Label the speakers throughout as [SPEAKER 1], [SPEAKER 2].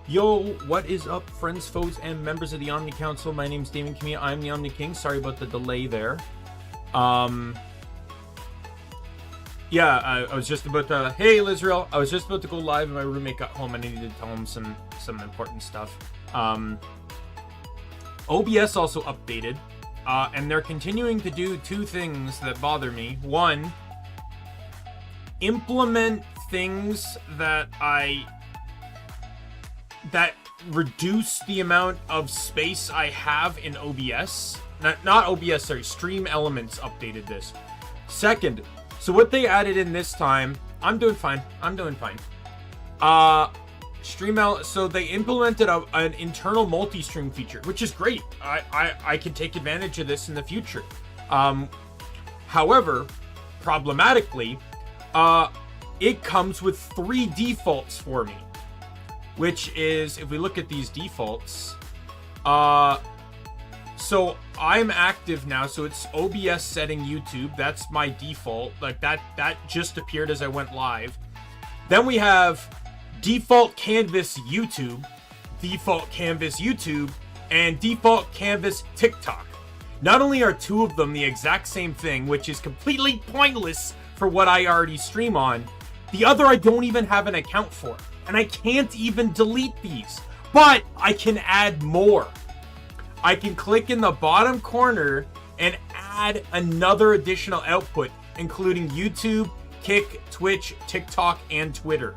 [SPEAKER 1] Yo, what is up, friends, foes, and members of the Omni Council? My name's Daimien Kamiya. I'm the Omni King. Sorry about the delay there. Yeah, I was just about to... Hey, Lizrael. I was just about to go live, and my roommate got home. I needed to tell him some important stuff. OBS also updated, and they're continuing to do two things that bother me. One, implement things that reduce the amount of space I have in OBS. Not OBS, sorry, Stream Elements updated this. Second, so what they added in this time, I'm doing fine. So they implemented an internal multi-stream feature, which is great. I can take advantage of this in the future. However, problematically, it comes with 3 defaults for me. Which is, if we look at these defaults, so I'm active now, so it's OBS setting YouTube. That's my default. Like that just appeared as I went live. Then we have default canvas YouTube, and default canvas TikTok. Not only are 2 of them the exact same thing, which is completely pointless for what I already stream on, the other I don't even have an account for. And I can't even delete these, but I can add more. I can click in the bottom corner and add another additional output, including YouTube, Kick, Twitch, TikTok, and Twitter.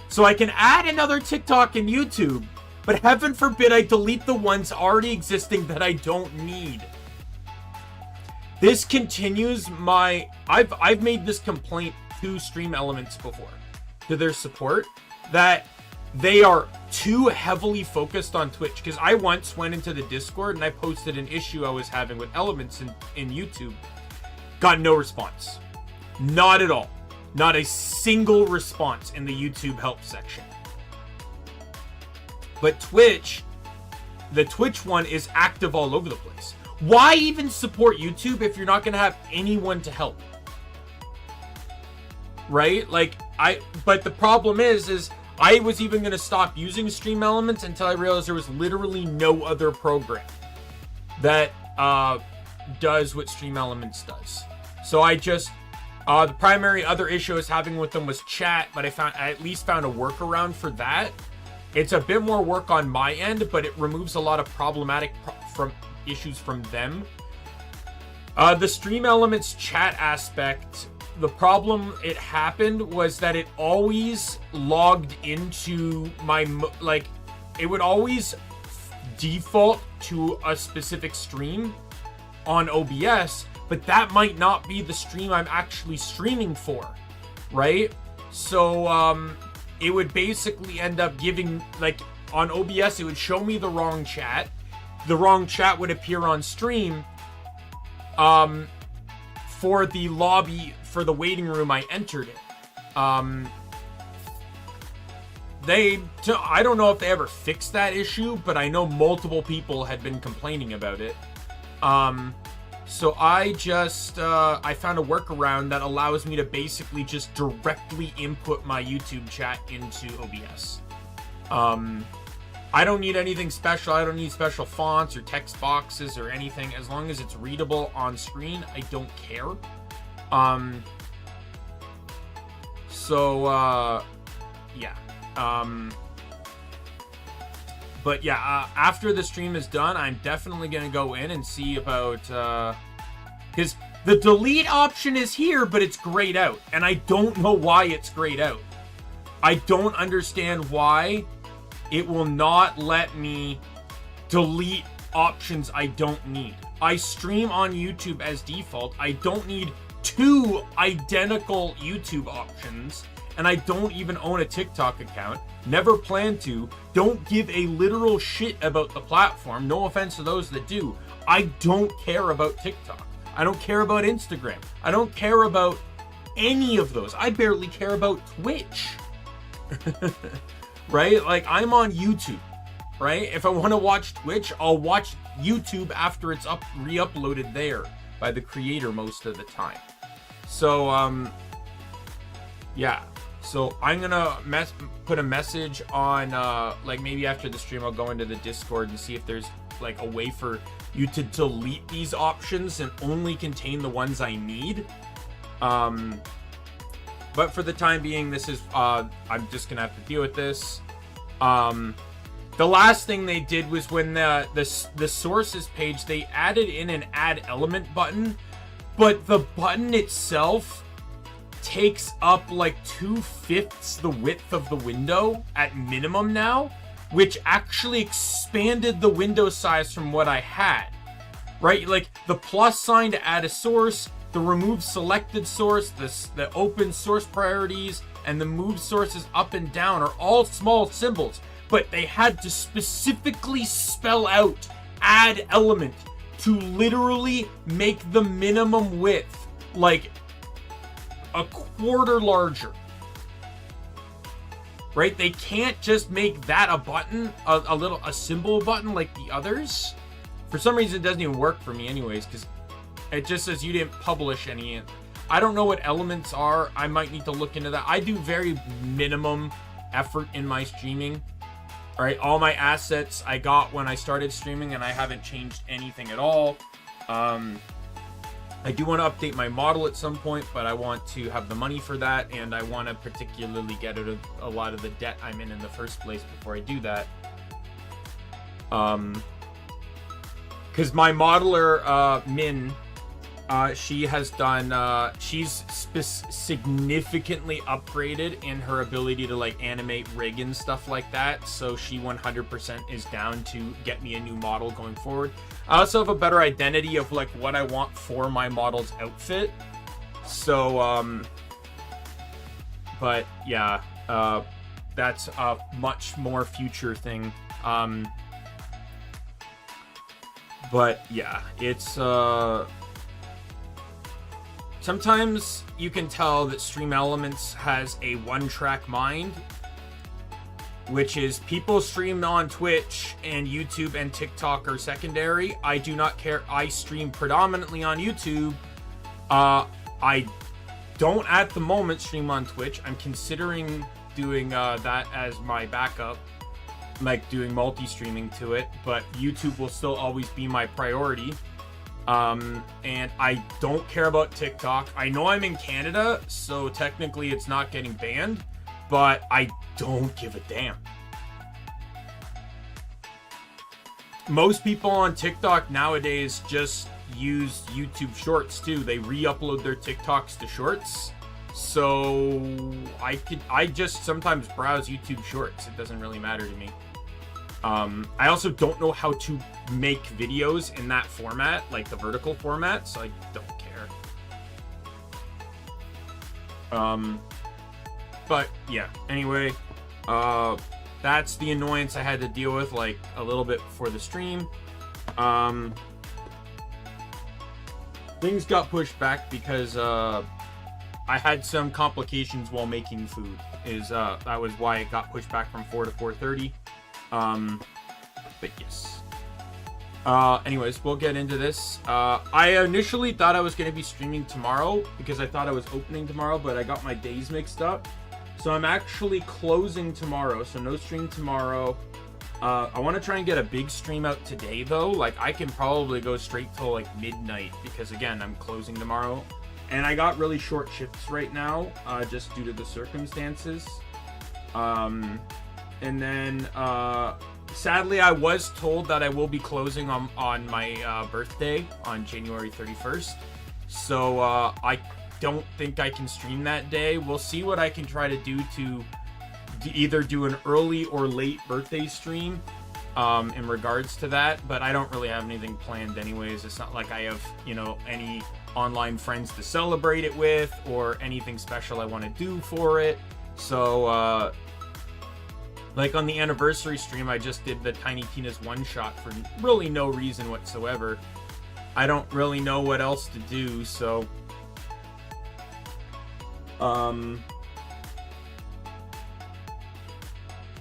[SPEAKER 1] So I can add another TikTok and YouTube, but heaven forbid I delete the ones already existing that I don't need. This continues my... I've made this complaint to Stream Elements before, to their support, that they are too heavily focused on Twitch. Because I once went into the Discord and I posted an issue I was having with Elements in YouTube. Got no response. Not at all. Not a single response in the YouTube help section. But Twitch, the Twitch one is active all over the place. Why even support YouTube if you're not going to have anyone to help? Right? But the problem is I was even going to stop using Stream Elements until I realized there was literally no other program that does what Stream Elements does. So I just, the primary other issue I was having with them was chat, but I at least found a workaround for that. It's a bit more work on my end, but it removes a lot of problematic issues from them. The Stream Elements chat aspect, the problem it happened was that it always logged into my, it would always default to a specific stream on OBS, but that might not be the stream I'm actually streaming for, right? So, it would basically end up giving, on OBS, it would show me the wrong chat. The wrong chat would appear on stream, for the lobby, for the waiting room I entered it. I don't know if they ever fixed that issue, but I know multiple people had been complaining about it. So I just, I found a workaround that allows me to basically just directly input my YouTube chat into OBS. I don't need anything special. I don't need special fonts or text boxes or anything. As long as it's readable on screen, I don't care. Yeah. But yeah, after the stream is done, I'm definitely going to go in and see about, because the delete option is here, but it's grayed out. And I don't know why it's grayed out. I don't understand why it will not let me delete options I don't need. I stream on YouTube as default. I don't need 2 identical YouTube options, and I don't even own a TikTok account. Never plan to. Don't give a literal shit about the platform. No offense to those that do. I don't care about TikTok. I don't care about Instagram. I don't care about any of those. I barely care about Twitch. Right? I'm on YouTube. Right? If I want to watch Twitch, I'll watch YouTube after it's re-uploaded there by the creator most of the time. So, yeah. So I'm gonna put a message on like maybe after the stream I'll go into the Discord and see if there's like a way for you to delete these options and only contain the ones I need. But for the time being, this is I'm just gonna have to deal with this. The last thing they did was when the sources page, they added in an add element button, but the button itself takes up like 2/5 the width of the window at minimum now, which actually expanded the window size from what I had, right? Like the plus sign to add a source, the remove selected source, the open source priorities, and the move sources up and down are all small symbols, but they had to specifically spell out add element to literally make the minimum width like a quarter larger, right? They can't just make that a button, a symbol button like the others. For some reason, it doesn't even work for me anyways, because it just says you didn't publish any. I don't know what elements are. I might need to look into that. I do very minimum effort in my streaming. All right, all my assets I got when I started streaming, and I haven't changed anything at all. I do want to update my model at some point, but I want to have the money for that, and I want to particularly get out of a lot of the debt I'm in the first place before I do that. Because my modeler, Min, she has done, she's significantly upgraded in her ability to like animate rig and stuff like that. So she 100% is down to get me a new model going forward. I also have a better identity of like what I want for my model's outfit. So, but yeah, that's a much more future thing. But yeah, it's, sometimes you can tell that Stream Elements has a one-track mind, which is people stream on Twitch and YouTube and TikTok are secondary. I do not care. I stream predominantly on YouTube. I don't at the moment stream on Twitch. I'm considering doing that as my backup, like doing multi-streaming to it, but YouTube will still always be my priority. And I don't care about TikTok. I know I'm in Canada, so technically it's not getting banned, but I don't give a damn. Most people on TikTok nowadays just use YouTube Shorts too. They re-upload their TikToks to Shorts. So I just sometimes browse YouTube Shorts. It doesn't really matter to me. I also don't know how to make videos in that format, like the vertical format, so I don't care. But yeah, anyway, that's the annoyance I had to deal with like a little bit before the stream. Things got pushed back because I had some complications while making food. That was why it got pushed back from 4 to 4:30. But yes. Anyways, we'll get into this. I initially thought I was going to be streaming tomorrow because I thought I was opening tomorrow, but I got my days mixed up. So I'm actually closing tomorrow, so no stream tomorrow. I want to try and get a big stream out today, though. Like, I can probably go straight till, like, midnight because, again, I'm closing tomorrow. And I got really short shifts right now, just due to the circumstances. And then, sadly, I was told that I will be closing on my birthday on January 31st. So, I don't think I can stream that day. We'll see what I can try to do to either do an early or late birthday stream in regards to that. But I don't really have anything planned anyways. It's not like I have, you know, any online friends to celebrate it with or anything special I want to do for it. So, like on the anniversary stream, I just did the Tiny Tina's one-shot for really no reason whatsoever. I don't really know what else to do, so...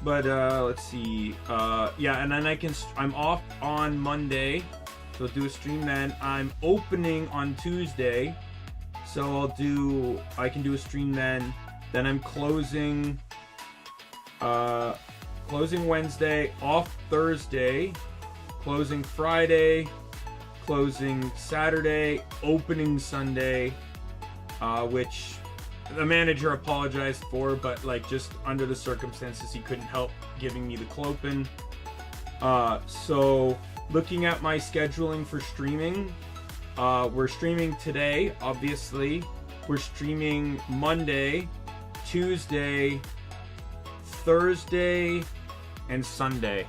[SPEAKER 1] But, let's see. Yeah, and then I'm off on Monday, so I'll do a stream then. I'm opening on Tuesday, so I can do a stream then. Then I'm closing Wednesday, off Thursday, closing Friday, closing Saturday, opening Sunday, which the manager apologized for, but like just under the circumstances, he couldn't help giving me the clopen. So looking at my scheduling for streaming, we're streaming today, obviously. We're streaming Monday, Tuesday, Thursday, and Sunday.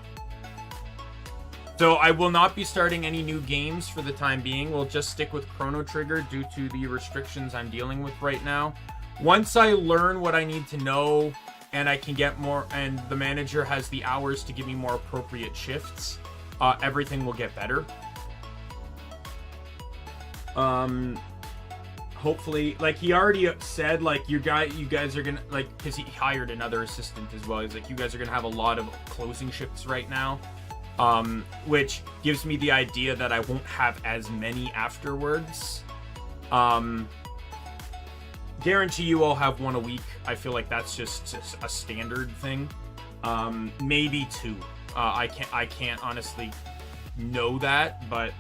[SPEAKER 1] So I will not be starting any new games for the time being. We'll just stick with Chrono Trigger due to the restrictions I'm dealing with right now. Once I learn what I need to know and I can get more, and the manager has the hours to give me more appropriate shifts, everything will get better. Hopefully, like he already said, like you guys are gonna, like, because he hired another assistant as well. He's like, you guys are gonna have a lot of closing shifts right now, which gives me the idea that I won't have as many afterwards. Guarantee you I'll have one a week. I feel like that's just a standard thing. Maybe two. I can't honestly know that, but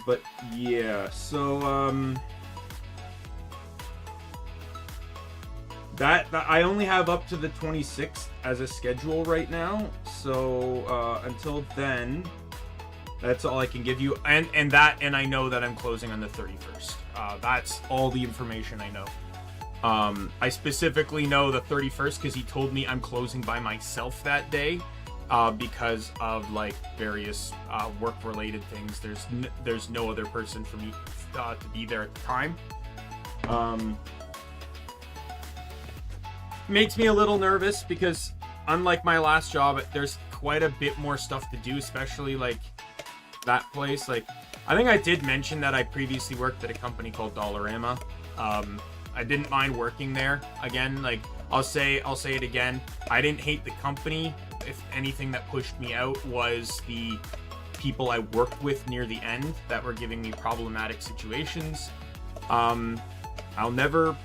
[SPEAKER 1] but yeah, so that I only have up to the 26th as a schedule right now, so until then, that's all I can give you, and I know that I'm closing on the 31st. That's all the information I know. I specifically know the 31st because he told me I'm closing by myself that day. Because of like various work-related things. There's no other person for me to be there at the time. Makes me a little nervous because unlike my last job, there's quite a bit more stuff to do, especially like that place. Like I think I did mention that I previously worked at a company called Dollarama. I didn't mind working there. Again, like I'll say it again. I didn't hate the company. If anything that pushed me out was the people I worked with near the end that were giving me problematic situations. I'll never,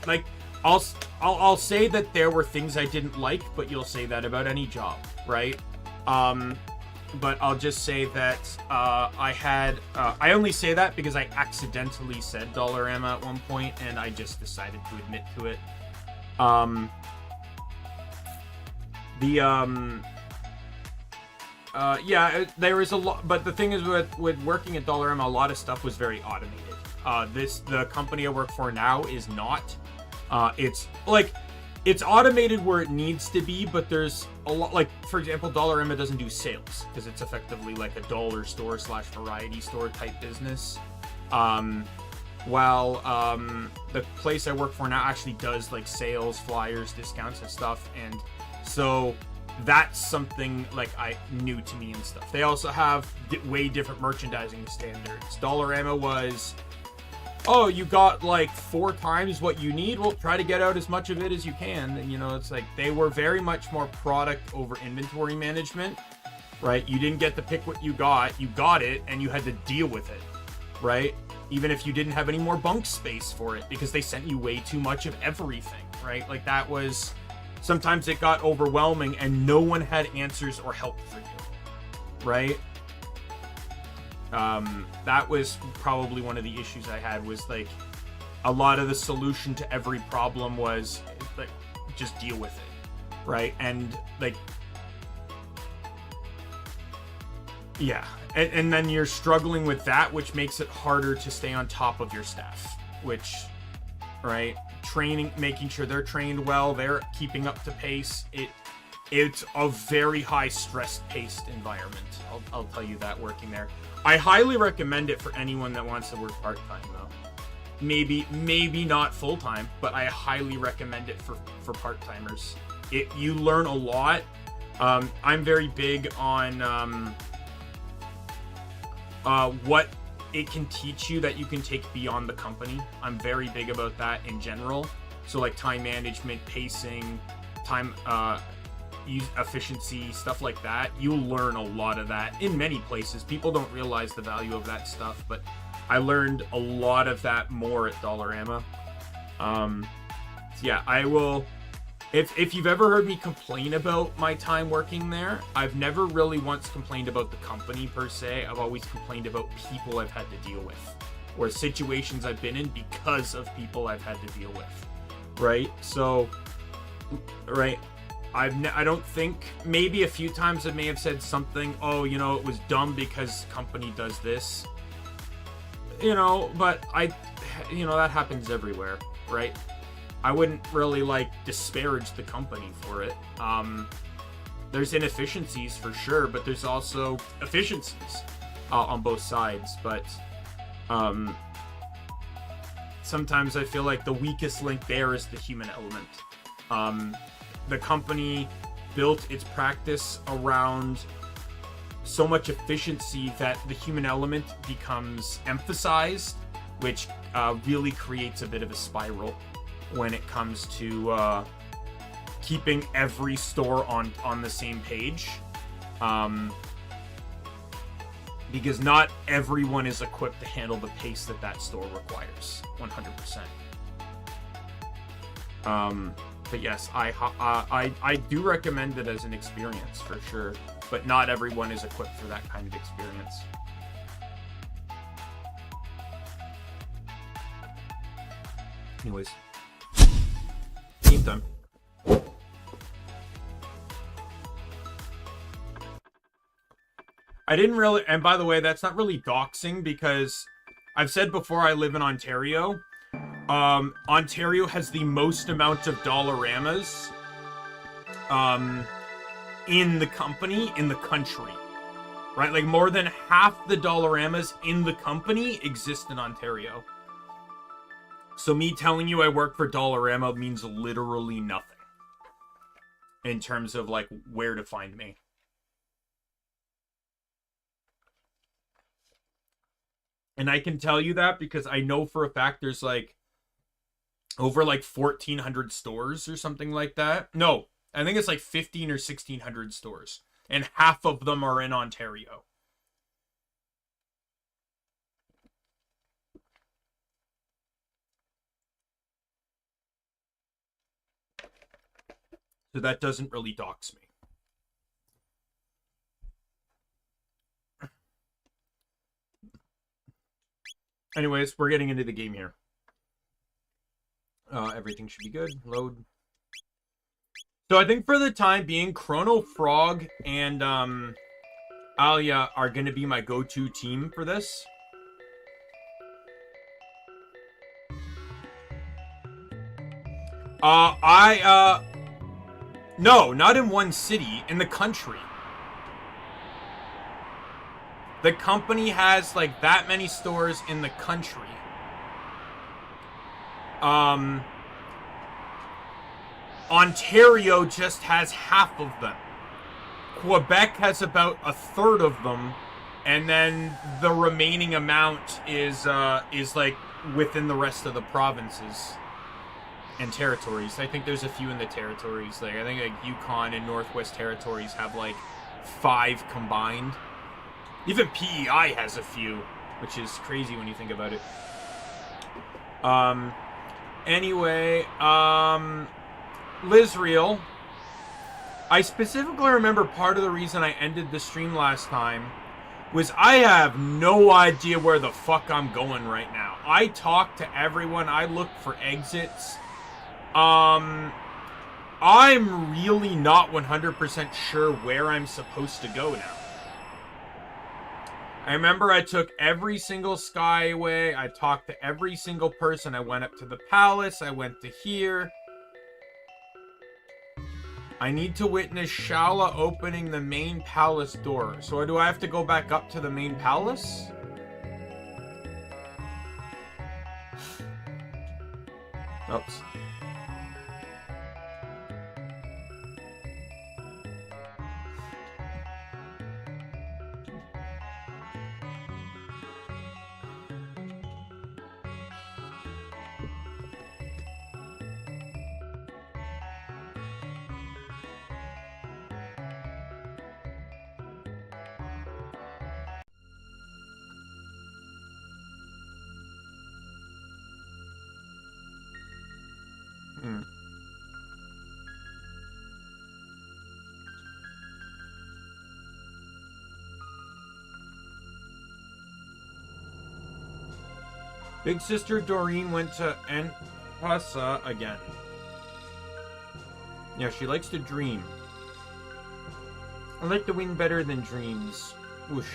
[SPEAKER 1] like, I'll say that there were things I didn't like, but you'll say that about any job, right? But I'll just say that I only say that because I accidentally said Dollarama at one point, and I just decided to admit to it. Yeah, there is a lot, but the thing is with working at Dollarama, a lot of stuff was very automated. The company I work for now is not. It's automated where it needs to be, but there's a lot, like, for example, Dollarama doesn't do sales because it's effectively like a dollar store / variety store type business. While the place I work for now actually does like sales, flyers, discounts and stuff, and so that's something like new to me and stuff. They also have way different merchandising standards. Dollarama was, oh, you got like 4 times what you need, well, try to get out as much of it as you can. And you know, it's like they were very much more product over inventory management, right? You didn't get to pick what you got it, and you had to deal with it, right? Even if you didn't have any more bunk space for it because they sent you way too much of everything, right? Like that was, sometimes it got overwhelming and no one had answers or help for you, right? That was probably one of the issues I had, was like a lot of the solution to every problem was like, just deal with it, right? And like, yeah. And then you're struggling with that, which makes it harder to stay on top of your staff, which, right? Training, making sure they're trained well, they're keeping up to pace. It's a very high stress-paced environment. I'll tell you that, working there. I highly recommend it for anyone that wants to work part-time, though. Maybe not full-time, but I highly recommend it for part-timers. You learn a lot. I'm very big on what it can teach you that you can take beyond the company. I'm very big about that in general. So like time management, pacing, time, efficiency, stuff like that. You'll learn a lot of that in many places. People don't realize the value of that stuff, but I learned a lot of that more at Dollarama. So yeah, I will... If you've ever heard me complain about my time working there, I've never really once complained about the company per se. I've always complained about people I've had to deal with, or situations I've been in because of people I've had to deal with, right? So, right, I don't think, maybe a few times I may have said something, oh, you know, it was dumb because company does this, you know, but that happens everywhere, right? I wouldn't really, like, disparage the company for it. There's inefficiencies for sure, but there's also efficiencies on both sides. But sometimes I feel like the weakest link there is the human element. The company built its practice around so much efficiency that the human element becomes emphasized, which really creates a bit of a spiral when it comes to keeping every store on the same page, because not everyone is equipped to handle the pace that store requires 100%. But yes, I do recommend it as an experience for sure, but not everyone is equipped for that kind of experience. Anyways, game time. I didn't really, and by the way, that's not really doxing because I've said before I live in Ontario. Ontario has the most amount of Dollaramas in the country. Right? Like more than half the Dollaramas in the company exist in Ontario. So me telling you I work for Dollarama means literally nothing in terms of like where to find me. And I can tell you that because I know for a fact there's like over like 1,400 stores or something like that. No, I think it's like 15 or 1,600 stores. And half of them are in Ontario. So that doesn't really dox me. Anyways, we're getting into the game here. Everything should be good. Load. So I think for the time being, Chrono, Frog, and Alia are going to be my go-to team for this. No, not in one city, in the country. The company has like that many stores in the country. Ontario just has half of them. Quebec has about a third of them, and then the remaining amount is like within the rest of the provinces and territories. I think there's a few in the territories. Like I think like Yukon and Northwest Territories have like 5 combined. Even PEI has a few, which is crazy when you think about it. Anyway, Lizreal. I specifically remember part of the reason I ended the stream last time was I have no idea where the fuck I'm going right now. I talk to everyone. I look for exits. I'm really not 100% sure where I'm supposed to go now. I remember I took every single skyway. I talked to every single person. I went up to the palace. I went to here. I need to witness Shala opening the main palace door. So do I have to go back up to the main palace? Oops. Hmm. Big sister Doreen went to Anpasa again. Yeah, she likes to dream. I like the wind better than dreams. Whoosh.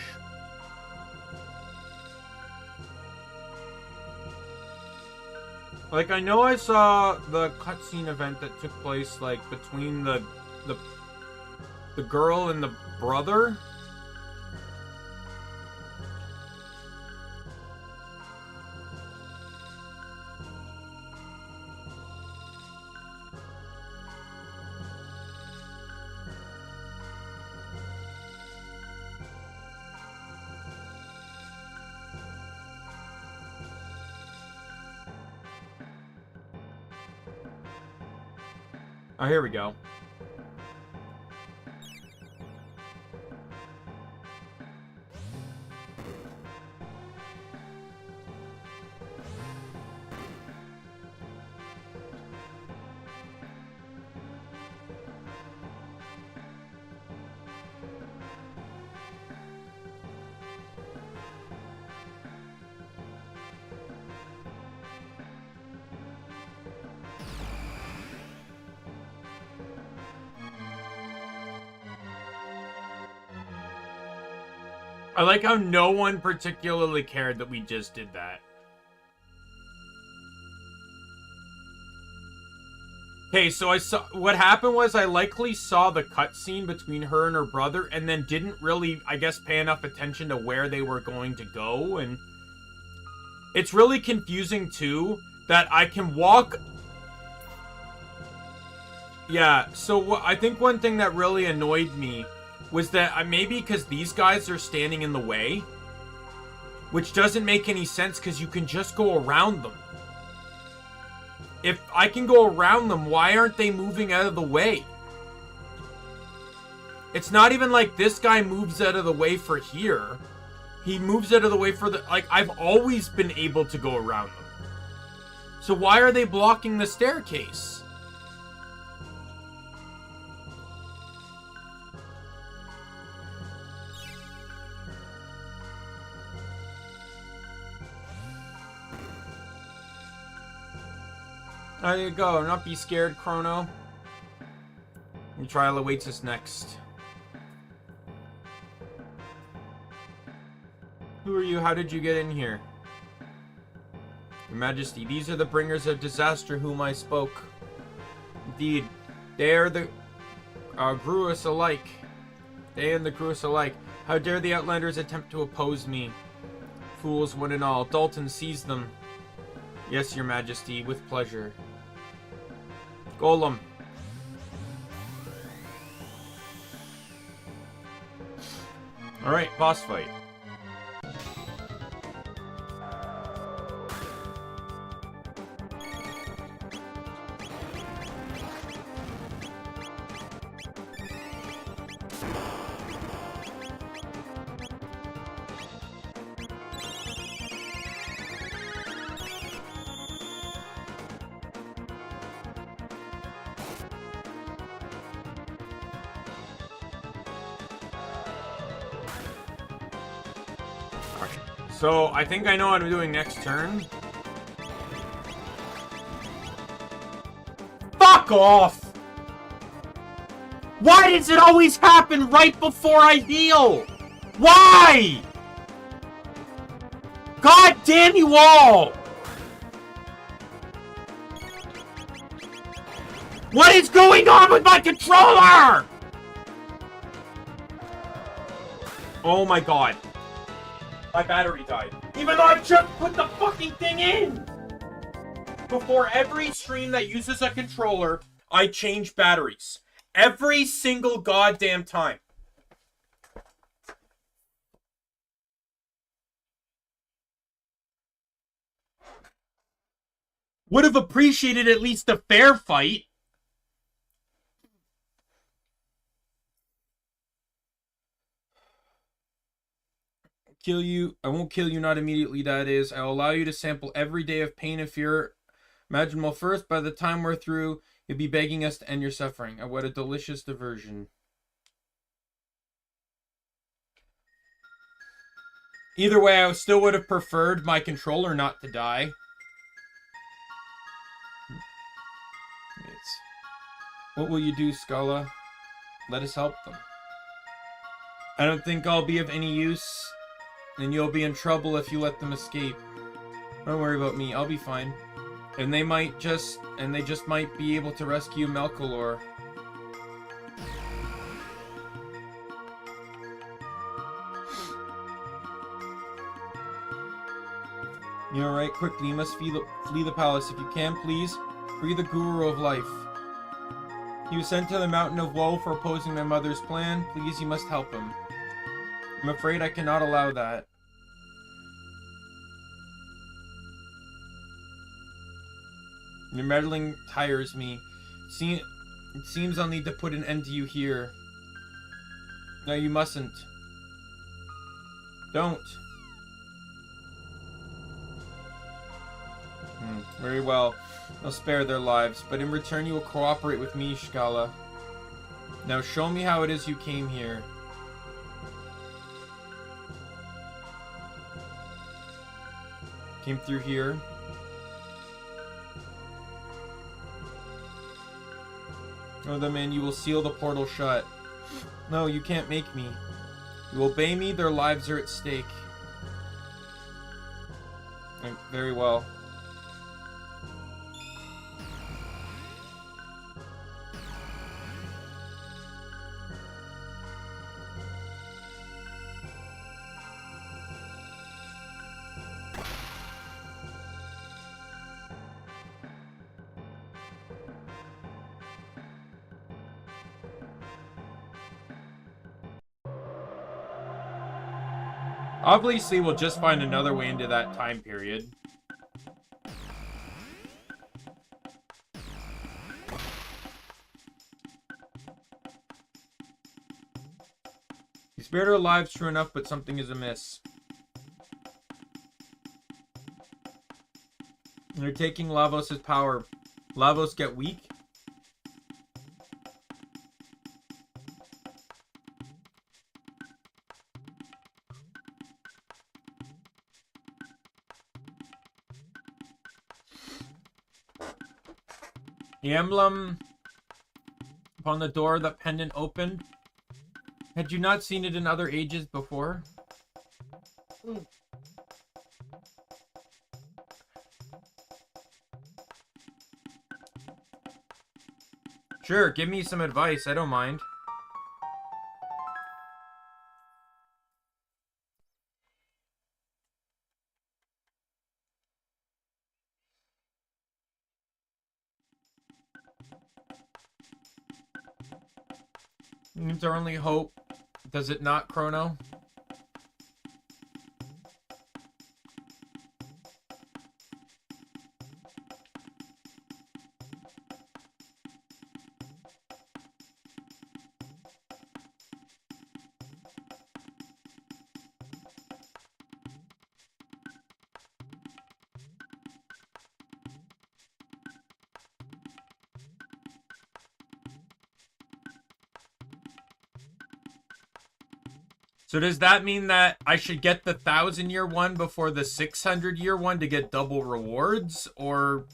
[SPEAKER 1] Like, I know I saw the cutscene event that took place, like, between the girl and the brother. Oh, here we go. I like how no one particularly cared that we just did that. Okay, so I saw... What happened was I likely saw the cutscene between her and her brother and then didn't really, I guess, pay enough attention to where they were going to go. And it's really confusing, too, that I can walk... Yeah, so I think one thing that really annoyed me was that maybe because these guys are standing in the way, which doesn't make any sense because you can just go around them. If I can go around them, why aren't they moving out of the way? It's not even like this guy moves out of the way for here. He moves out of the way for the... Like, I've always been able to go around them. So why are they blocking the staircase? There you go. Not be scared, Chrono. Your trial awaits us next. Who are you? How did you get in here? Your Majesty, these are the bringers of disaster whom I spoke. Indeed, they are the Gruus alike. They and the Gruus alike. How dare the Outlanders attempt to oppose me? Fools one and all. Dalton, seize them. Yes, Your Majesty, with pleasure. Golem. Alright, boss fight. So, I think I know what I'm doing next turn. Fuck off! Why does it always happen right before I heal? Why? God damn you all! What is going on with my controller? Oh my god. My battery died. Even though I just put the fucking thing in! Before every stream that uses a controller, I change batteries. Every single goddamn time. Would have appreciated at least a fair fight. Kill you. I won't kill you, not immediately, that is. I'll allow you to sample every day of pain and fear Imagine, well, first, by the time we're through, you'll be begging us to end your suffering. Oh, what a delicious diversion. Either way, I still would have preferred my controller not to die. What will you do, Scala? Let us help them. I don't think I'll be of any use, and you'll be in trouble if you let them escape. Don't worry about me, I'll be fine. And they just might be able to rescue Melkalor. You're alright, quickly, you must flee the palace. If you can, please, free the Guru of Life. He was sent to the Mountain of Woe for opposing my mother's plan. Please, you must help him. I'm afraid I cannot allow that. Your meddling tires me. It seems I'll need to put an end to you here. No, you mustn't. Don't. Very well. I'll spare their lives, but in return you will cooperate with me, Scala. Now show me how it is you came here. Came through here. Oh, then you will seal the portal shut. No, you can't make me. You obey me, their lives are at stake. Very well. Obviously, we'll just find another way into that time period. You spared our lives, true enough, but something is amiss. You're taking Lavos' power. Lavos get weak? The emblem upon the door, that pendant opened. Had you not seen it in other ages before? Sure, give me some advice. I don't mind. It's our only hope. Does it not, Chrono? So does that mean that I should get the 1,000-year one before the 600-year one to get double rewards? Or...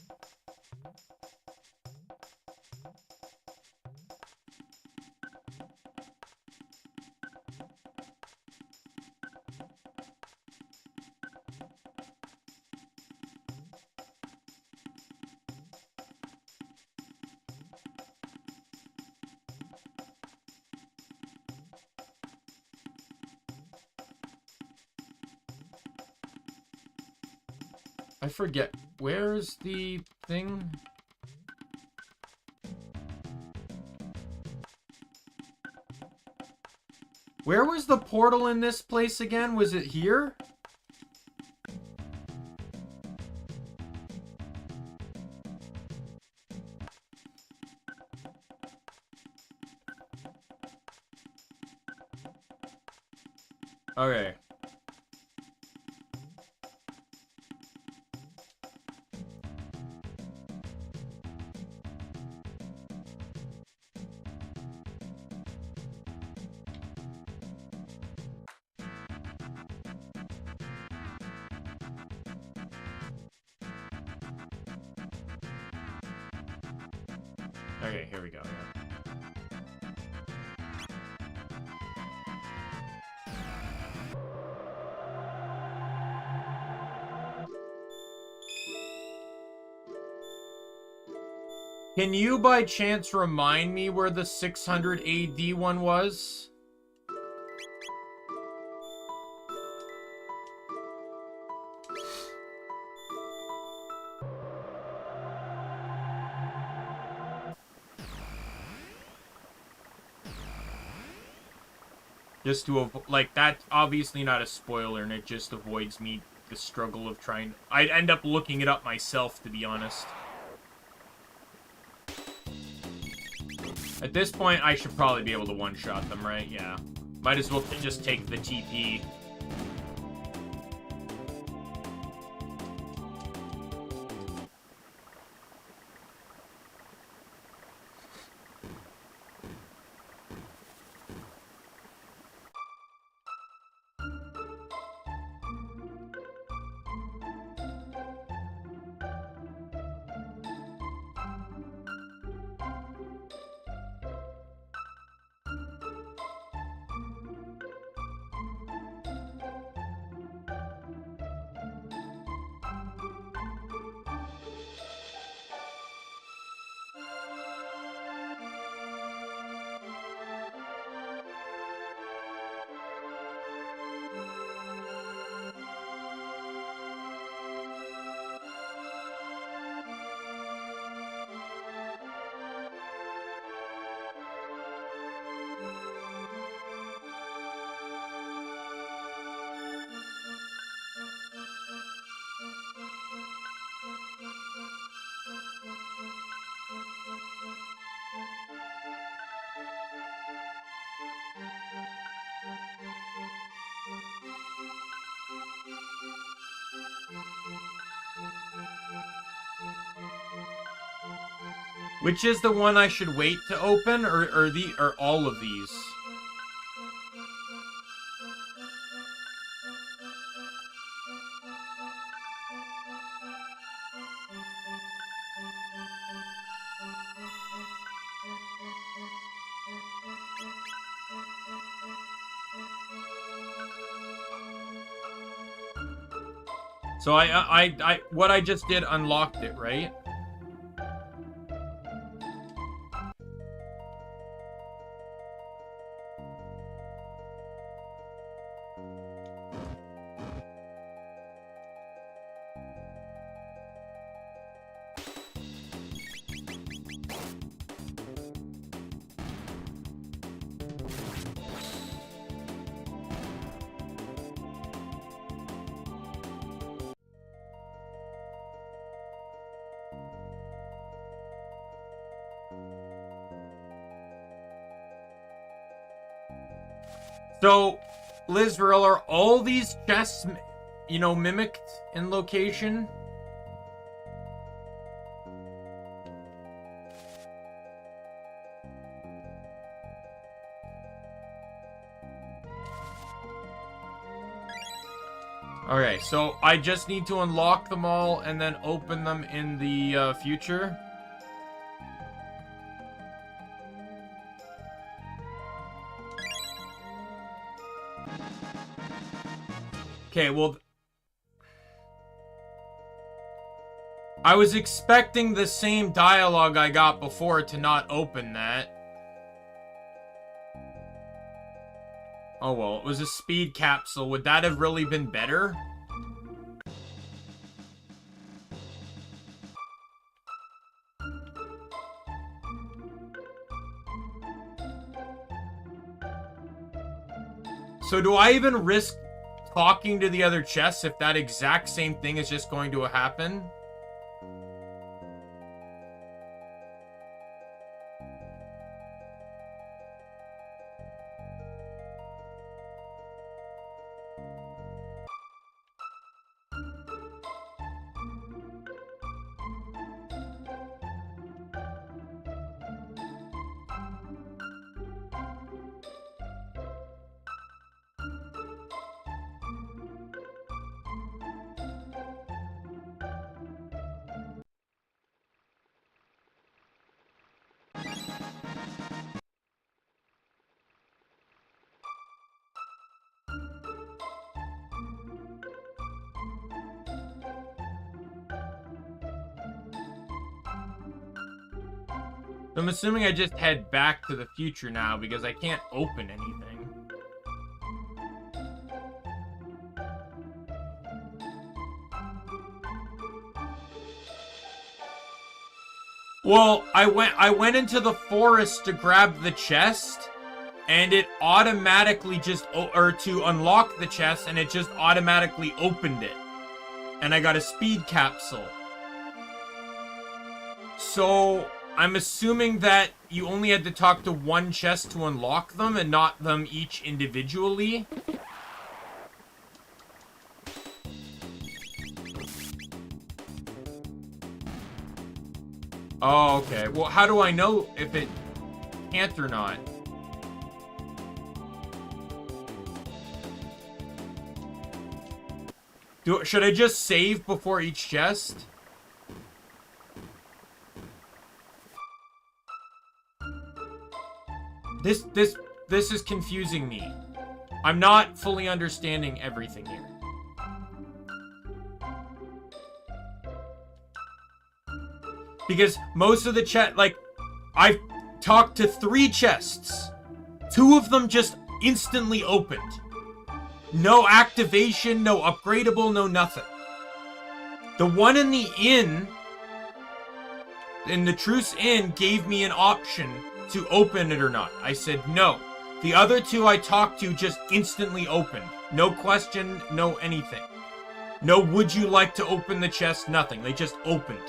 [SPEAKER 1] I forget. Where's the thing? Where was the portal in this place again? Was it here? Okay. Okay, here we go. Yeah. Can you by chance remind me where the 600 AD one was? Just to avoid, like, that's obviously not a spoiler, and it just avoids me the struggle of trying. I'd end up looking it up myself, to be honest. At this point, I should probably be able to one-shot them, right? Yeah. Might as well just take the TP. Which is the one I should wait to open, or all of these? So what I just did unlocked it, right? So, Lizrael, are all these chests, you know, mimicked in location? Okay, so I just need to unlock them all and then open them in the future. Okay, well, I was expecting the same dialogue I got before to not open that. Oh well, it was a speed capsule. Would that have really been better? So do I even risk talking to the other chests if that exact same thing is just going to happen? I'm assuming I just head back to the future now because I can't open anything. Well, I went into the forest to grab the chest, and it automatically just, or to unlock the chest, and it just automatically opened it. And I got a speed capsule. So, I'm assuming that you only had to talk to one chest to unlock them, and not them each individually. Oh, okay. Well, how do I know if it can't or not? Should I just save before each chest? This is confusing me. I'm not fully understanding everything here. Because most of the chat, like, I've talked to 3 chests. 2 of them just instantly opened. No activation, no upgradable, no nothing. The one in the inn, in the Truce Inn, gave me an option to open it or not. I said no. The other 2 I talked to just instantly opened. No question, no anything. No would you like to open the chest, nothing. They just opened.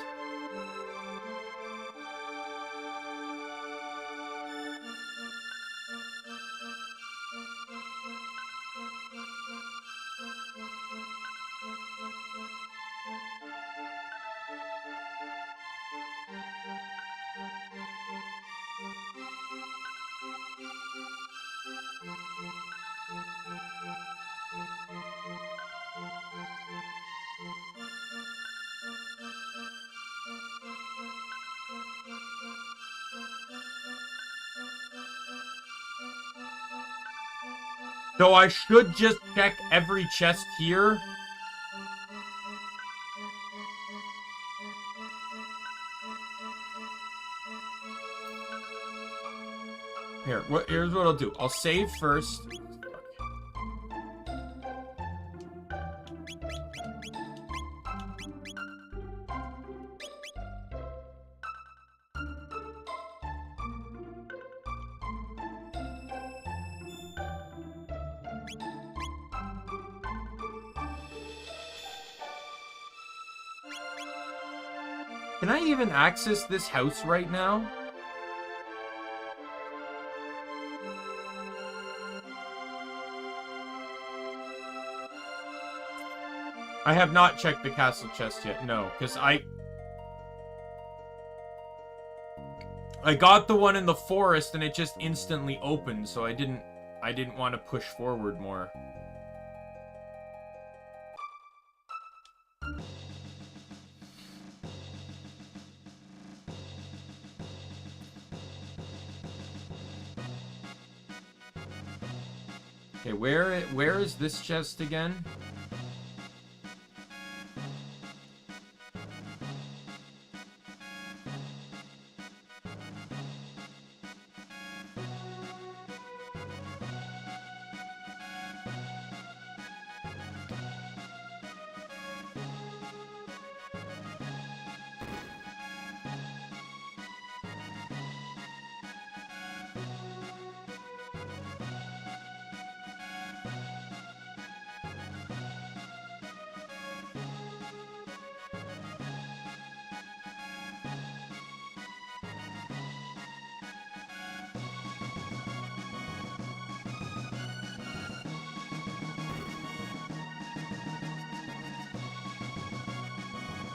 [SPEAKER 1] So I should just check every chest here. Here's what I'll do. I'll save first. Can I even access this house right now? I have not checked the castle chest yet, no, because I got the one in the forest and it just instantly opened, so I didn't want to push forward more. Okay, where is this chest again?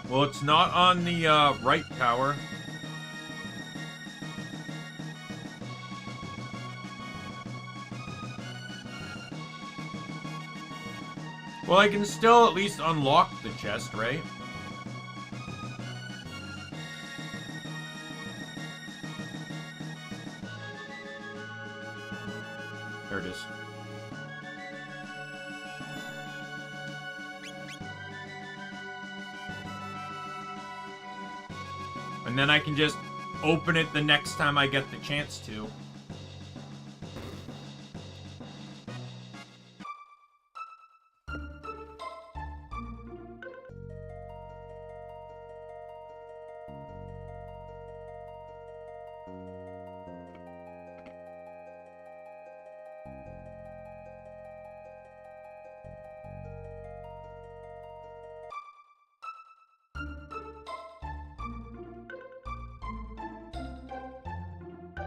[SPEAKER 1] Well, it's not on the right tower. Well, I can still at least unlock the chest, right? There it is. And then I can just open it the next time I get the chance to.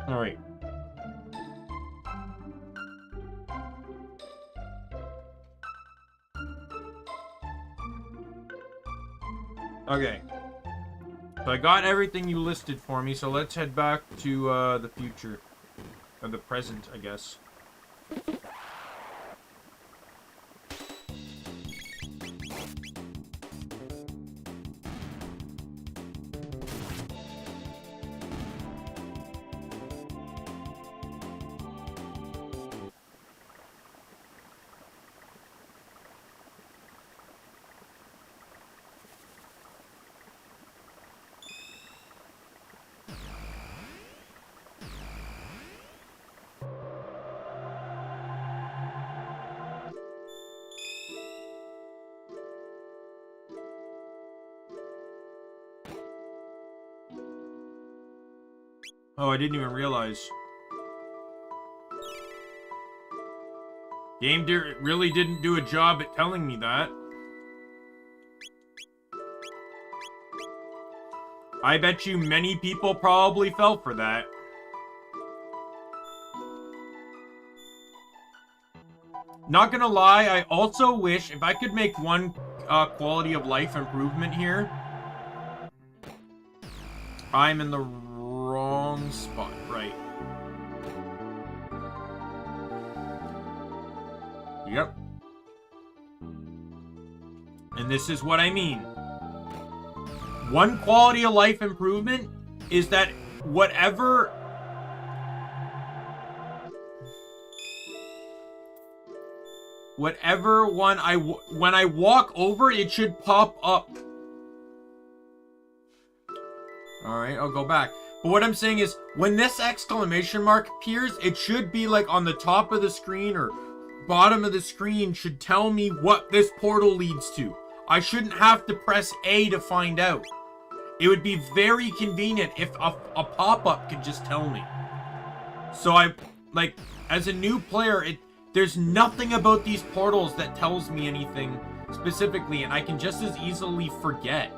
[SPEAKER 1] All right. Okay. So I got everything you listed for me, so let's head back to the future. Or the present, I guess. Oh, I didn't even realize. Game really didn't do a job at telling me that. I bet you many people probably fell for that. Not gonna lie, I also wish if I could make one quality of life improvement here. I'm in the wrong spot, right? Yep. And this is what I mean. One quality of life improvement is that whatever when I walk over, it should pop up. Alright, I'll go back. But what I'm saying is, when this exclamation mark appears, it should be like on the top of the screen or bottom of the screen should tell me what this portal leads to. I shouldn't have to press A to find out. It would be very convenient if a pop-up could just tell me. So as a new player, there's nothing about these portals that tells me anything specifically, and I can just as easily forget.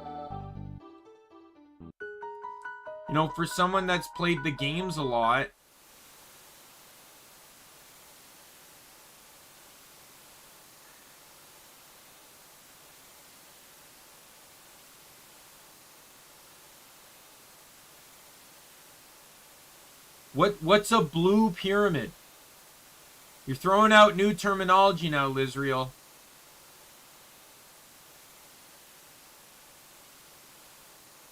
[SPEAKER 1] You know, for someone that's played the games a lot, what's a blue pyramid? You're throwing out new terminology now, Lizriel.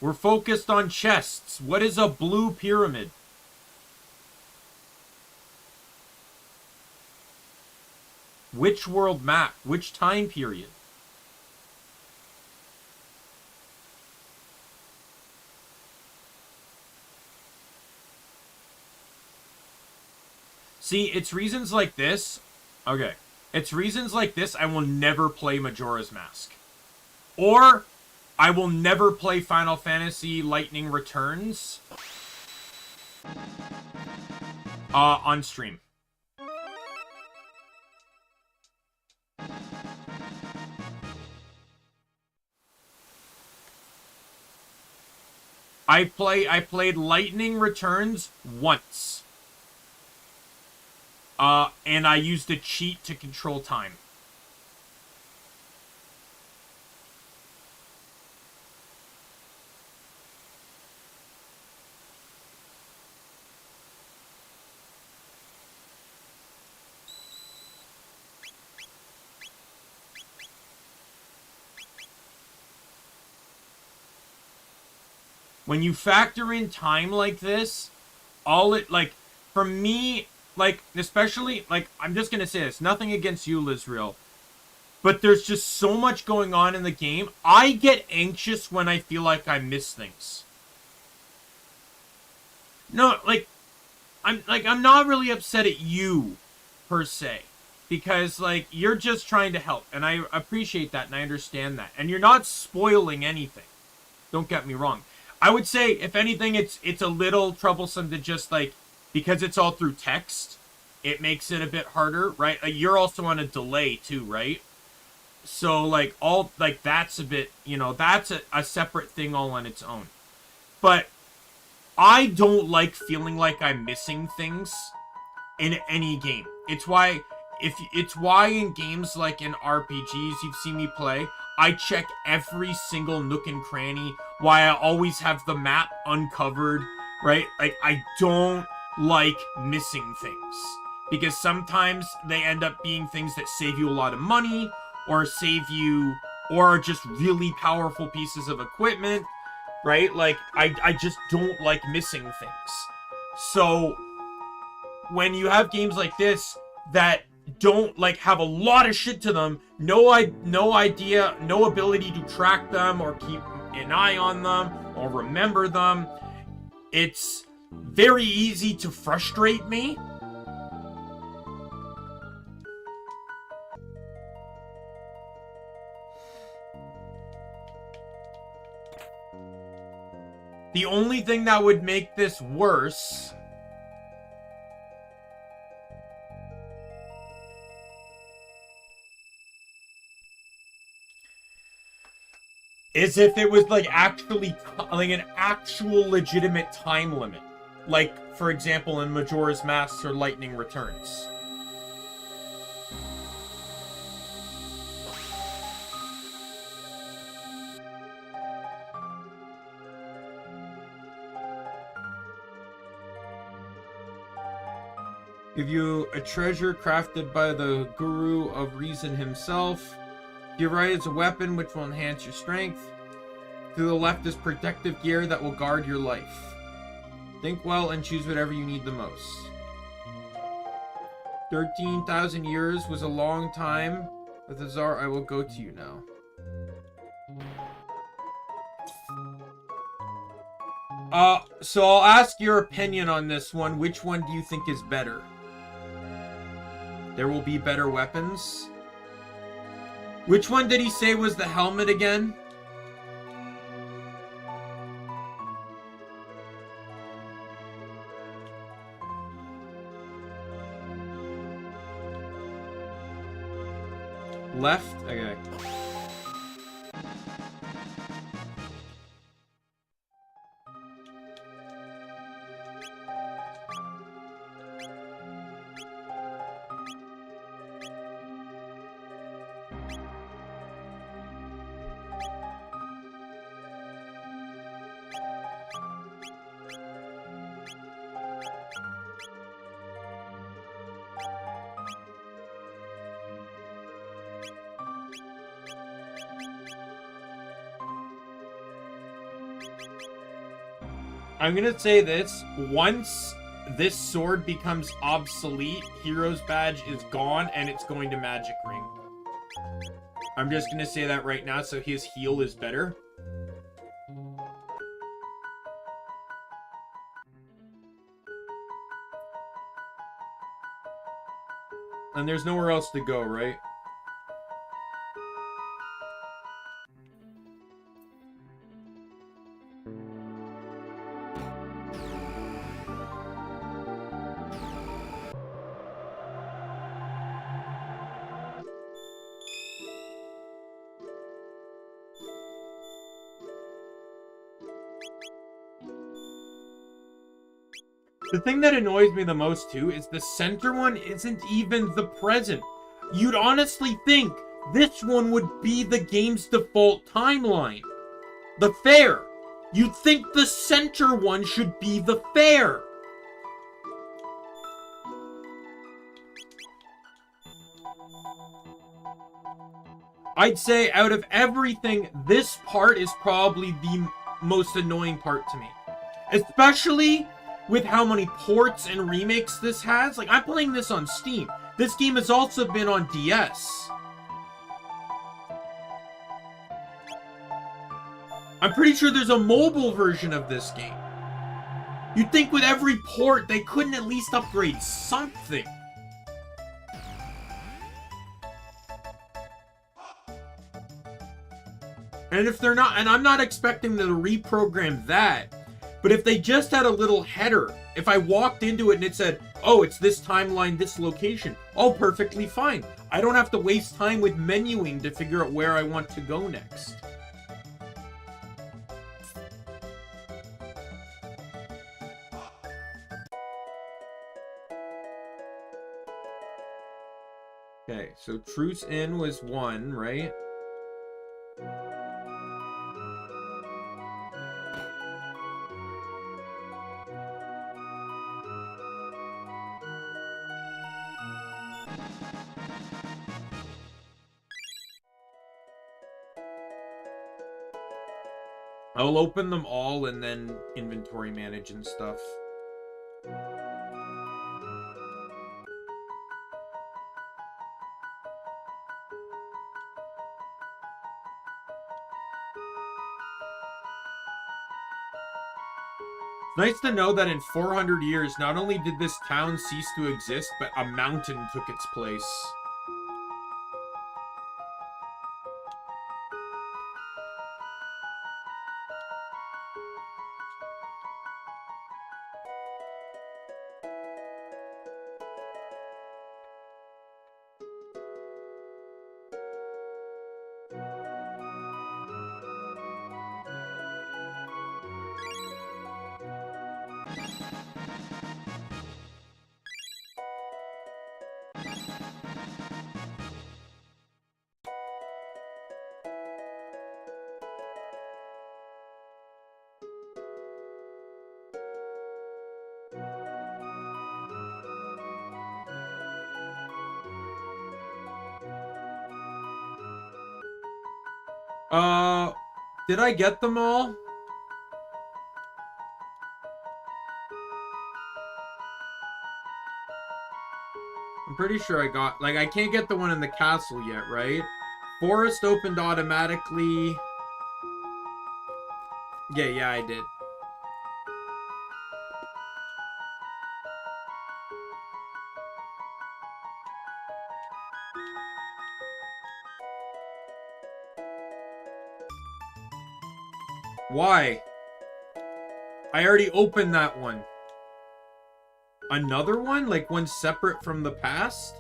[SPEAKER 1] We're focused on chests. What is a blue pyramid? Which world map? Which time period? See, it's reasons like this. Okay. It's reasons like this I will never play Majora's Mask. Or I will never play Final Fantasy Lightning Returns on stream. I played Lightning Returns once. And I used a cheat to control time. When you factor in time like this, for me, especially, I'm just gonna say this, nothing against you, Lizriel, but there's just so much going on in the game, I get anxious when I feel like I miss things. No, like, I'm not really upset at you, per se. Because, like, you're just trying to help. And I appreciate that and I understand that. And you're not spoiling anything. Don't get me wrong. I would say, if anything, it's a little troublesome to just, like, because it's all through text, it makes it a bit harder, right? Like, you're also on a delay, too, right? So, like, that's a bit, that's a separate thing all on its own. But I don't like feeling like I'm missing things in any game. It's why in games like in RPGs you've seen me play, I check every single nook and cranny, why I always have the map uncovered, right? Like, I don't like missing things. Because sometimes they end up being things that save you a lot of money, or or are just really powerful pieces of equipment, right? Like, I just don't like missing things. So, when you have games like this that don't, like, have a lot of shit to them, no idea, no ability to track them or keep an eye on them or remember them, it's very easy to frustrate me. The only thing that would make this worse is if it was, like, actually, like, an actual legitimate time limit. Like, for example, in Majora's Mask or Lightning Returns. Give you a treasure crafted by the Guru of Reason himself. Your right is a weapon which will enhance your strength. To the left is protective gear that will guard your life. Think well and choose whatever you need the most. 13,000 years was a long time. With Azar, I will go to you now. So I'll ask your opinion on this one. Which one do you think is better? There will be better weapons. Which one did he say was the helmet again? Left? Okay. I'm gonna say this. Once this sword becomes obsolete, Hero's Badge is gone and it's going to Magic Ring. I'm just gonna say that right now, so his heal is better. And there's nowhere else to go, right? The thing that annoys me the most, too, is the center one isn't even the present. You'd honestly think this one would be the game's default timeline. The fair. You'd think the center one should be the fair. I'd say out of everything, this part is probably the most annoying part to me. Especially with how many ports and remakes this has. Like, I'm playing this on Steam. This game has also been on DS. I'm pretty sure there's a mobile version of this game. You'd think with every port, they couldn't at least upgrade something. And if they're not, and I'm not expecting them to reprogram that, but if they just had a little header, if I walked into it and it said, oh, it's this timeline, this location, oh, perfectly fine. I don't have to waste time with menuing to figure out where I want to go next. Okay, so Truce Inn was 1, right? I'll open them all and then inventory manage and stuff. Nice to know that in 400 years, not only did this town cease to exist, but a mountain took its place. Did I get them all? I'm pretty sure I got, like, I can't get the one in the castle yet, right? Forest opened automatically. Yeah, I did. Why? I already opened that one. Another one? Like one separate from the past?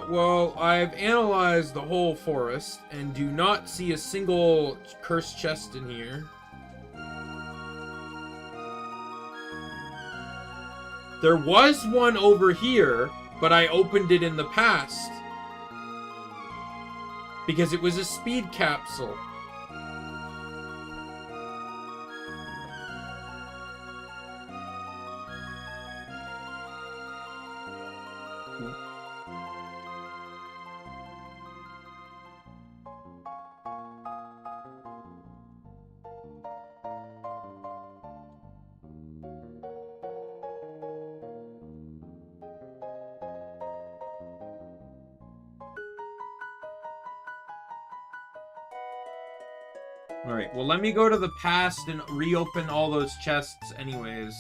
[SPEAKER 1] Well, I've analyzed the whole forest and do not see a single cursed chest in here. There was one over here, but I opened it in the past because it was a speed capsule. Alright, well, let me go to the past and reopen all those chests anyways.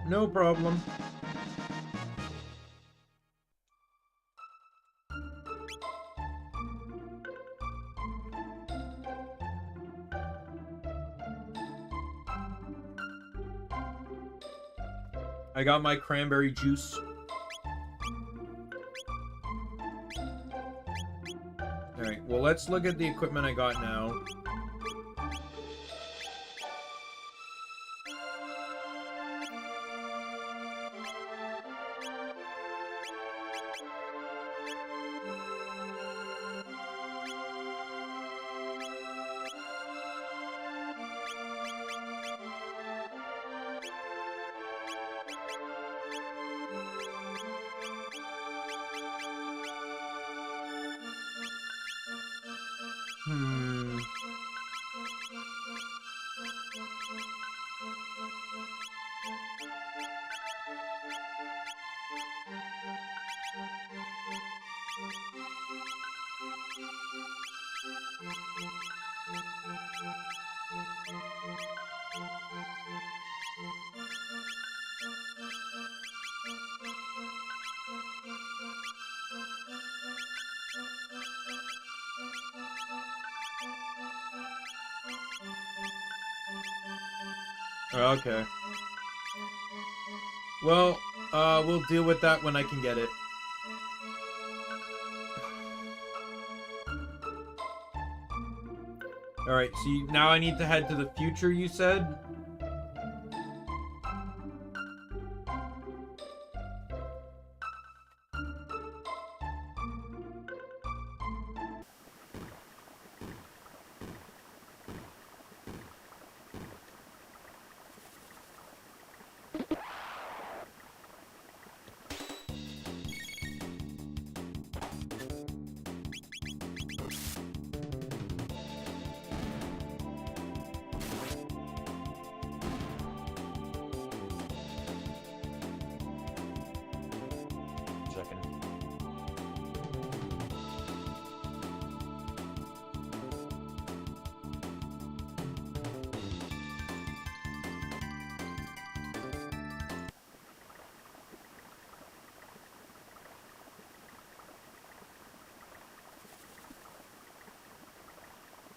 [SPEAKER 1] No problem. I got my cranberry juice. Alright, well, let's look at the equipment I got now. Okay. Well, we'll deal with that when I can get it. Alright, so now I need to head to the future, you said?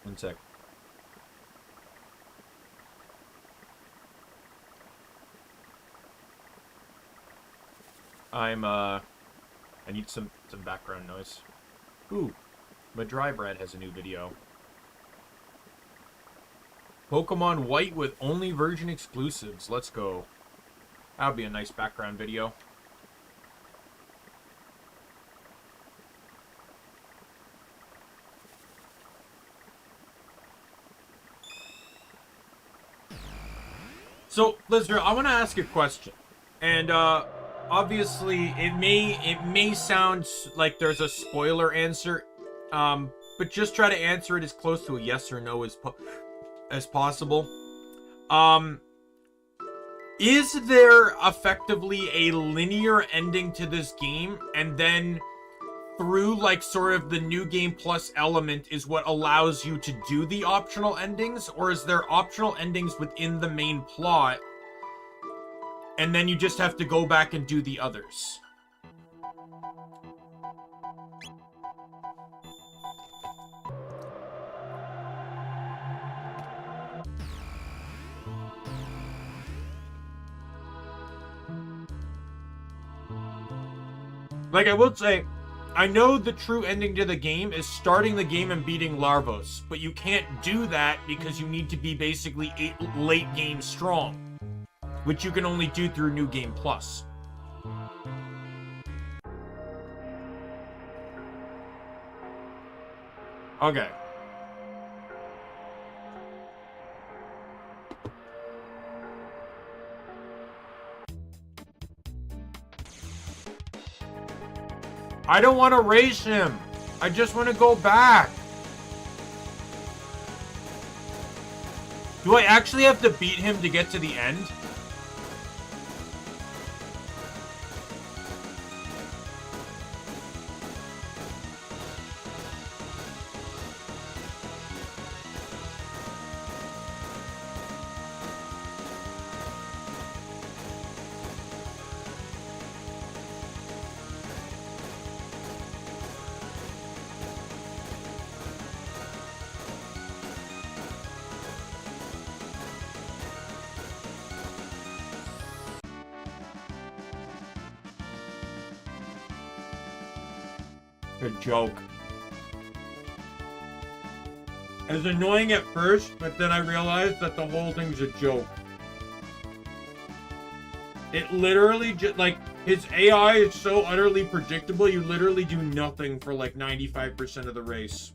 [SPEAKER 1] One sec. I need some background noise. Ooh, But Dry Bread has a new video. Pokemon White with only version exclusives. Let's go. That'll be a nice background video. So, listener, I want to ask a question. And, obviously, it may sound like there's a spoiler answer, but just try to answer it as close to a yes or no as possible. Is there effectively a linear ending to this game, and then through, like, sort of the new game plus element is what allows you to do the optional endings? Or is there optional endings within the main plot, and then you just have to go back and do the others? Like, I will say, I know the true ending to the game is starting the game and beating Larvos, but you can't do that because you need to be basically late game strong, which you can only do through New Game Plus. Okay. I don't want to race him. I just want to go back. Do I actually have to beat him to get to the end? A joke. It was annoying at first, but then I realized that the whole thing's a joke. It literally just, like, his AI is so utterly predictable, you literally do nothing for like 95% of the race.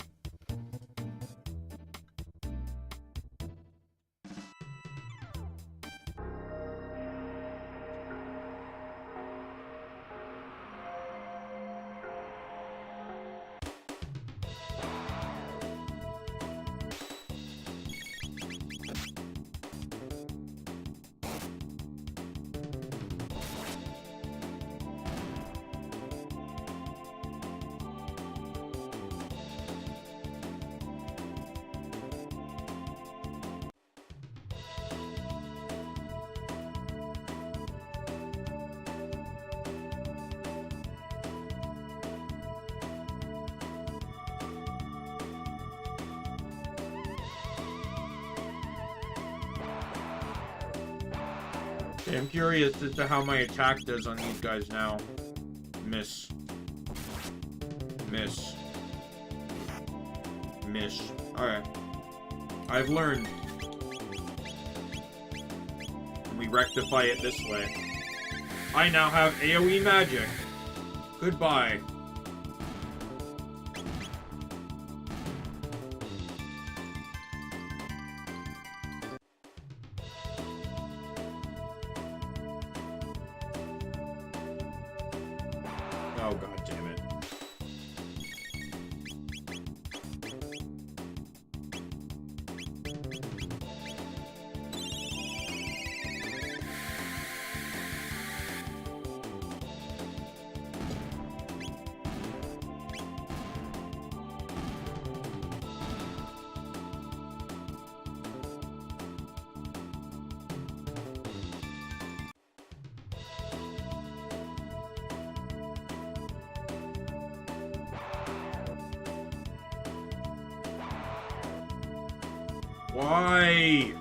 [SPEAKER 1] Okay, I'm curious as to how my attack does on these guys now. Miss. Miss. Miss. Alright. I've learned. We rectify it this way. I now have AoE magic. Goodbye. Oh, god damn it. Why?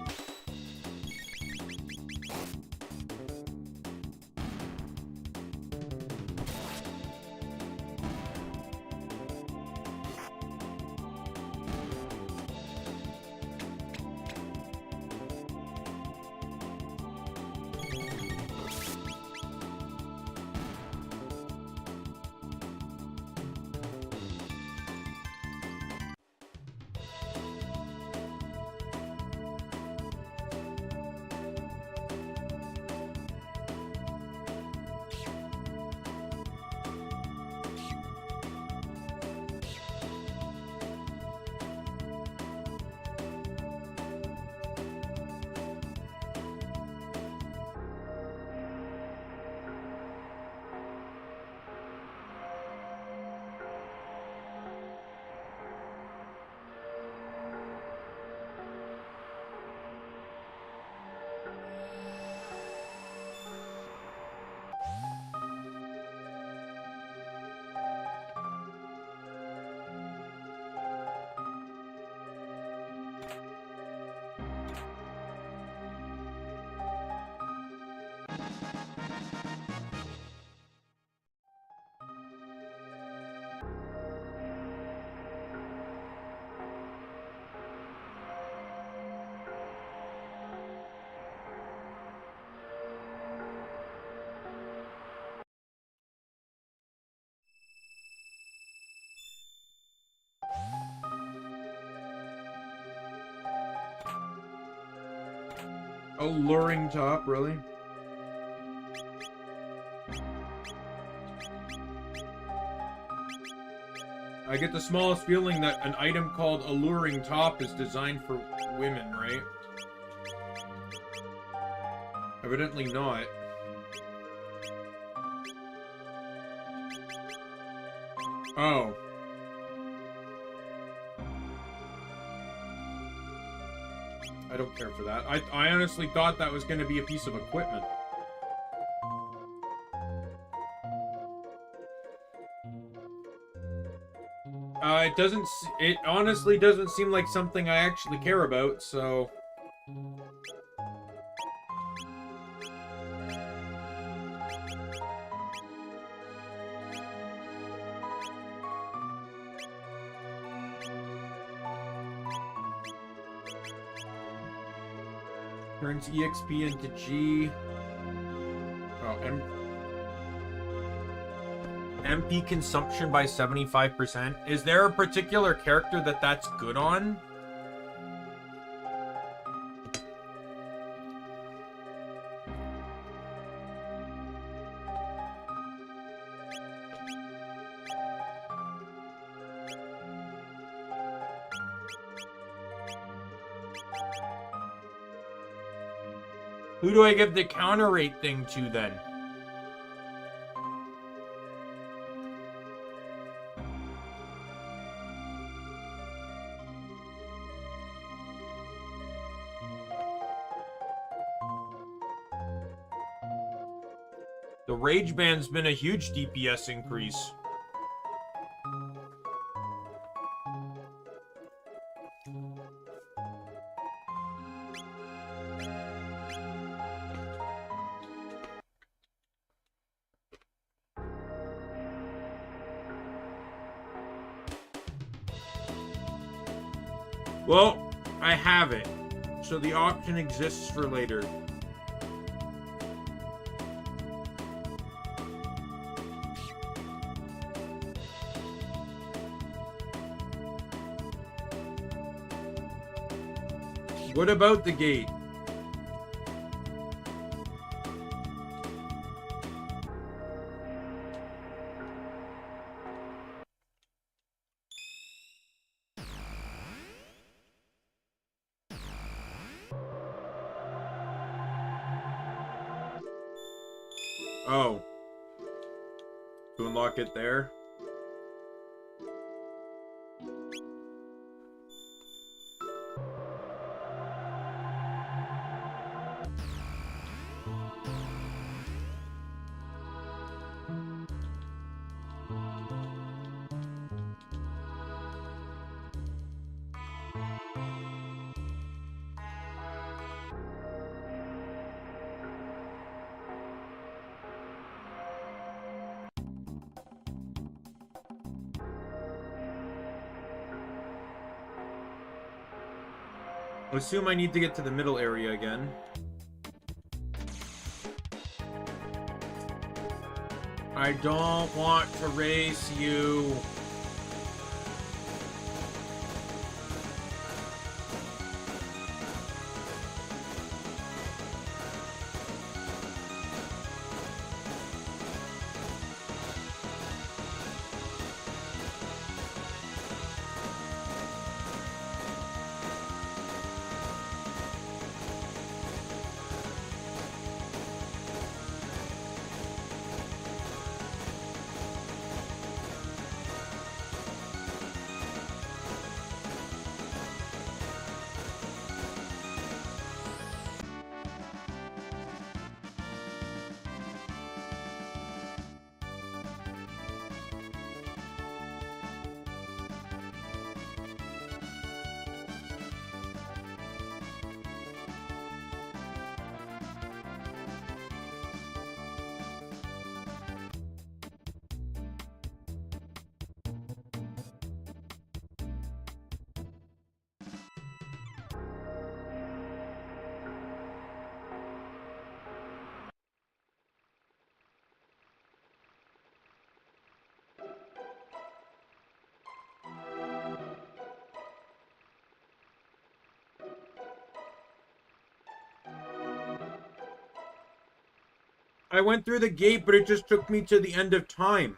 [SPEAKER 1] Alluring top, really? I get the smallest feeling that an item called Alluring Top is designed for women, right? Evidently not. Oh. I don't care for that. I honestly thought that was going to be a piece of equipment. It honestly doesn't seem like something I actually care about, so... Turns EXP into G. Oh, MP consumption by 75%. Is there a particular character that's good on? Who do I give the counter rate thing to then? The Rage Band's been a huge DPS increase. Well, I have it, so the option exists for later. What about the gate? Oh. To unlock it there? I assume I need to get to the middle area again. I don't want to race you. I went through the gate, but it just took me to the end of time.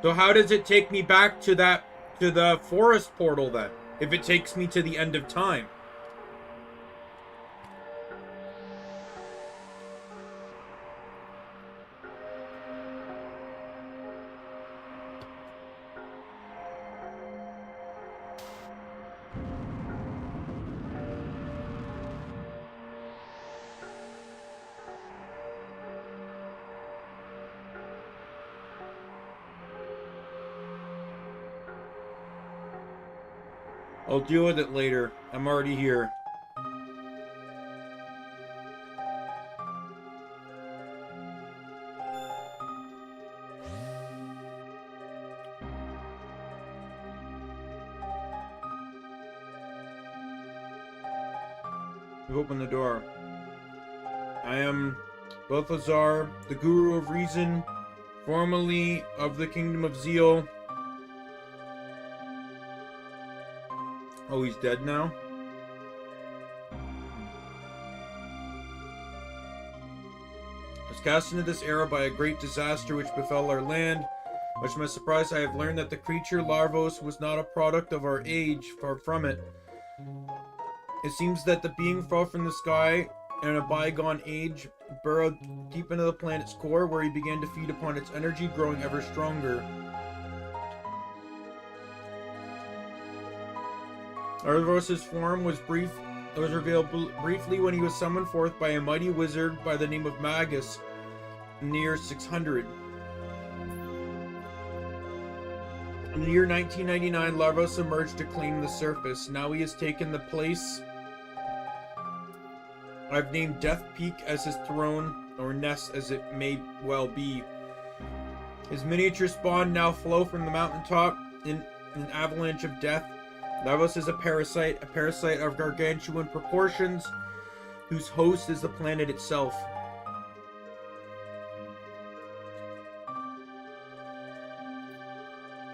[SPEAKER 1] So how does it take me back to the forest portal then? If it takes me to the end of time? I'll deal with it later. I'm already here. You open the door. I am Balthazar, the Guru of Reason, formerly of the Kingdom of Zeal. Oh, he's dead now? I was cast into this era by a great disaster which befell our land. Much to my surprise, I have learned that the creature Larvos was not a product of our age, far from it. It seems that the being fell from the sky in a bygone age, burrowed deep into the planet's core, where he began to feed upon its energy, growing ever stronger. Larvos' form was revealed briefly when he was summoned forth by a mighty wizard by the name of Magus in the year 600. In the year 1999, Larvos emerged to claim the surface. Now he has taken the place I've named Death Peak as his throne, or nest as it may well be. His miniature spawn now flow from the mountaintop in an avalanche of death. Larvos is a parasite of gargantuan proportions, whose host is the planet itself.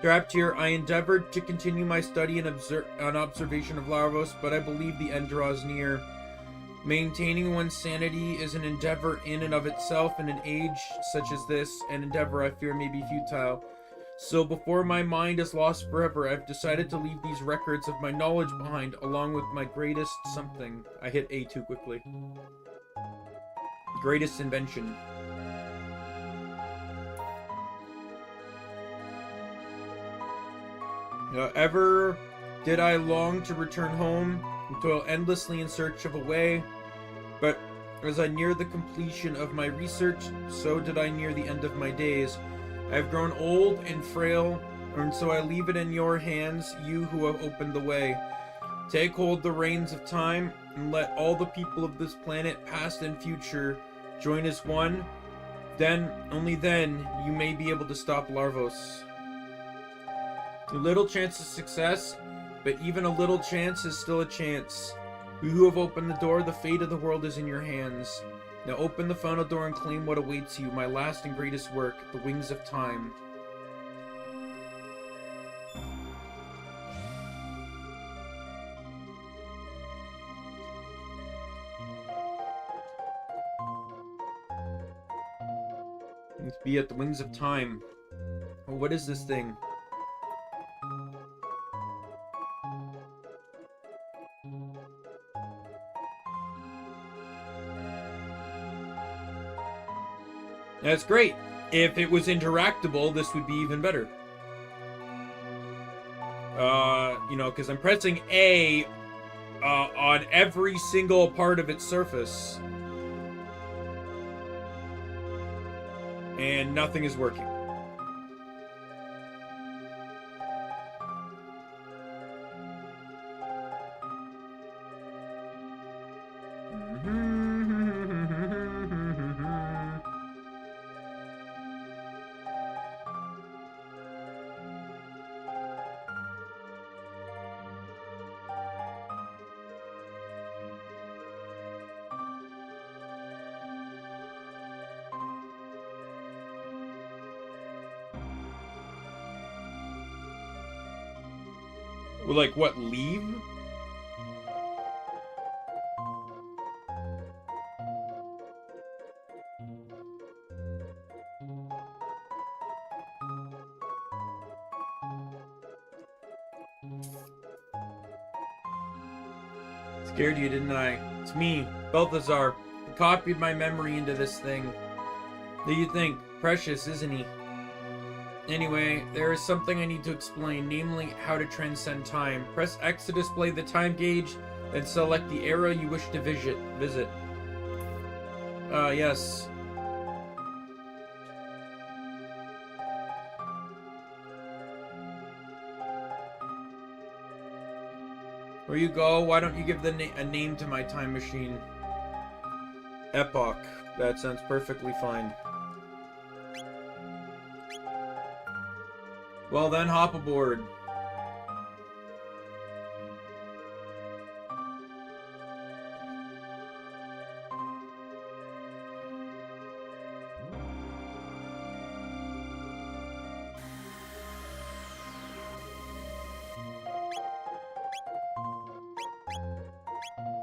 [SPEAKER 1] Trapped here, I endeavored to continue my study and observation of Larvos, but I believe the end draws near. Maintaining one's sanity is an endeavor in and of itself. In an age such as this, an endeavor I fear may be futile. So before my mind is lost forever, I've decided to leave these records of my knowledge behind, along with my greatest something. I hit A too quickly. Greatest invention. Ever did I long to return home and toil endlessly in search of a way, but as I neared the completion of my research, so did I near the end of my days. I have grown old and frail, and so I leave it in your hands, you who have opened the way. Take hold the reins of time, and let all the people of this planet, past and future, join as one. Then, only then, you may be able to stop Larvos. Little chance of success, but even a little chance is still a chance. You who have opened the door, the fate of the world is in your hands. Now open the final door and claim what awaits you, my last and greatest work, the wings of time. Let's be at the wings of time. Oh, what is this thing? That's great. If it was interactable, this would be even better. You know, because I'm pressing A on every single part of its surface. And nothing is working. Like, what, leave? Scared you, didn't I? It's me, Balthazar. I copied my memory into this thing. What do you think? Precious, isn't he? Anyway, there is something I need to explain, namely how to transcend time. Press X to display the time gauge, then select the era you wish to visit. Yes. Where you go, why don't you give a name to my time machine? Epoch. That sounds perfectly fine. Well then, hop aboard.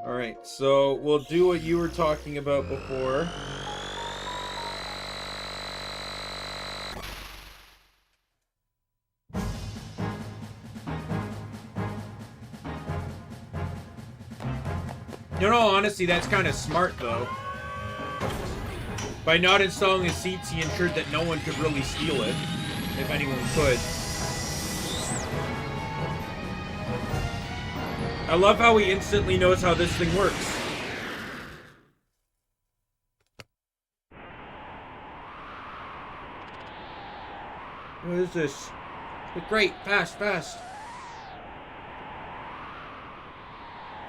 [SPEAKER 1] Alright, so we'll do what you were talking about before. You know, honestly, that's kind of smart, though. By not installing the seats, he ensured that no one could really steal it, if anyone could. I love how he instantly knows how this thing works. What is this? Great, fast.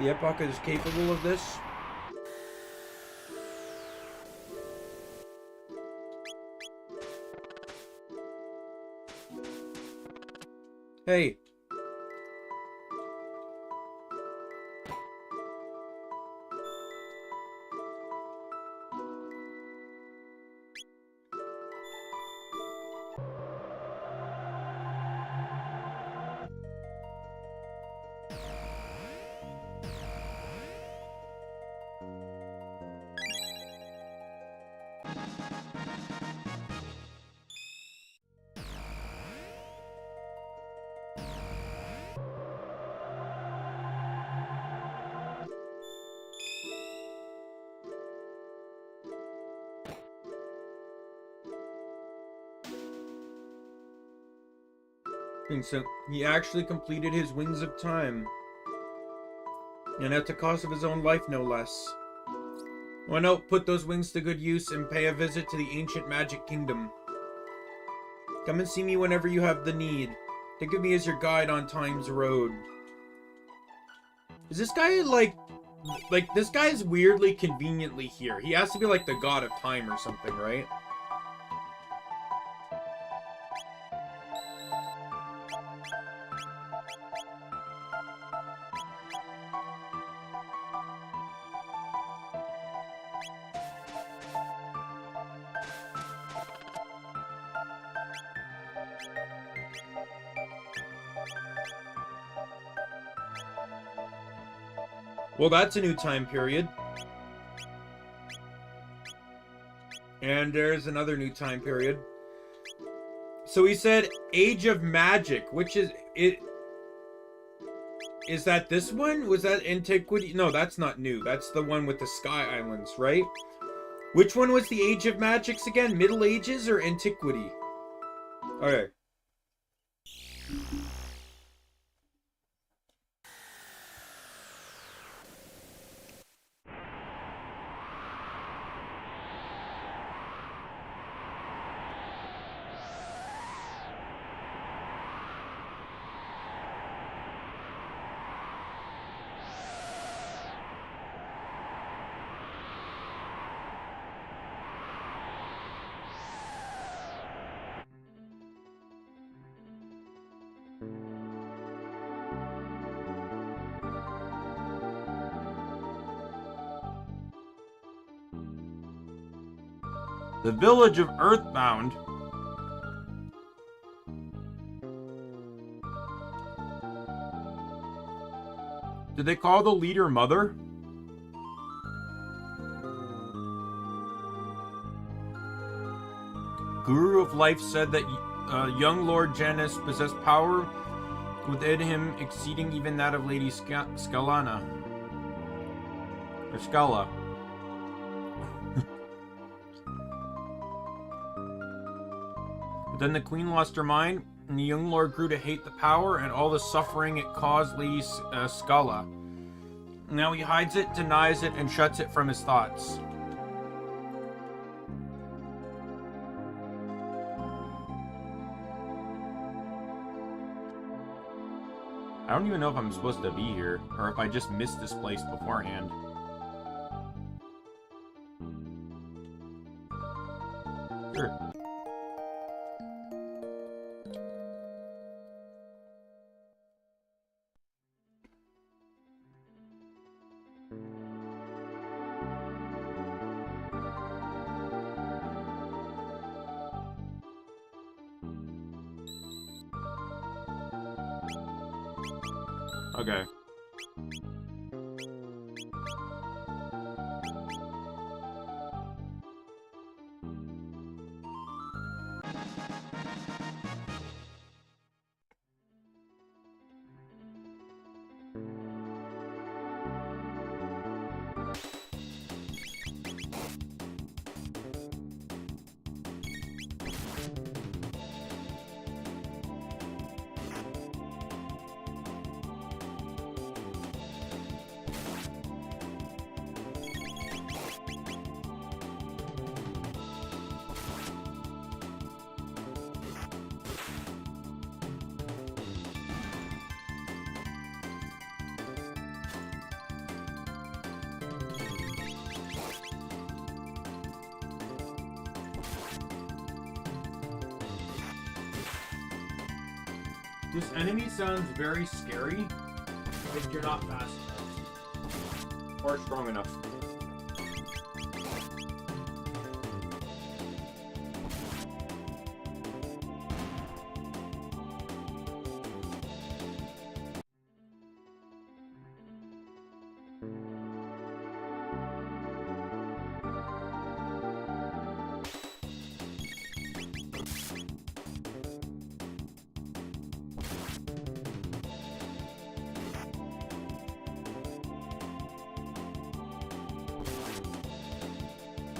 [SPEAKER 1] The Epoch is capable of this? Hey. And so he actually completed his Wings of Time. And at the cost of his own life, no less. Why not put those wings to good use and pay a visit to the ancient magic kingdom? Come and see me whenever you have the need. Think of me as your guide on time's road. Is this guy like this guy is weirdly conveniently here. He has to be like the god of time or something, right? Well, that's a new time period. And there's another new time period. So he said Age of Magic, which is it. Is that this one? Was that Antiquity? No, that's not new. That's the one with the Sky Islands, right? Which one was the Age of Magics again? Middle Ages or Antiquity? Okay. The village of Earthbound. Did they call the leader Mother? Guru of Life said that young Lord Janus possessed power within him exceeding even that of Lady Scalana. Or Scala. But then the queen lost her mind, and the young lord grew to hate the power and all the suffering it caused Lady Scala. Now he hides it, denies it, and shuts it from his thoughts. I don't even know if I'm supposed to be here, or if I just missed this place beforehand. Sure. Okay. This enemy sounds very scary if you're not fast enough. Or strong enough.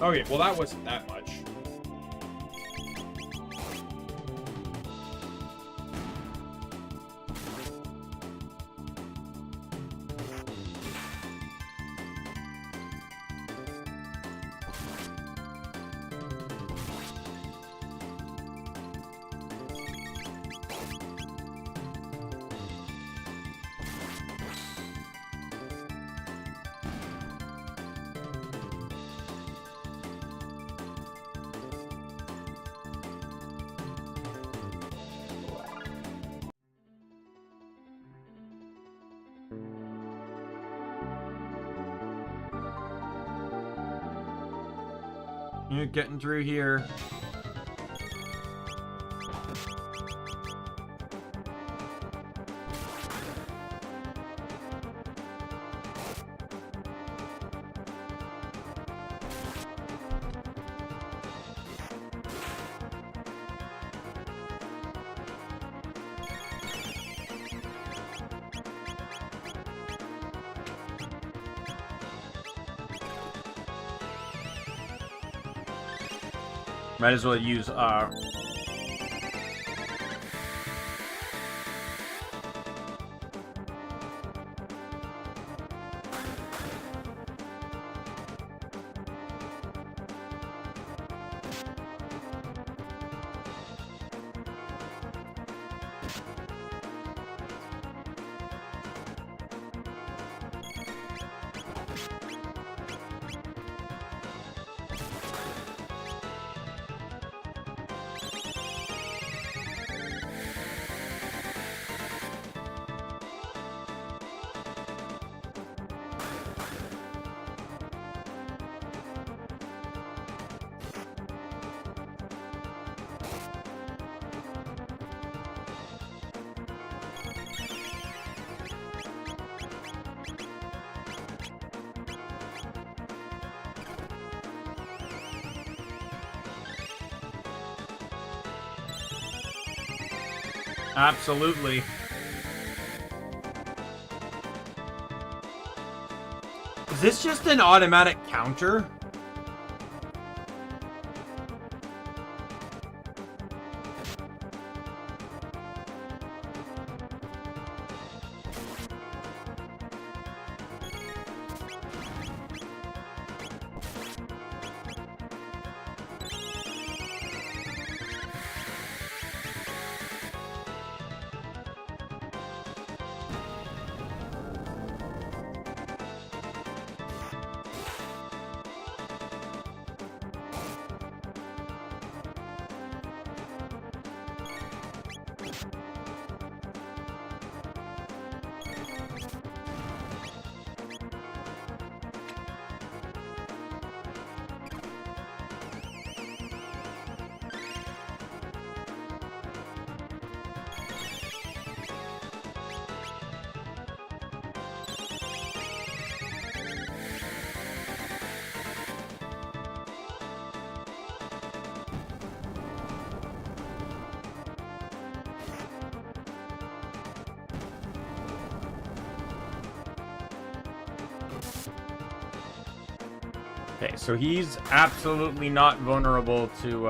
[SPEAKER 1] Okay, well that wasn't that much. You're getting through here. Might as well use, Absolutely. Is this just an automatic counter? Okay, so he's absolutely not vulnerable to,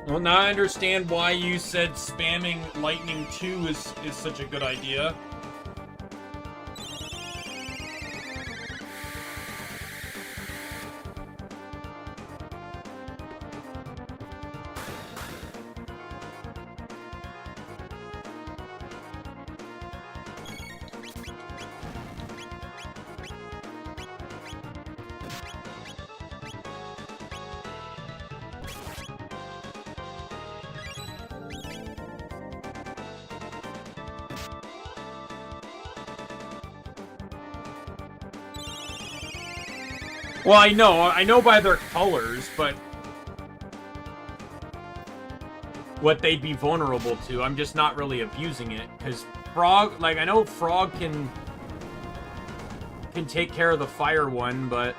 [SPEAKER 1] Well, now I understand why you said spamming Lightning 2 is such a good idea. Well, I know by their colors, but what they'd be vulnerable to. I'm just not really abusing it, because Frog, like, I know Frog can take care of the fire one, but...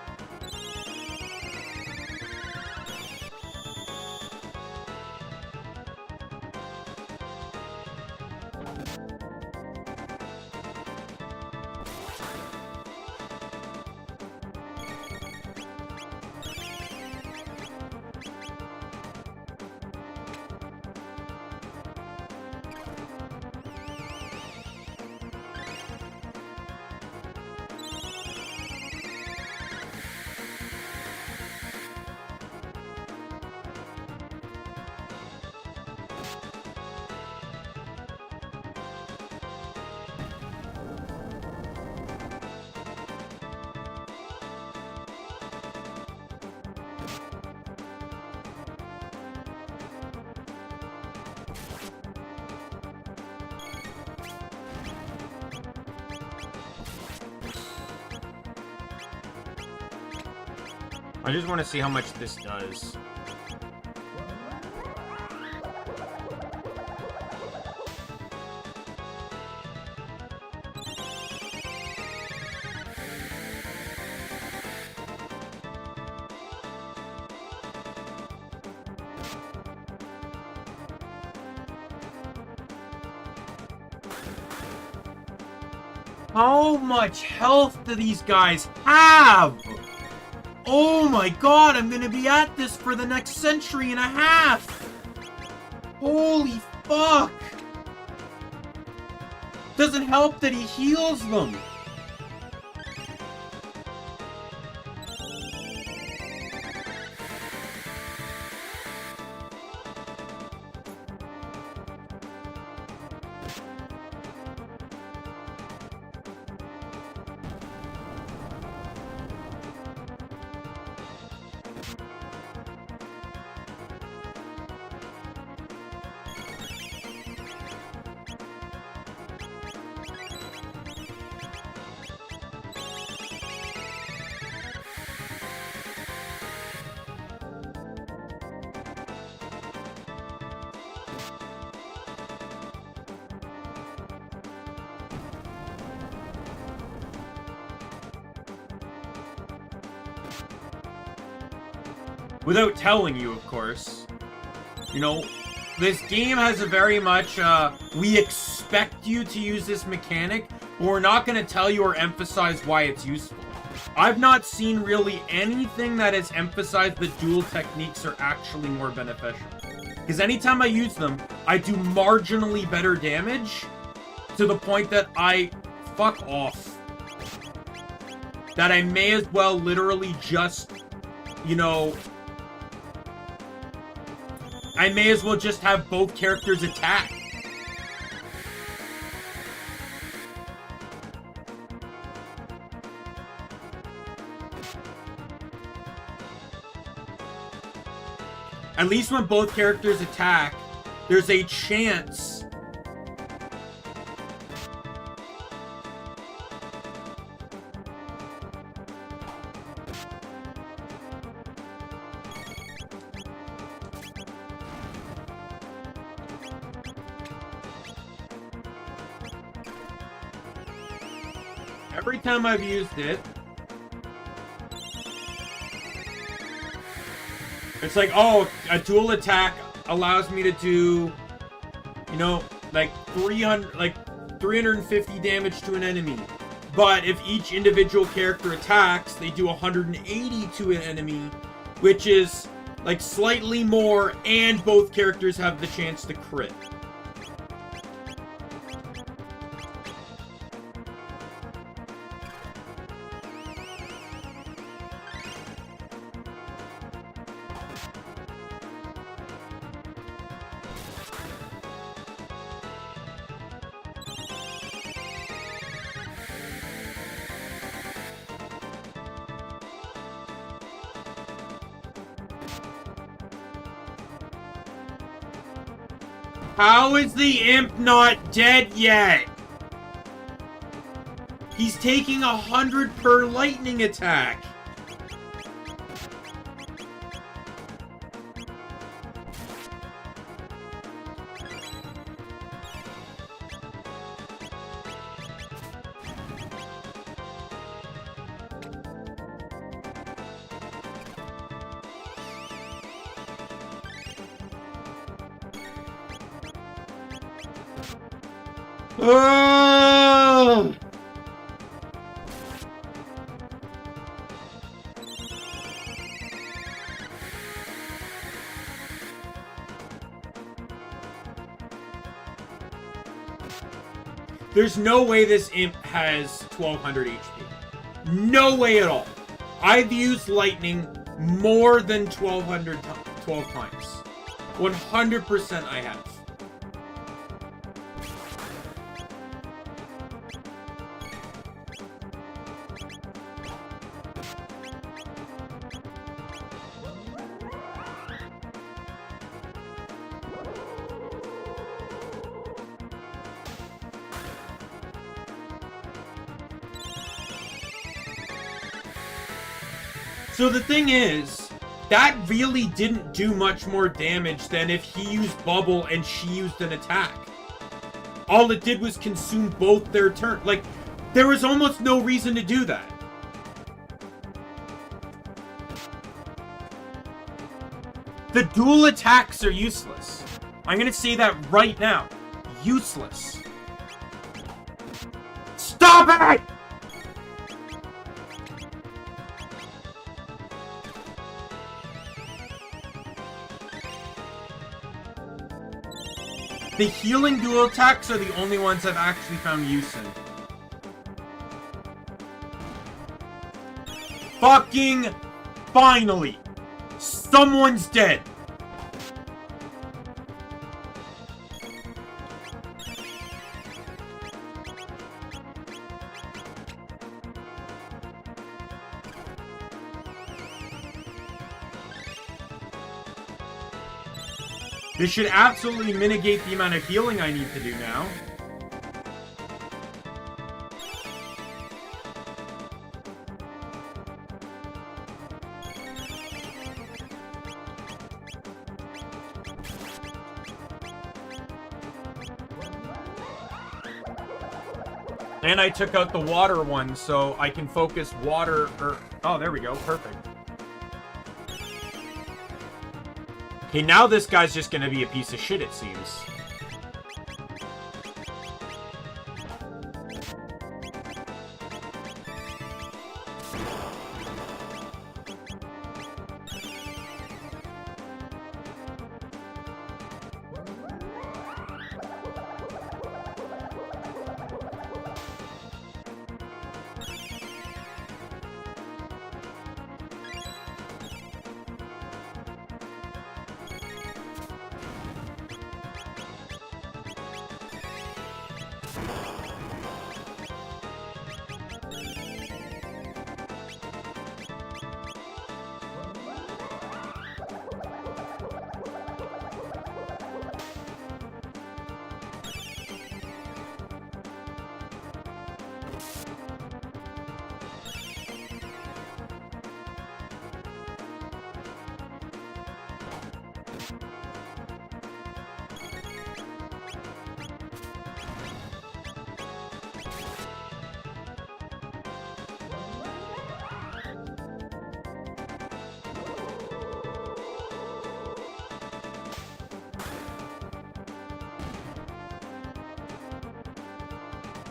[SPEAKER 1] I just want to see how much this does. How much health do these guys have? Oh my god, I'm gonna be at this for the next century and a half! Holy fuck! Doesn't help that he heals them! Without telling you, of course. You know, this game has a very much, we expect you to use this mechanic, but we're not going to tell you or emphasize why it's useful. I've not seen really anything that has emphasized that dual techniques are actually more beneficial. Because anytime I use them, I do marginally better damage to the point that I fuck off. That I may as well literally just, you know, I may as well just have both characters attack. At least when both characters attack, there's a chance every time I've used it, it's like, oh, a dual attack allows me to do, you know, like 350 damage to an enemy. But if each individual character attacks, they do 180 to an enemy, which is like slightly more, and both characters have the chance to crit. How is the imp not dead yet? He's taking 100 per lightning attack. Oh! There's no way this imp has 1200 HP. No way at all. I've used lightning more than 12 times. 100% I have. So the thing is, that really didn't do much more damage than if he used bubble and she used an attack. All it did was consume both their turn. Like, there was almost no reason to do that. The dual attacks are useless. I'm gonna say that right now. Useless. Stop it! The healing dual attacks are the only ones I've actually found use in. Fucking finally! Someone's dead! This should absolutely mitigate the amount of healing I need to do now. And I took out the water one, so I can focus water, oh, there we go, perfect. Okay, now this guy's just gonna be a piece of shit, it seems.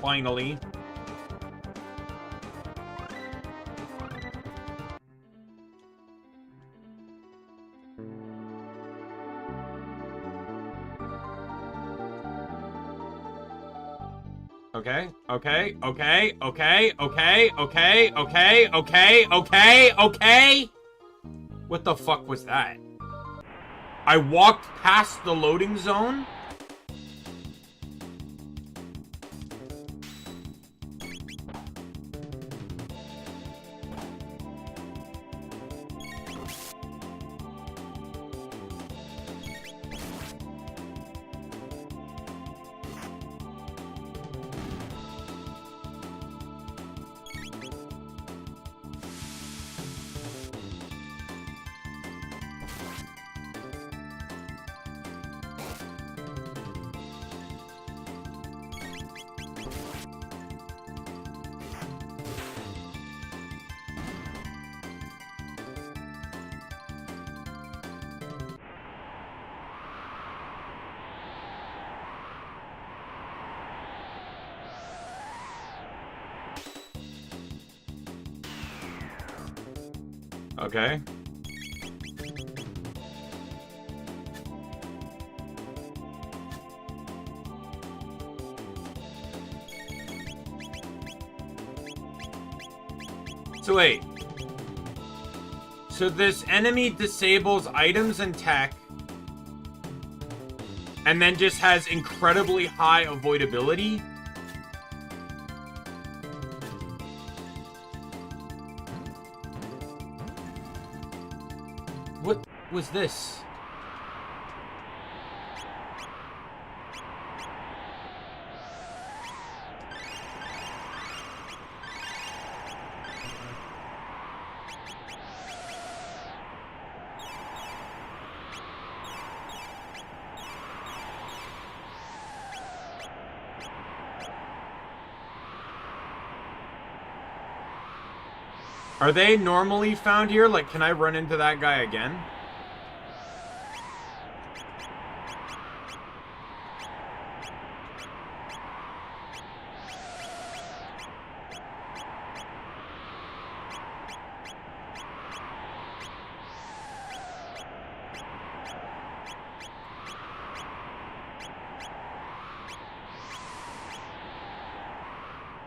[SPEAKER 1] Finally. Okay, okay, okay, okay, okay, okay, okay, okay, okay, okay. What the fuck was that? I walked past the loading zone? Okay. So wait. So this enemy disables items and tech, and then just has incredibly high avoidability? What was this? Are they normally found here? Like, can I run into that guy again?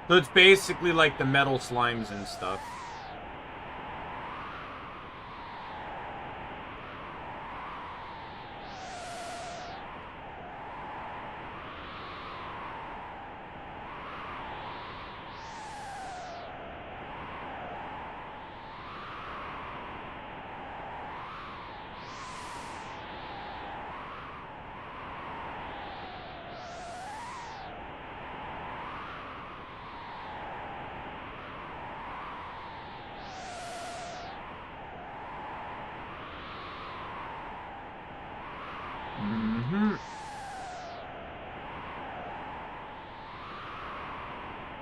[SPEAKER 1] So it's basically like the metal slimes and stuff.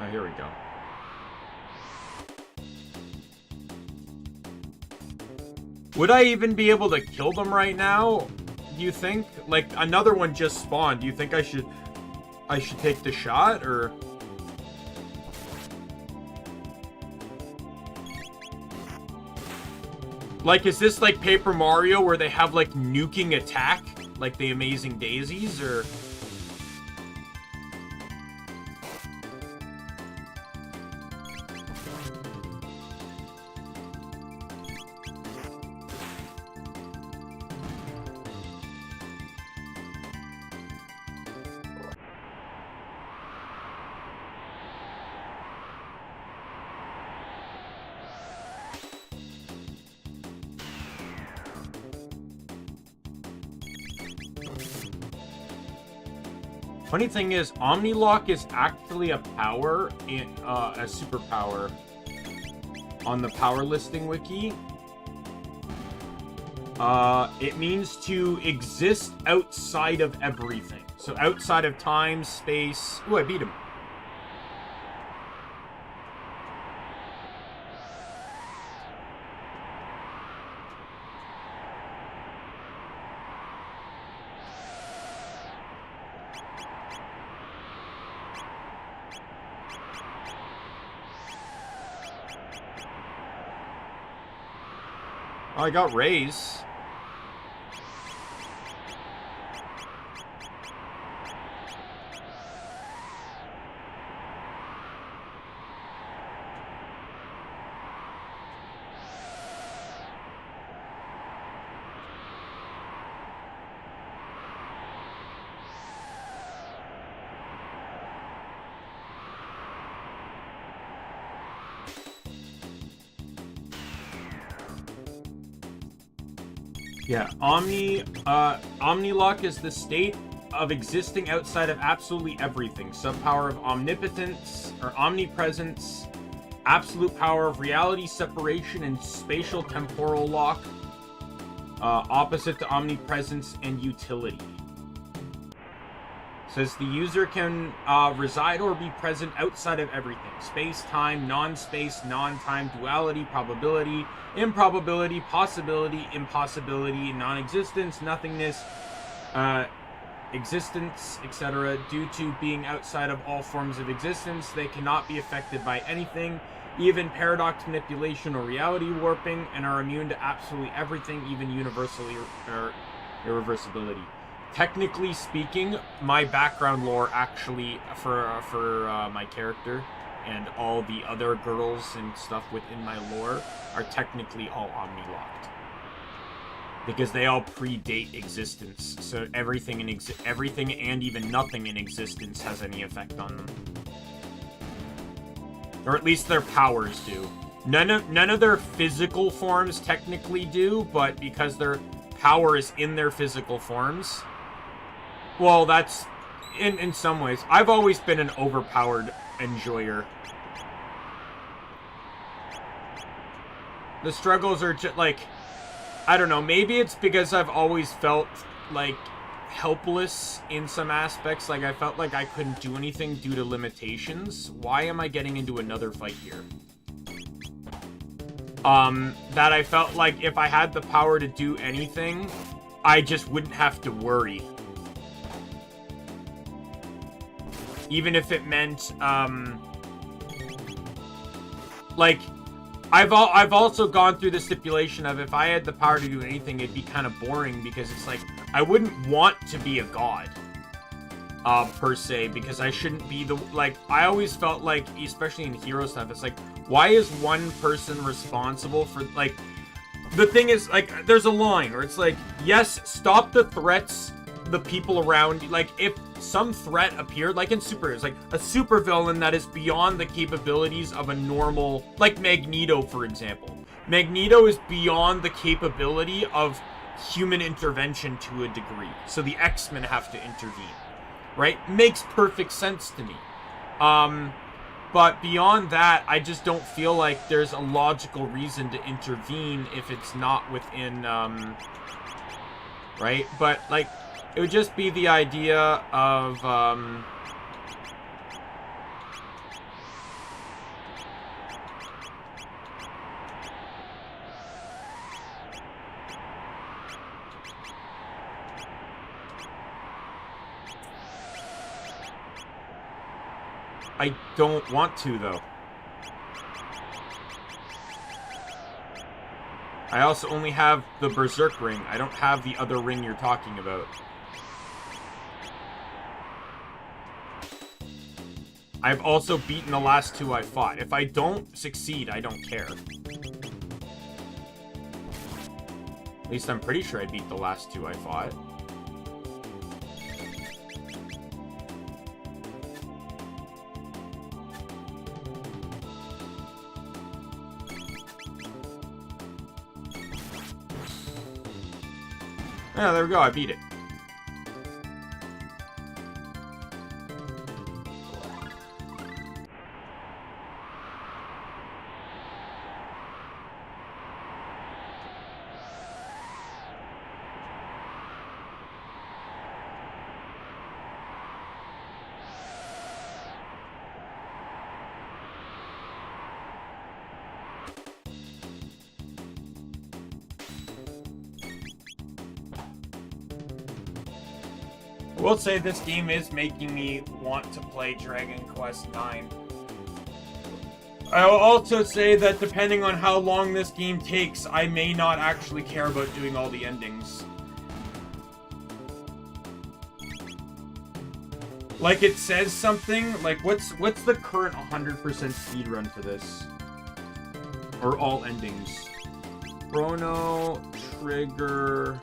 [SPEAKER 1] Oh, here we go. Would I even be able to kill them right now? do you think? Like, another one just spawned. Do you think I should take the shot, or? Like, is this like Paper Mario where they have like nuking attack? Like the Amazing Daisies, or? Funny thing is, Omnilock is actually a power, in a superpower on the power listing wiki. It means to exist outside of everything. So outside of time, space... Ooh, I beat him. Oh, I got Rays. Yeah, Omnilock is the state of existing outside of absolutely everything. Subpower of omnipotence, or omnipresence, absolute power of reality separation and spatial temporal lock, opposite to omnipresence and utility. Says the user can reside or be present outside of everything. Space, time, non-space, non-time, duality, probability, improbability, possibility, impossibility, non-existence, nothingness, existence, etc. Due to being outside of all forms of existence, they cannot be affected by anything, even paradox manipulation or reality warping, and are immune to absolutely everything, even universally or irreversibility. Technically speaking, my background lore actually for my character and all the other girls and stuff within my lore are technically all Omni-locked. Because they all predate existence, so everything and even nothing in existence has any effect on them. Or at least their powers do. None of their physical forms technically do, but because their power is in their physical forms... Well, that's... In some ways. I've always been an overpowered enjoyer. The struggles are just, like... I don't know, maybe it's because I've always felt, like, helpless in some aspects. Like, I felt like I couldn't do anything due to limitations. Why am I getting into another fight here? That I felt like if I had the power to do anything, I just wouldn't have to worry. Even if it meant, like, I've also gone through the stipulation of if I had the power to do anything, it'd be kind of boring, because it's like, I wouldn't want to be a god, per se, because I shouldn't be the, like, I always felt like, especially in hero stuff, it's like, why is one person responsible for, like, the thing is, like, there's a line where it's like, yes, stop the threats, the people around you. Like, if some threat appeared, like in superheroes, like a supervillain that is beyond the capabilities of a normal, like Magneto, for example. Magneto is beyond the capability of human intervention to a degree. So the X-Men have to intervene, right? Makes perfect sense to me. But beyond that, I just don't feel like there's a logical reason to intervene if it's not within, right? But, like, it would just be the idea of, I don't want to, though. I also only have the Berserk ring. I don't have the other ring you're talking about. I've also beaten the last two I fought. If I don't succeed, I don't care. At least I'm pretty sure I beat the last two I fought. Yeah, there we go. I beat it. I will say this game is making me want to play Dragon Quest IX. I will also say that depending on how long this game takes, I may not actually care about doing all the endings. Like, it says something, like, what's the current 100% speedrun for this? Or all endings? Chrono, Trigger...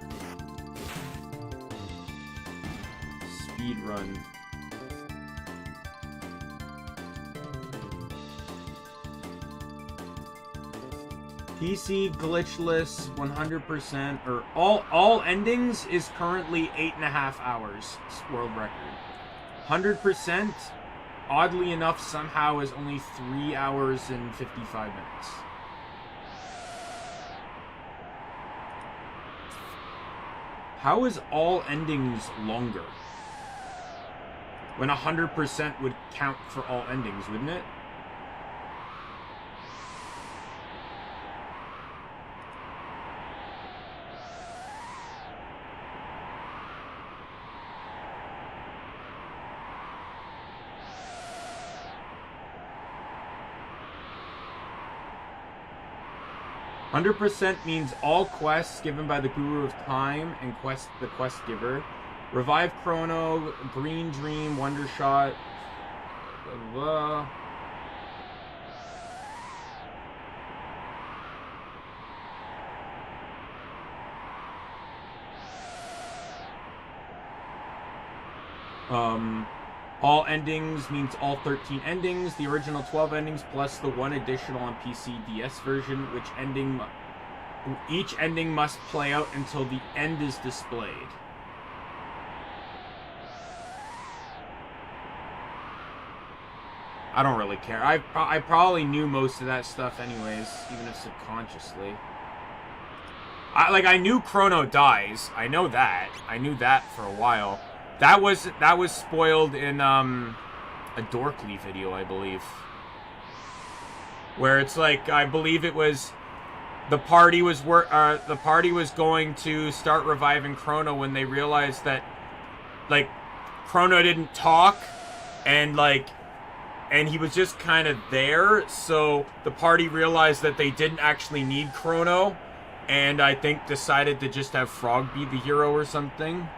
[SPEAKER 1] Speedrun. PC glitchless 100% or all endings is currently 8.5 hours world record. 100% oddly enough somehow is only 3 hours and 55 minutes. How is all endings longer? When 100% would count for all endings, wouldn't it? "100% means all quests given by the Guru of Time and the quest giver. Revive Chrono, Green Dream, Wonder Shot, blah, blah. All endings means all 13 endings. The original 12 endings plus the one additional on PC DS version, each ending must play out until the end is displayed. I don't really care. I probably knew most of that stuff anyways, even if subconsciously. I knew Chrono dies. I know that. I knew that for a while. That was spoiled in a Dorkly video, I believe. Where it's like, I believe it was the party was going to start reviving Chrono when they realized that like Chrono didn't talk and he was just kind of there, so the party realized that they didn't actually need Chrono, and I think decided to just have Frog be the hero or something.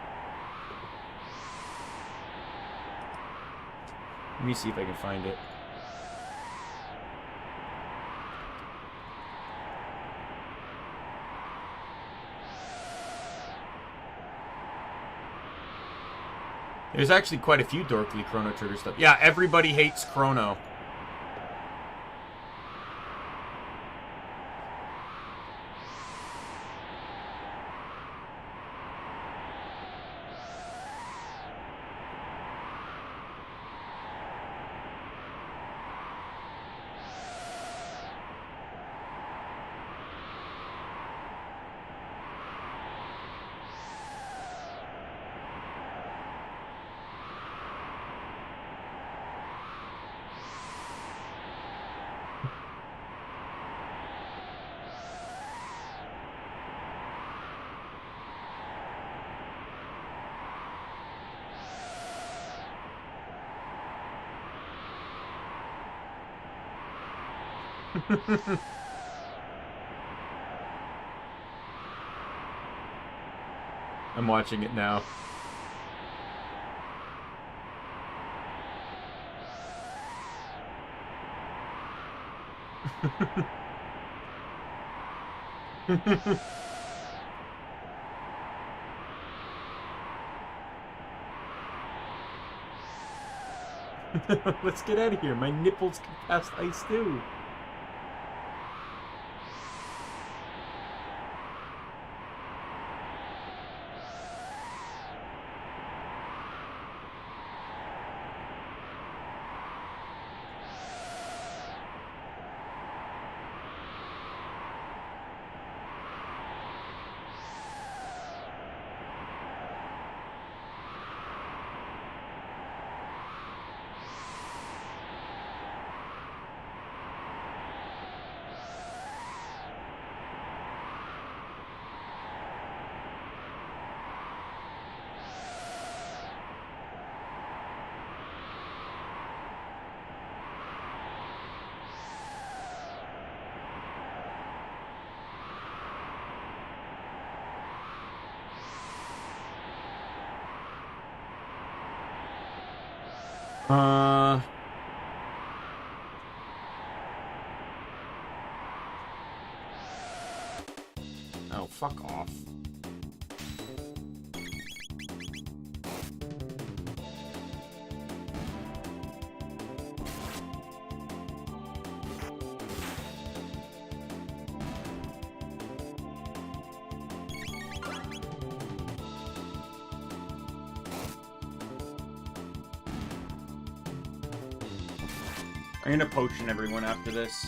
[SPEAKER 1] Let me see if I can find it. There's actually quite a few Dorkly Chrono Trigger stuff. Yeah, everybody hates Chrono. I'm watching it now. Let's get out of here. My nipples can pass ice too. Oh, fuck off. I'm gonna potion everyone after this.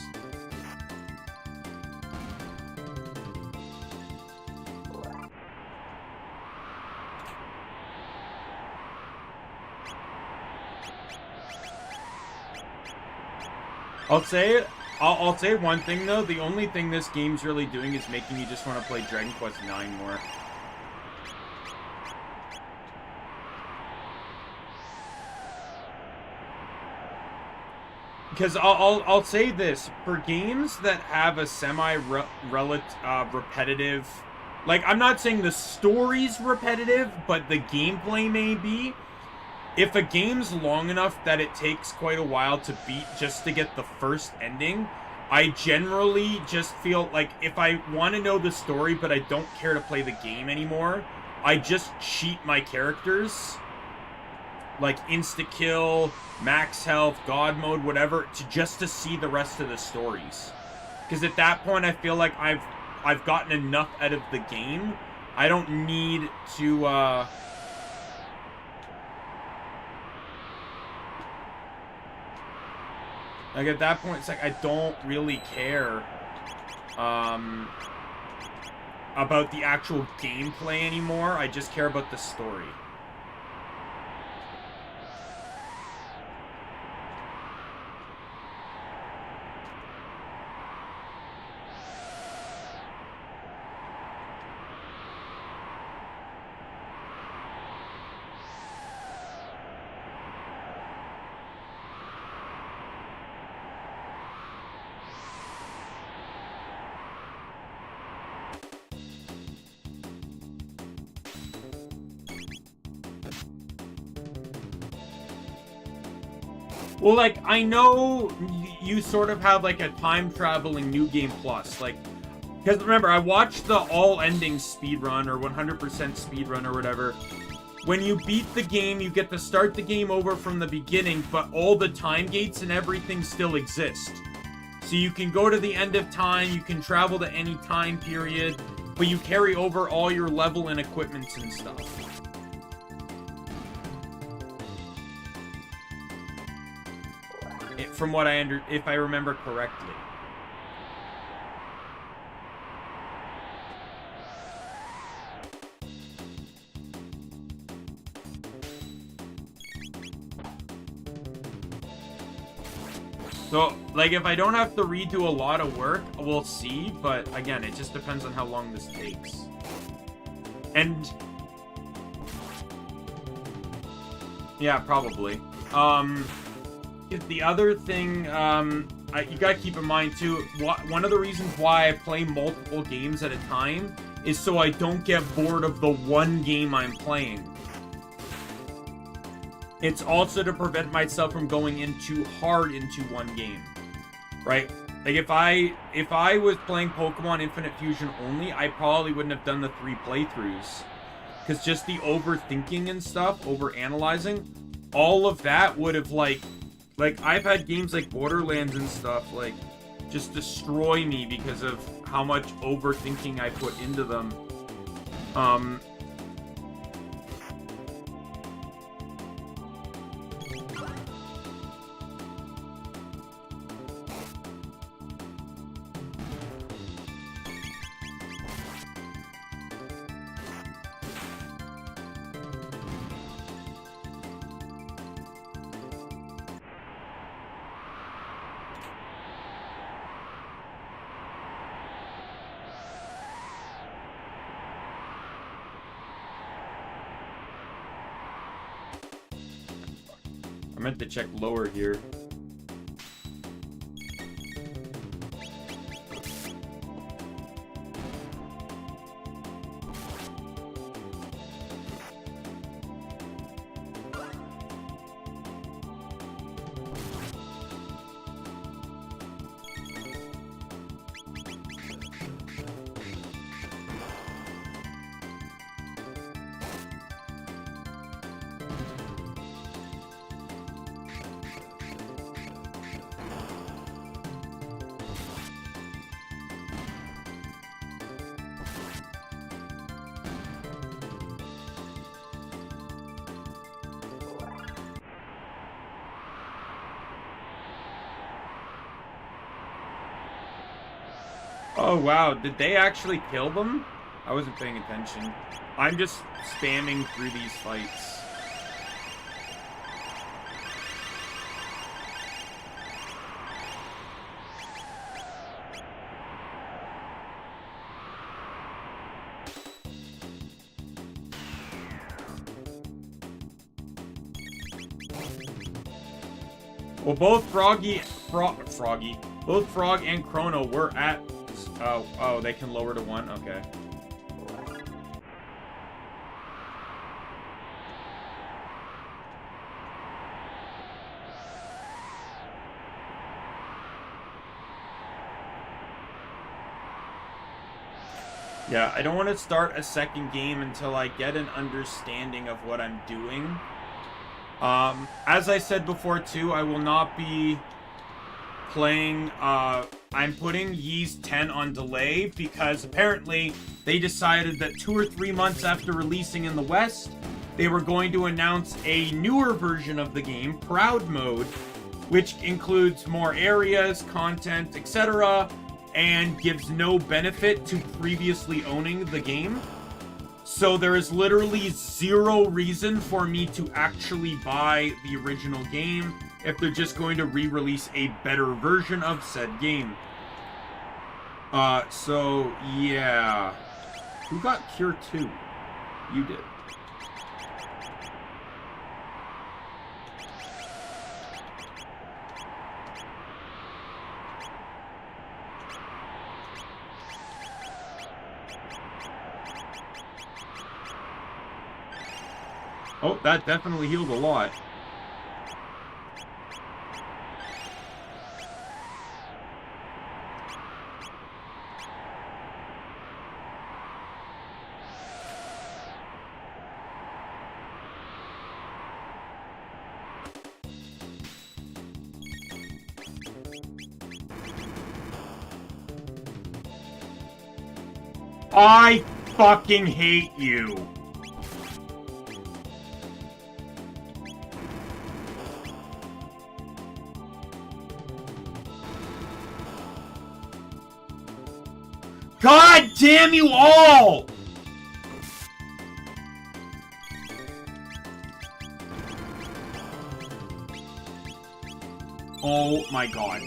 [SPEAKER 1] I'll say one thing though. The only thing this game's really doing is making me just want to play Dragon Quest IX more. Because I'll say this, for games that have a repetitive, like, I'm not saying the story's repetitive, but the gameplay may be. If a game's long enough that it takes quite a while to beat just to get the first ending, I generally just feel like if I want to know the story but I don't care to play the game anymore, I just cheat my characters. Like insta-kill, max health, god mode, whatever, to see the rest of the stories. Because at that point, I feel like I've gotten enough out of the game. I don't need to, like, at that point, it's like, I don't really care, about the actual gameplay anymore. I just care about the story. Well, like, I know you sort of have, like, a time-traveling New Game Plus, like, because remember, I watched the all-ending speedrun, or 100% speedrun, or whatever. When you beat the game, you get to start the game over from the beginning, but all the time gates and everything still exist. So you can go to the end of time, you can travel to any time period, but you carry over all your level and equipments and stuff. From what if I remember correctly. So, like, if I don't have to redo a lot of work, we'll see, but again, it just depends on how long this takes. And yeah, probably. The other thing, you gotta keep in mind too, one of the reasons why I play multiple games at a time is so I don't get bored of the one game I'm playing. It's also to prevent myself from going in too hard into one game, right? Like if I was playing Pokemon Infinite Fusion only, I probably wouldn't have done the 3 playthroughs. Because just the overthinking and stuff, overanalyzing, all of that would have like I've had games like Borderlands and stuff like just destroy me because of how much overthinking I put into them. I meant to check lower here. Oh wow, did they actually kill them? I wasn't paying attention. I'm just spamming through these fights. Well, both both Frog and Chrono were at. Oh, they can lower to 1? Okay. Yeah, I don't want to start a second game until I get an understanding of what I'm doing. As I said before too, I will not be playing, I'm putting Ys 10 on delay because apparently they decided that 2 or 3 months after releasing in the West, they were going to announce a newer version of the game, Proud Mode, which includes more areas, content, etc., and gives no benefit to previously owning the game. So there is literally zero reason for me to actually buy the original game if they're just going to re-release a better version of said game. So, yeah. Who got Cure 2? You did. Oh, that definitely healed a lot. I fucking hate you. God damn you all! Oh my god.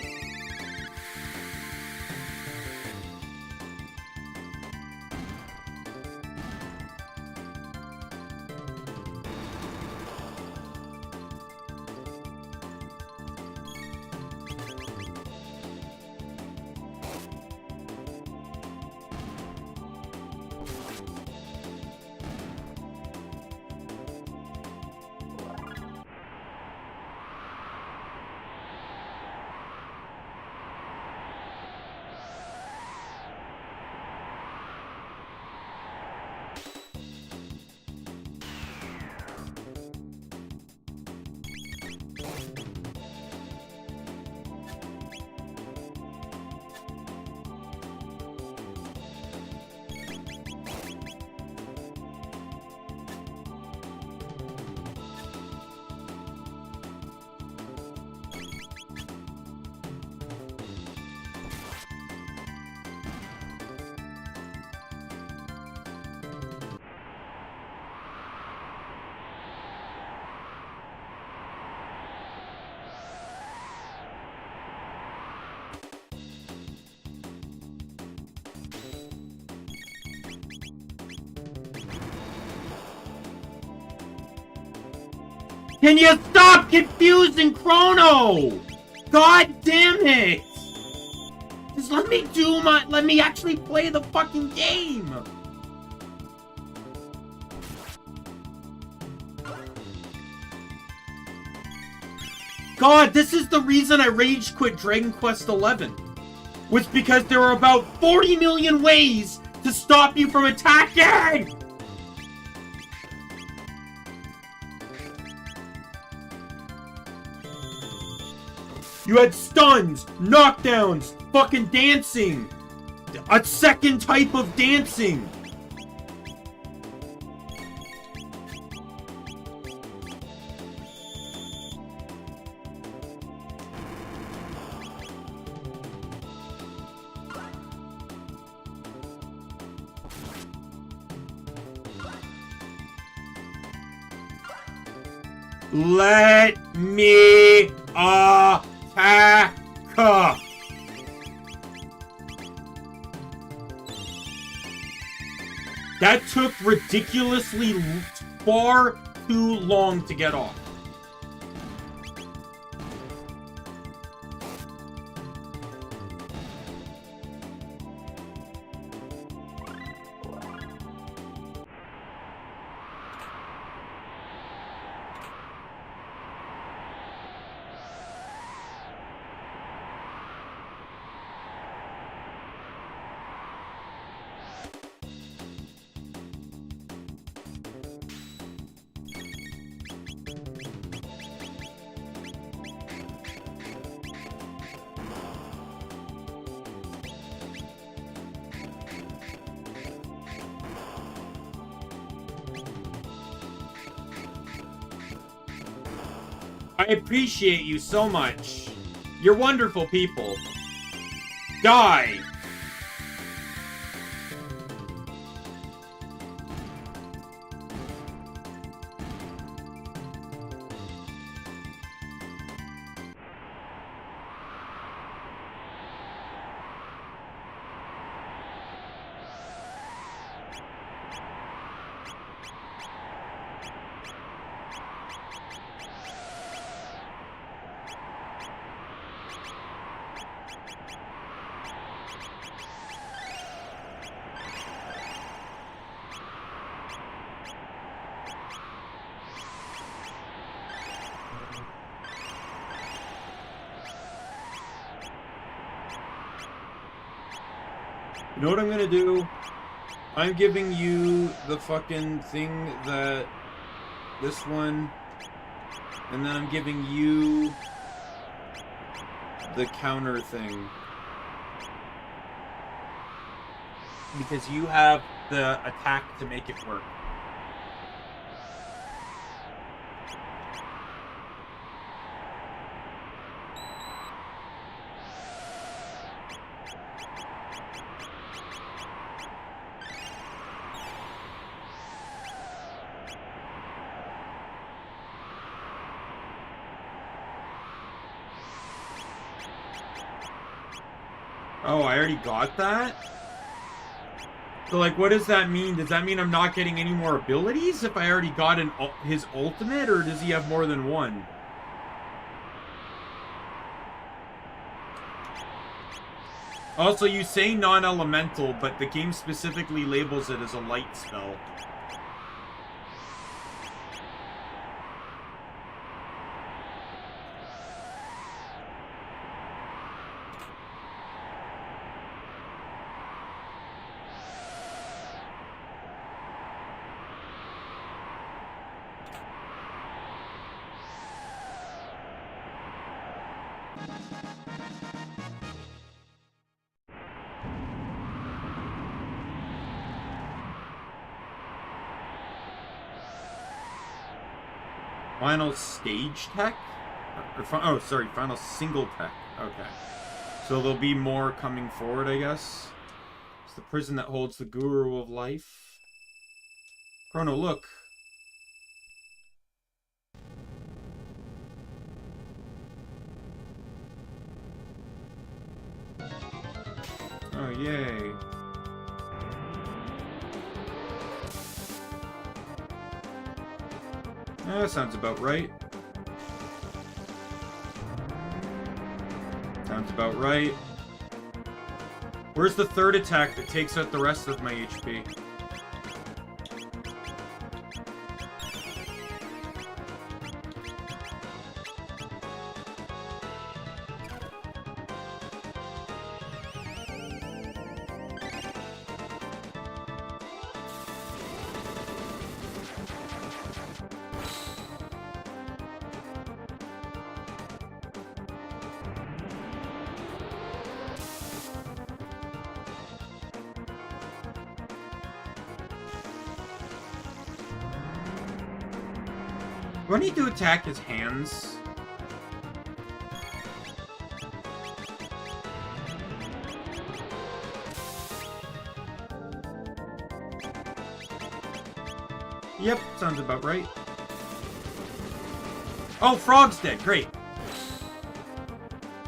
[SPEAKER 1] Can you stop confusing Chrono? God damn it! Just let me actually play the fucking game! God, this is the reason I rage quit Dragon Quest XI. Was because there were about 40 million ways to stop you from attacking! You had stuns, knockdowns, fucking dancing, a second type of dancing. Let me attack. That took ridiculously far too long to get off. I appreciate you so much. You're wonderful people. Die! You know what I'm gonna do? I'm giving you the fucking thing that... this one. And then I'm giving you... the counter thing. Because you have the attack to make it work. Oh, I already got that? So, like, what does that mean? Does that mean I'm not getting any more abilities if I already got his ultimate, or does he have more than one? Also, you say non-elemental, but the game specifically labels it as a light spell. Final stage tech? Oh, sorry, final single tech. Okay. So there'll be more coming forward, I guess. It's the prison that holds the guru of life. Chrono, look. Oh, yay. That sounds about right. Sounds about right. Where's the third attack that takes out the rest of my HP? Do I need to attack his hands? Yep, sounds about right. Oh, Frog's dead. Great.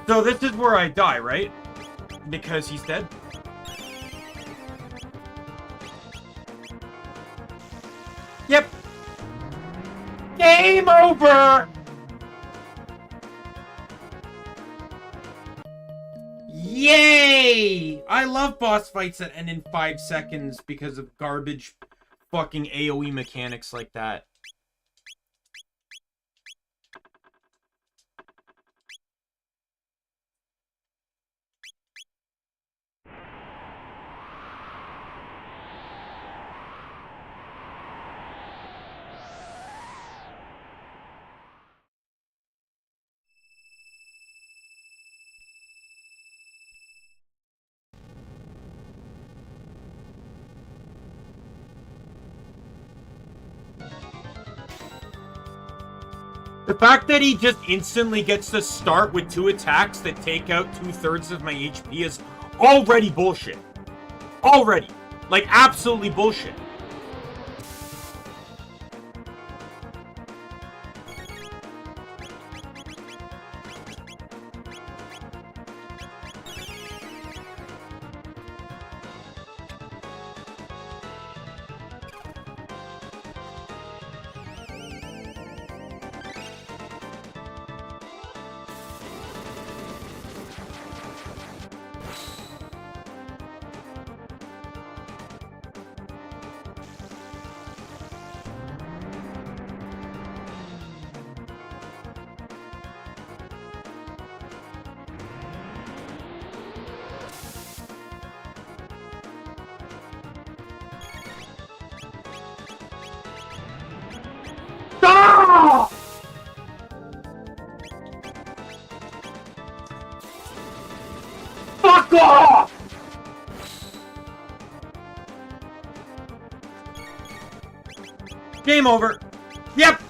[SPEAKER 1] So this is where I die, right? Because he's dead? Yep. Game over! Yay! I love boss fights that end in 5 seconds because of garbage fucking AoE mechanics like that. The fact that he just instantly gets to start with 2 attacks that take out 2/3 of my HP is already bullshit. Already. Like, absolutely bullshit. Ah! Fuck off! Game over. Yep.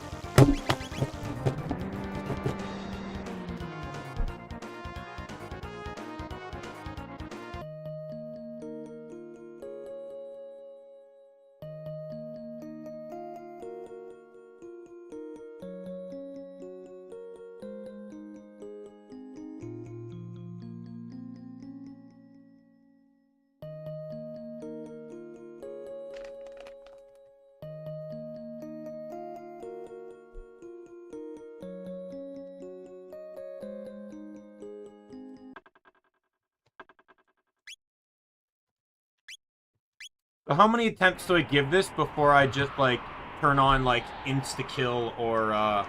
[SPEAKER 1] How many attempts do I give this before I just, like, turn on, like, insta-kill or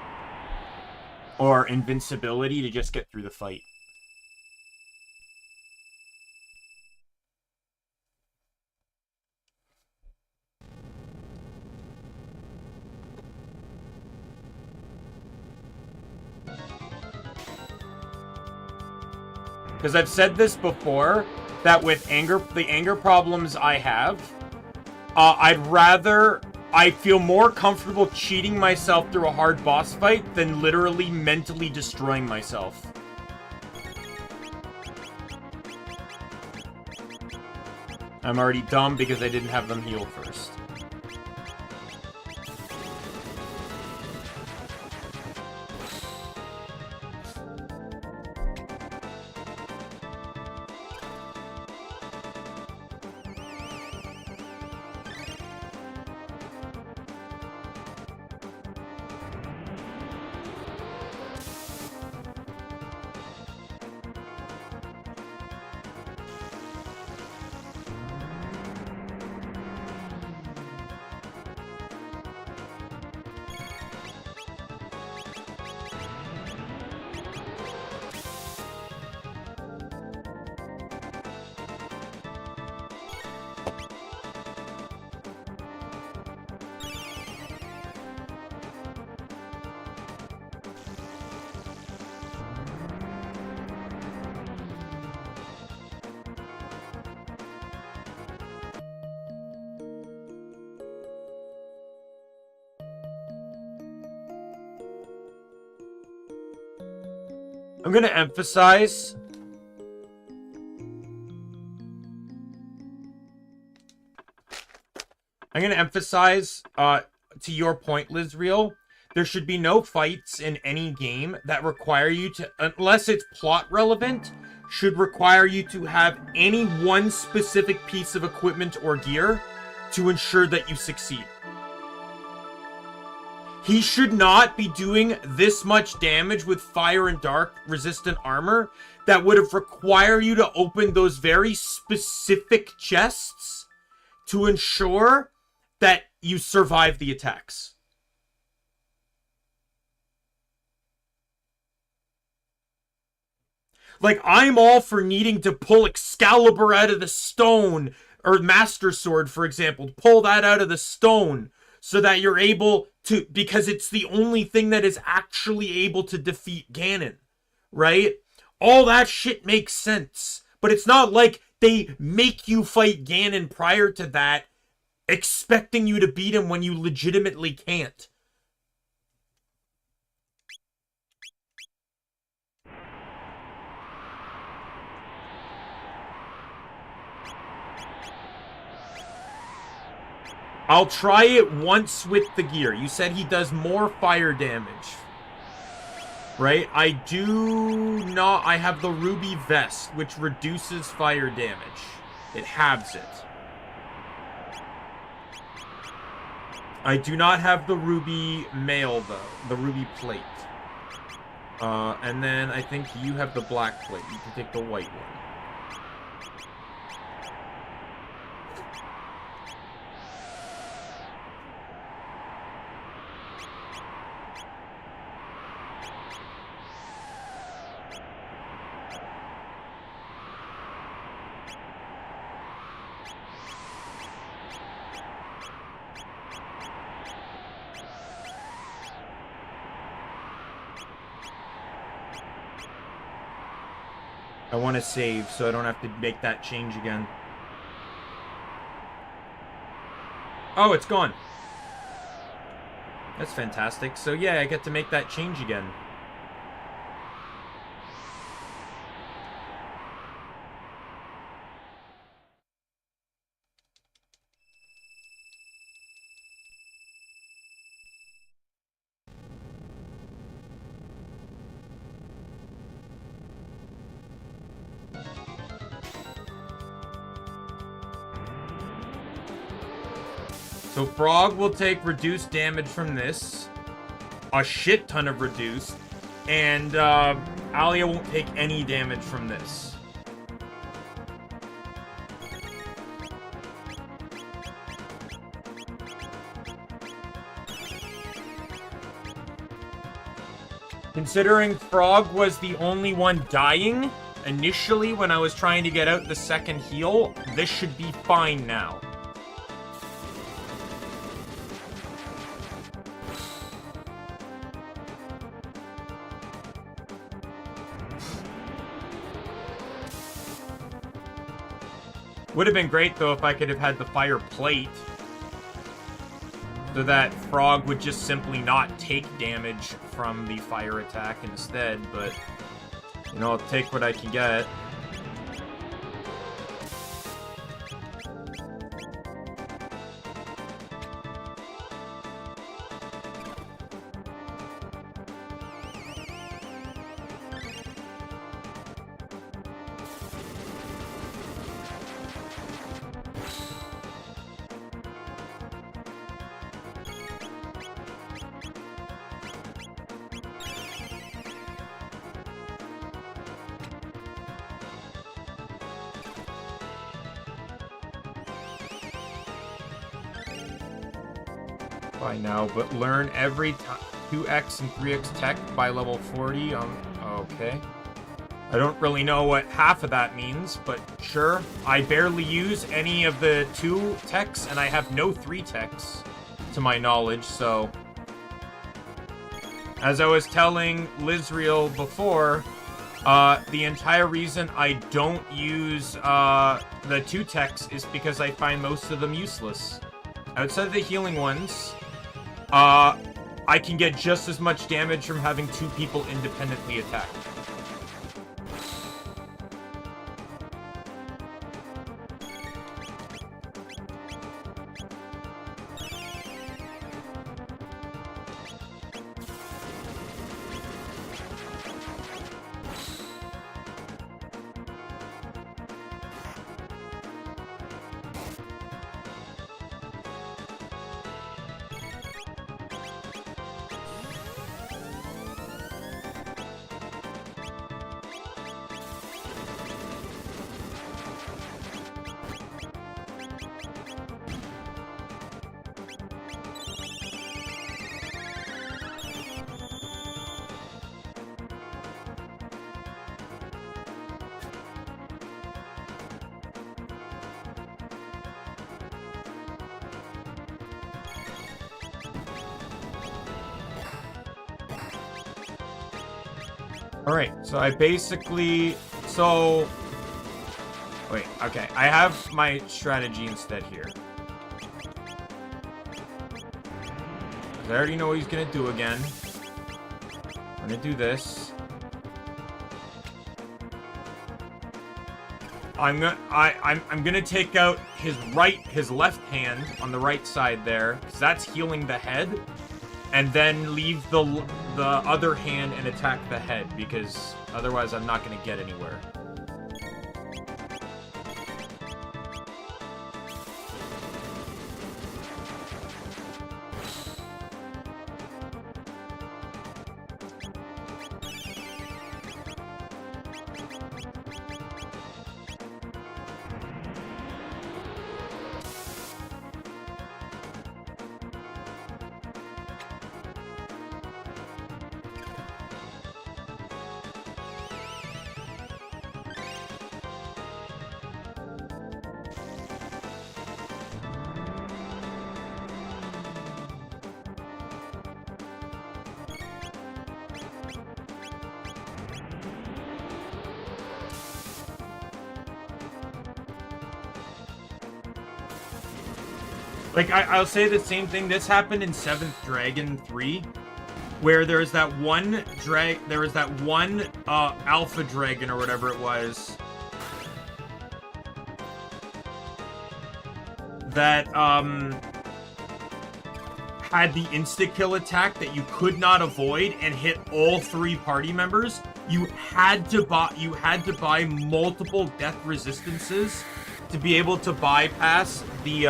[SPEAKER 1] invincibility to just get through the fight? Because I've said this before, that with the anger problems I have, I feel more comfortable cheating myself through a hard boss fight than literally mentally destroying myself. I'm already dumb because I didn't have them heal first. I'm gonna emphasize... to your point, Lizreal, there should be no fights in any game that require you to, unless it's plot relevant, should require you to have any one specific piece of equipment or gear to ensure that you succeed. He should not be doing this much damage with fire and dark resistant armor that would have required you to open those very specific chests to ensure that you survive the attacks. Like, I'm all for needing to pull Excalibur out of the stone, or Master Sword, for example, pull that out of the stone so that you're able to, because it's the only thing that is actually able to defeat Ganon, right? All that shit makes sense, but it's not like they make you fight Ganon prior to that, expecting you to beat him when you legitimately can't. I'll try it once with the gear. You said he does more fire damage. Right? I do not... I have the Ruby Vest, which reduces fire damage. It halves it. I do not have the Ruby Mail, though. The Ruby Plate. And then I think you have the Black Plate. You can take the white one. I want to save so I don't have to make that change again. Oh, it's gone. That's fantastic. So yeah, I get to make that change again. So Frog will take reduced damage from this. A shit ton of reduced. And Alia won't take any damage from this. Considering Frog was the only one dying initially when I was trying to get out the second heal, this should be fine now. Would have been great, though, if I could have had the fire plate. So that Frog would just simply not take damage from the fire attack instead, but... you know, I'll take what I can get. By now, but learn every 2x and 3x tech by level 40. Okay. I don't really know what half of that means, but sure. I barely use any of the 2 techs, and I have no 3 techs, to my knowledge, so... as I was telling Lizreal before, the entire reason I don't use the 2 techs is because I find most of them useless. Outside of the healing ones... I can get just as much damage from having 2 people independently attack. Alright, so I basically... So... Wait, okay. I have my strategy instead here. I already know what he's gonna do again. I'm gonna do this. I'm gonna take out his left hand on the right side there, because that's healing the head, and then leave the other hand and attack the head, because otherwise I'm not gonna get anywhere. Like, I'll say the same thing. This happened in 7th Dragon 3, where there's that one alpha dragon or whatever it was that had the insta-kill attack that you could not avoid and hit all 3 party members. You had to buy multiple death resistances to be able to bypass the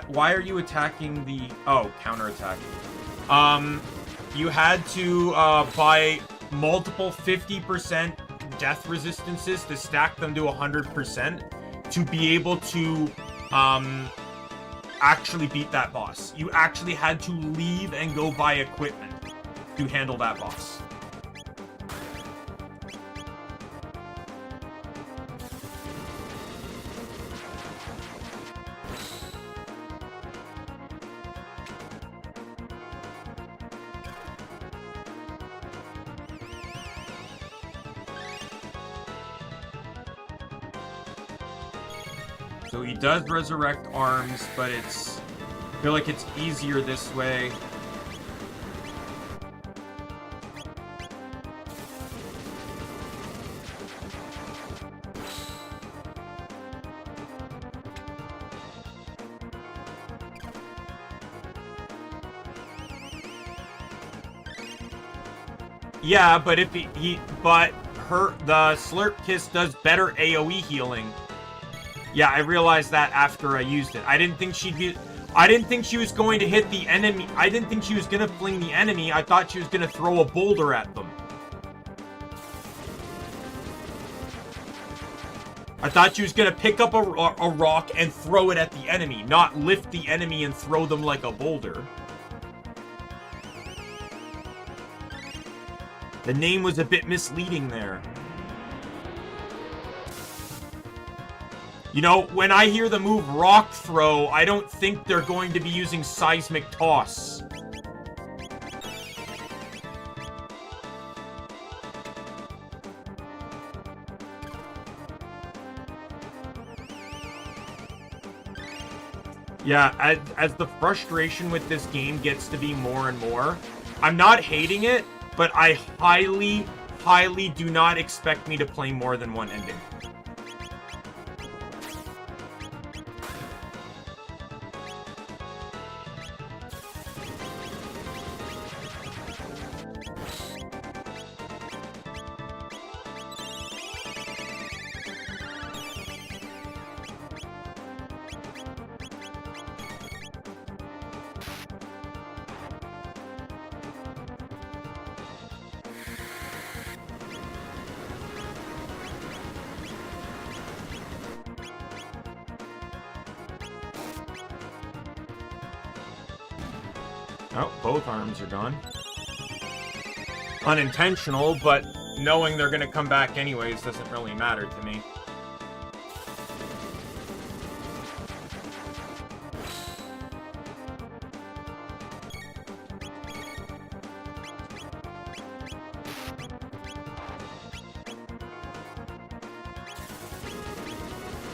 [SPEAKER 1] why are you attacking the... Oh, counterattack. You had to buy multiple 50% death resistances to stack them to 100% to be able to actually beat that boss. You actually had to leave and go buy equipment to handle that boss. So he does resurrect arms, but I feel like it's easier this way. Yeah, but if the Slurp Kiss does better AoE healing. Yeah, I realized that after I used it. I didn't think she was going to hit the enemy. I didn't think she was going to fling the enemy. I thought she was going to throw a boulder at them. I thought she was going to pick up a rock and throw it at the enemy, not lift the enemy and throw them like a boulder. The name was a bit misleading there. You know, when I hear the move Rock Throw, I don't think they're going to be using Seismic Toss. Yeah, as the frustration with this game gets to be more and more, I'm not hating it, but I highly, highly do not expect me to play more than one ending. Oh, both arms are gone. Unintentional, but knowing they're gonna come back anyways doesn't really matter to me.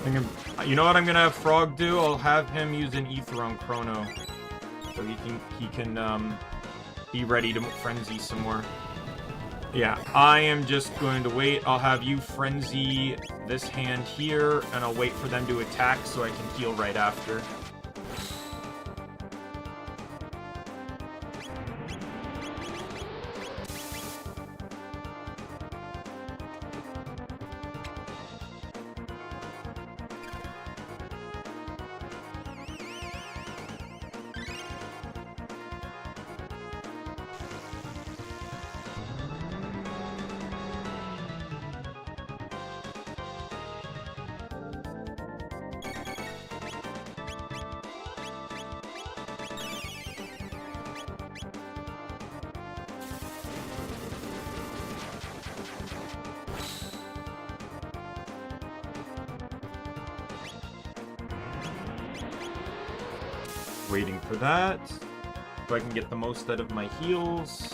[SPEAKER 1] You know what I'm gonna have Frog do? I'll have him use an ether on Chrono, so he can be ready to frenzy some more. Yeah, I am just going to wait. I'll have you frenzy this hand here, and I'll wait for them to attack so I can heal right after. Waiting for that, so I can get the most out of my heals.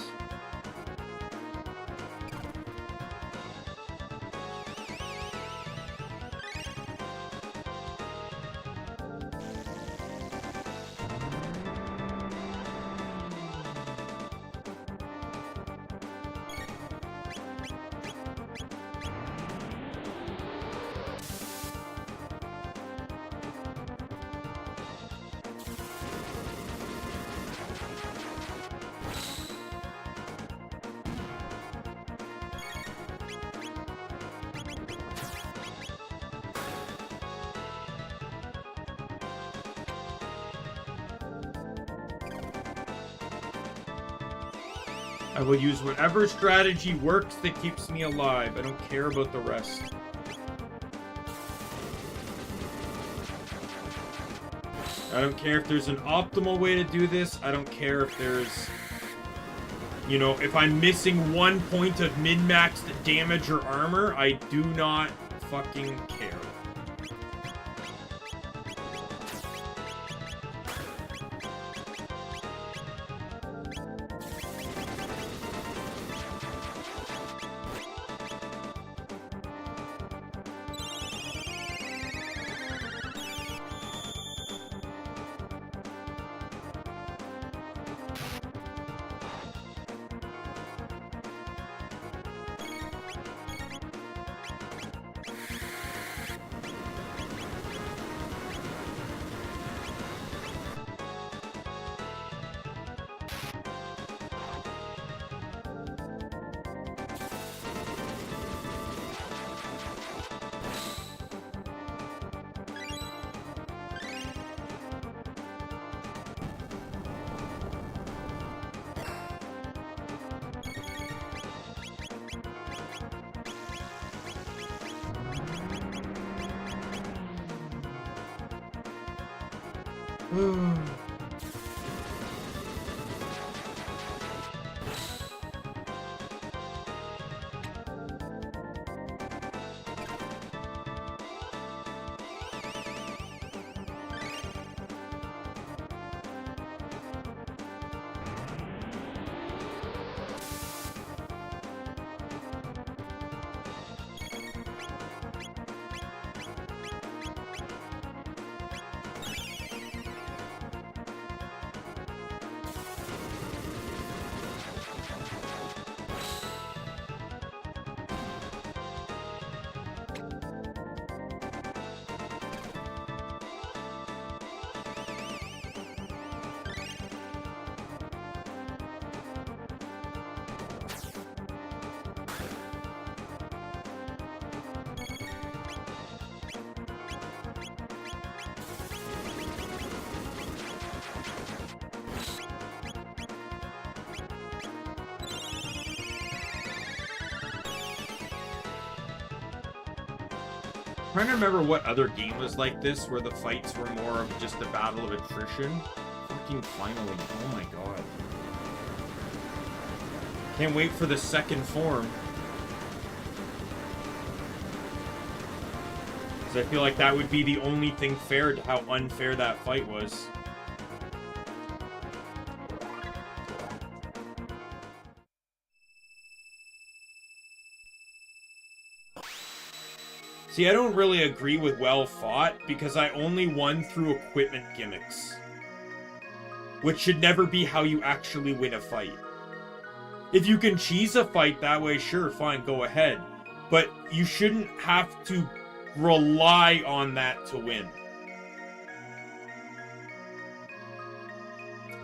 [SPEAKER 1] I will use whatever strategy works that keeps me alive. I don't care about the rest. I don't care if there's an optimal way to do this. I don't care if there's... You know, if I'm missing 1 point of min-maxed damage or armor, I do not fucking care. I'm trying to remember what other game was like this, where the fights were more of just a battle of attrition. Fucking finally. Oh my god. Can't wait for the second form. Because I feel like that would be the only thing fair to how unfair that fight was. See, I don't really agree with well fought because I only won through equipment gimmicks. Which should never be how you actually win a fight. If you can cheese a fight that way, sure, fine, go ahead. But you shouldn't have to rely on that to win.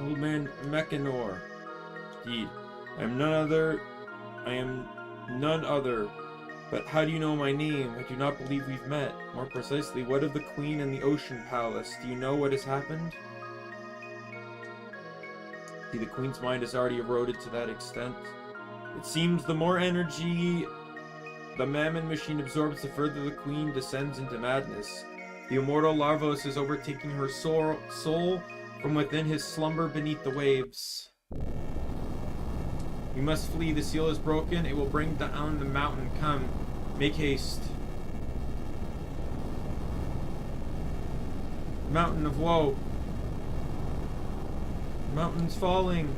[SPEAKER 1] Old man Mechanor. Indeed. I am none other. But how do you know my name? I do not believe we've met. More precisely, what of the Queen and the Ocean Palace? Do you know what has happened? See, the Queen's mind has already eroded to that extent. It seems the more energy the Mammon machine absorbs, the further the Queen descends into madness. The immortal Larvos is overtaking her soul from within his slumber beneath the waves. We must flee. The seal is broken. It will bring down the mountain. Come. Make haste. Mountain of woe. Mountain's falling.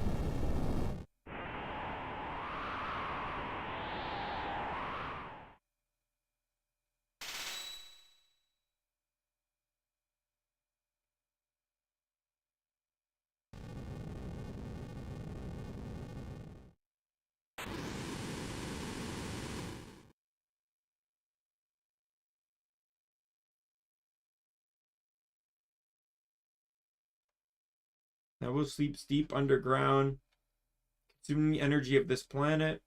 [SPEAKER 1] Nabu sleeps deep underground, consuming the energy of this planet.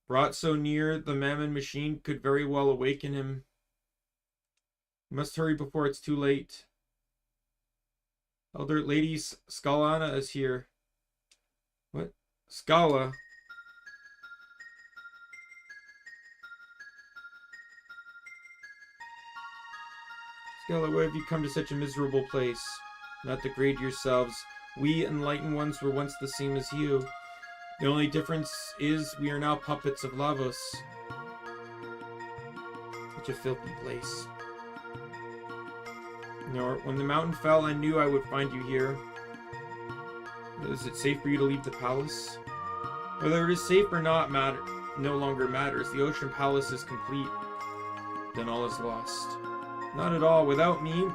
[SPEAKER 1] Brought so near, the Mammon machine could very well awaken him. We must hurry before it's too late. Elder Lady Scalana is here. What? Scala? Scala, why have you come to such a miserable place? Not degrade yourselves. We enlightened ones were once the same as you. The only difference is we are now puppets of Lavos. Such a filthy place. When the mountain fell, I knew I would find you here. Is it safe for you to leave the palace? Whether it is safe or not no longer matters. The Ocean Palace is complete. Then all is lost. Not at all. Without me,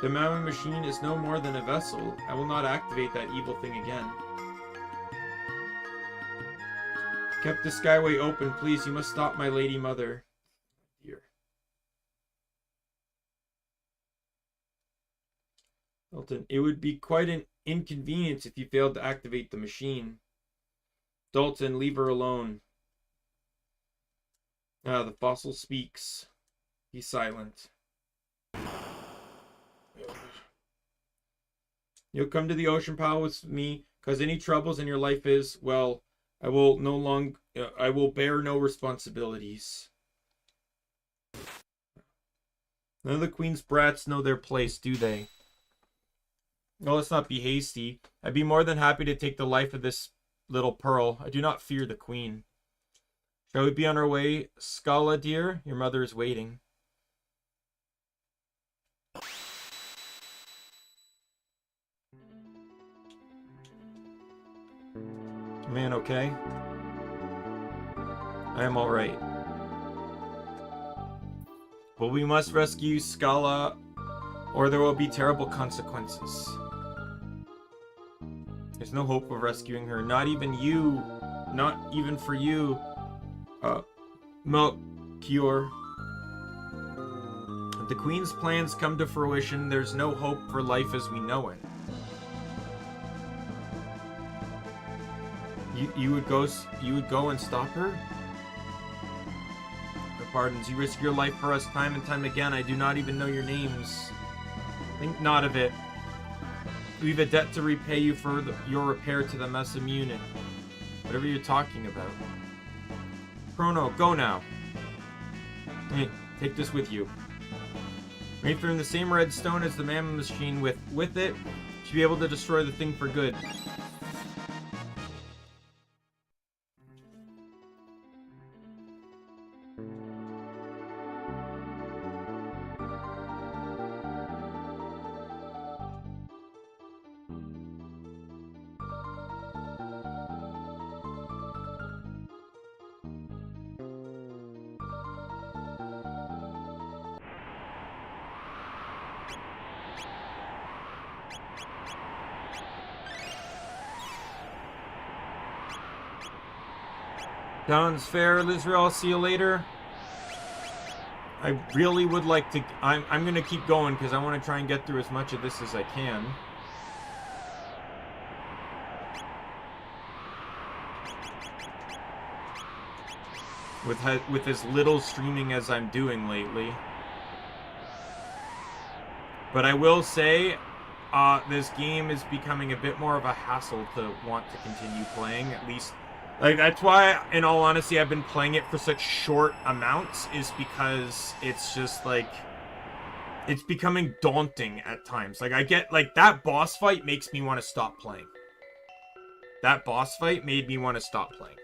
[SPEAKER 1] the Maui machine is no more than a vessel. I will not activate that evil thing again. Kept the skyway open. Please, you must stop my lady mother. Dear. Dalton, it would be quite an inconvenience if you failed to activate the machine. Dalton, leave her alone. Ah, the fossil speaks. Be silent. You'll come to the Ocean Palace with me, cause any troubles in your life is, well, I will bear no responsibilities. None of the Queen's brats know their place, do they? Oh, let's not be hasty. I'd be more than happy to take the life of this little pearl. I do not fear the Queen. Shall we be on our way? Scala, dear, your mother is waiting. Man, okay? I am alright. But we must rescue Scala, or there will be terrible consequences. There's no hope of rescuing her. Not even you. Not even for you. Melchior. If the Queen's plans come to fruition, there's no hope for life as we know it. You would go and stop her? Your pardons, you risk your life for us time and time again. I do not even know your names. Think not of it. We've a debt to repay you for your repair to the Messam unit. Whatever you're talking about. Chrono, go now. Hey, take this with you. Made from the same red stone as the Mammon machine, with it, should be able to destroy the thing for good. Sounds fair, Israel. See you later. I really would like to... I'm going to keep going because I want to try and get through as much of this as I can. With as little streaming as I'm doing lately. But I will say, this game is becoming a bit more of a hassle to want to continue playing, at least. Like, that's why, in all honesty, I've been playing it for such short amounts, is because it's just, like, it's becoming daunting at times. Like, I get, like, that boss fight makes me want to stop playing. That boss fight made me want to stop playing.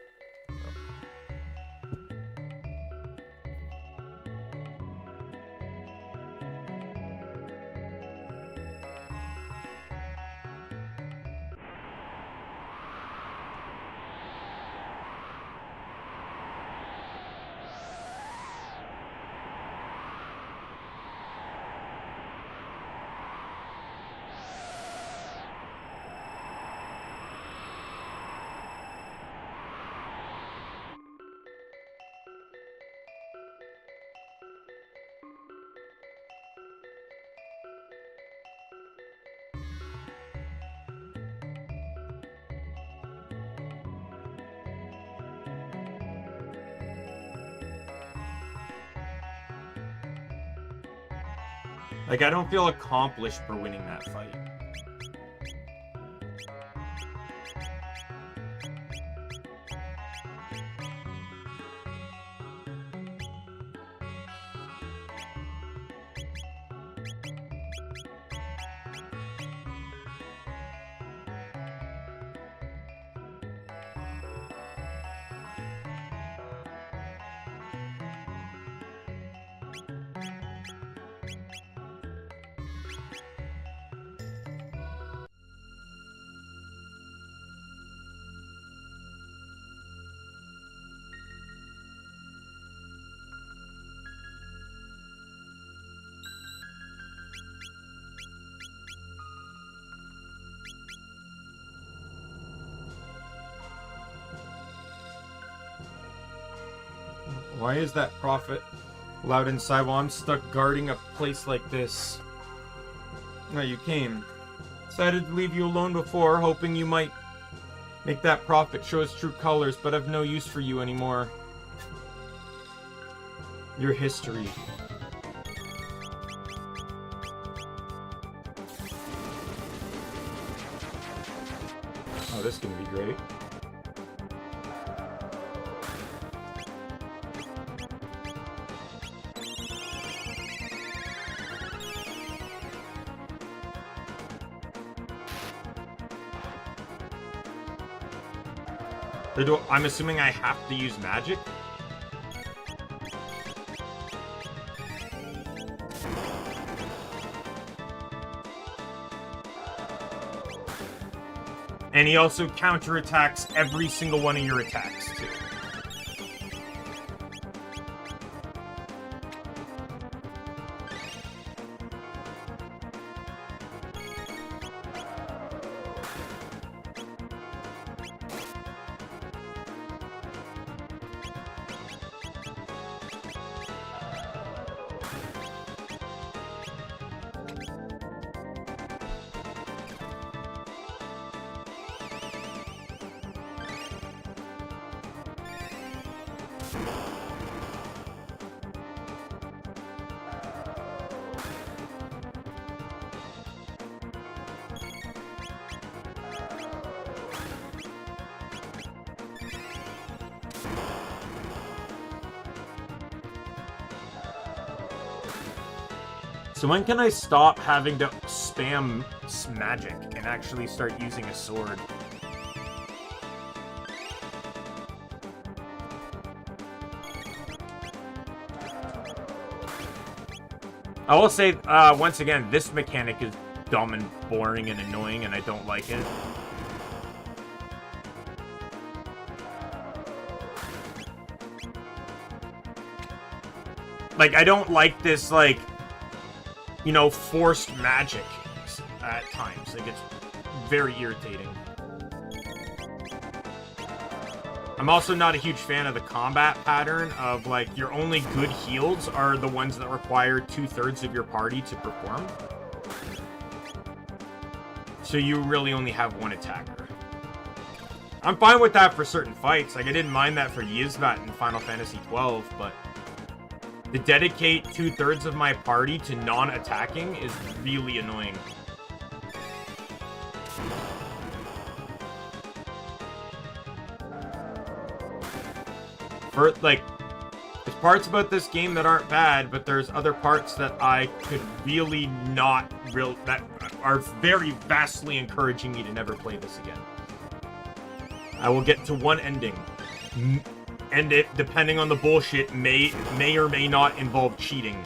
[SPEAKER 1] Like, I don't feel accomplished for winning that fight. Why is that prophet loud inside while I'm stuck guarding a place like this? No, you came. Decided to leave you alone before, hoping you might make that prophet show his true colors, but I've no use for you anymore. Your history. Oh, this is gonna be great. I'm assuming I have to use magic? And he also counterattacks every single one of your attacks, too. So when can I stop having to spam magic and actually start using a sword? I will say, once again, this mechanic is dumb and boring and annoying, and I don't like it. Like, I don't like this, like, you know, forced magic at times. Like, it's very irritating. I'm also not a huge fan of the combat pattern of, like, your only good heals are the ones that require 2/3 of your party to perform. So you really only have one attacker. I'm fine with that for certain fights. Like, I didn't mind that for Yizvat in Final Fantasy XII, but to dedicate 2/3 of my party to non-attacking is really annoying. For, like, there's parts about this game that aren't bad, but there's other parts that I could really not that are very vastly encouraging me to never play this again. I will get to one ending, and it, depending on the bullshit, may or may not involve cheating.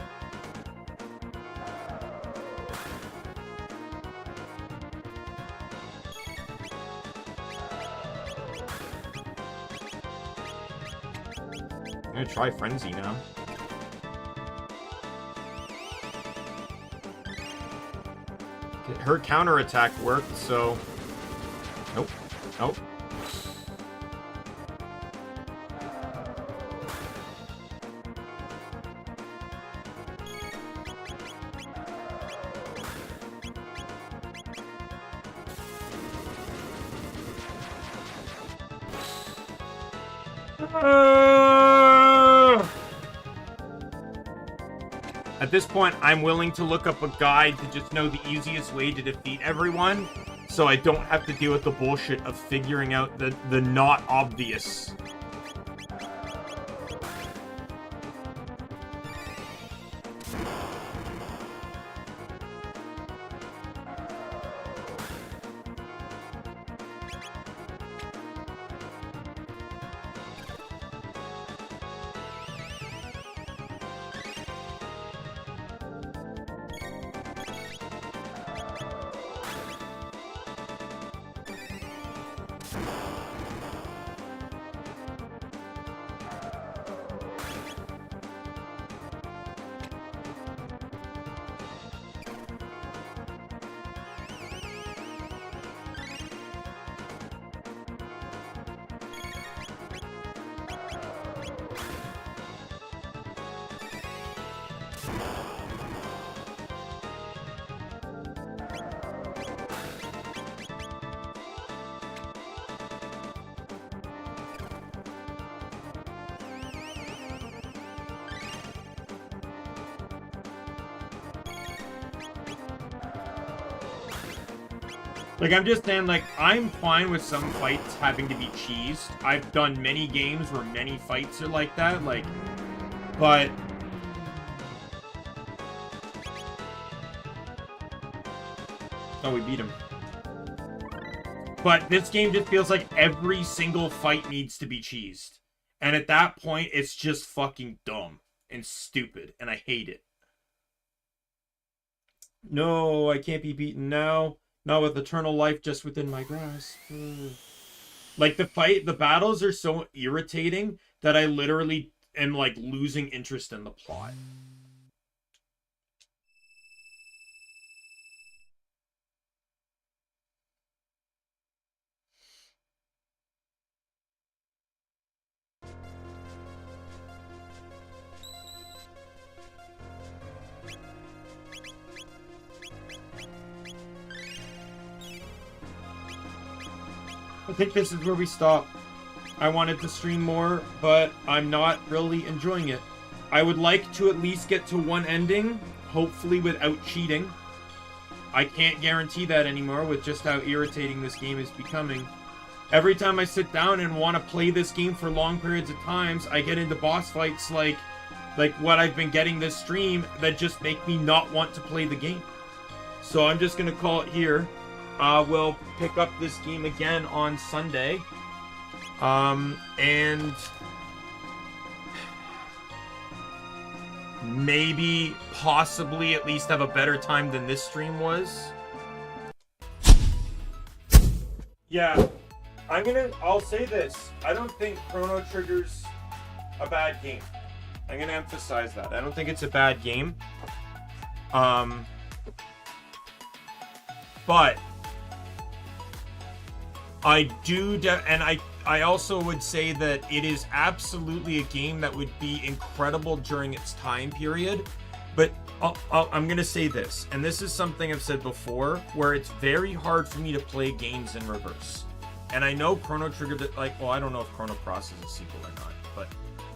[SPEAKER 1] I'm gonna try Frenzy now. Her counterattack worked, so... Nope. Nope. At this point, I'm willing to look up a guide to just know the easiest way to defeat everyone, so I don't have to deal with the bullshit of figuring out the not obvious. Like, I'm just saying, like, I'm fine with some fights having to be cheesed. I've done many games where many fights are like that, like, but... Oh, we beat him. But this game just feels like every single fight needs to be cheesed. And at that point, it's just fucking dumb and stupid, and I hate it. No, I can't be beaten now. Not with eternal life just within my grasp. Like, the battles are so irritating that I literally am, like, losing interest in the plot. I think this is where we stop. I wanted to stream more, but I'm not really enjoying it. I would like to at least get to one ending, hopefully without cheating. I can't guarantee that anymore with just how irritating this game is becoming. Every time I sit down and want to play this game for long periods of times, I get into boss fights like what I've been getting this stream that just make me not want to play the game. So I'm just going to call it here. We'll pick up this game again on Sunday. And maybe, possibly, at least have a better time than this stream was. Yeah, I'll say this. I don't think Chrono Trigger's a bad game. I'm gonna emphasize that. I don't think it's a bad game. But I do, and I also would say that it is absolutely a game that would be incredible during its time period. But I'm going to say this, and this is something I've said before, where it's very hard for me to play games in reverse. And I know Chrono Trigger, like, well, I don't know if Chrono Cross is a sequel or not, but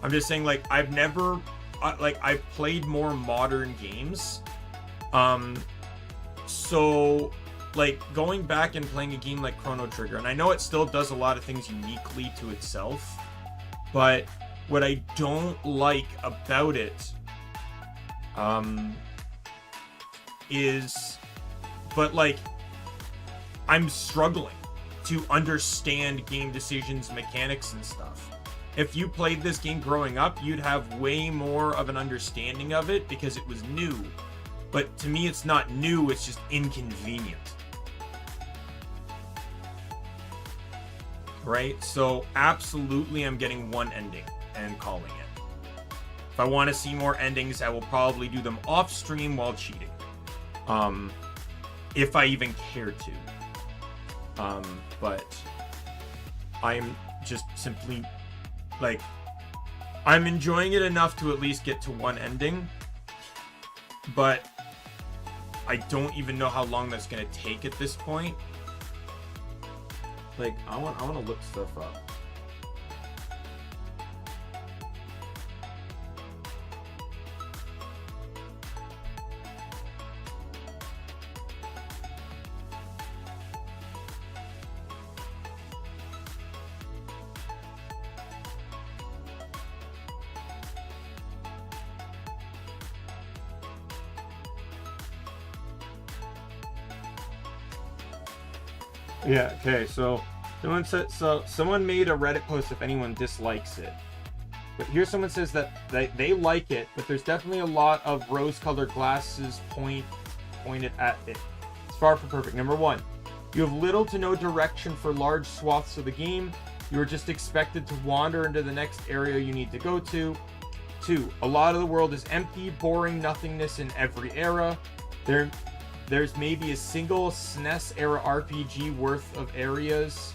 [SPEAKER 1] I'm just saying, like, I've never, I've played more modern games. So, like, going back and playing a game like Chrono Trigger, and I know it still does a lot of things uniquely to itself, but what I don't like about it like, I'm struggling to understand game decisions, mechanics, and stuff. If you played this game growing up, you'd have way more of an understanding of it because it was new. But to me, it's not new, it's just inconvenient. Right? So absolutely I'm getting one ending and calling it. If I want to see more endings, I will probably do them off stream while cheating. If I even care to. But I'm just simply, like, I'm enjoying it enough to at least get to one ending, but I don't even know how long that's going to take at this point. Like, I want to look stuff up. Yeah, okay, so someone made a Reddit post if anyone dislikes it. But here someone says that they like it, but there's definitely a lot of rose-colored glasses pointed at it. It's far from perfect. Number one, you have little to no direction for large swaths of the game. You are just expected to wander into the next area you need to go to. Two, a lot of the world is empty, boring nothingness in every era. There's maybe a single SNES era RPG worth of areas,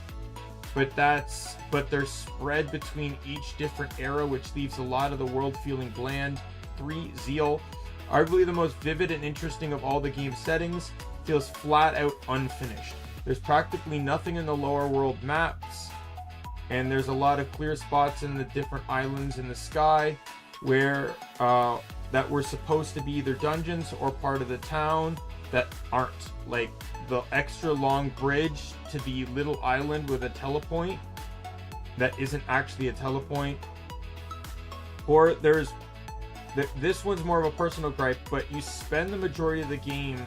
[SPEAKER 1] but they're spread between each different era, which leaves a lot of the world feeling bland. 3, Zeal, arguably the most vivid and interesting of all the game settings, feels flat out unfinished. There's practically nothing in the lower world maps, and there's a lot of clear spots in the different islands in the sky where that were supposed to be either dungeons or part of the town that aren't, like the extra long bridge to the little island with a telepoint that isn't actually a telepoint. Or this one's more of a personal gripe, but you spend the majority of the game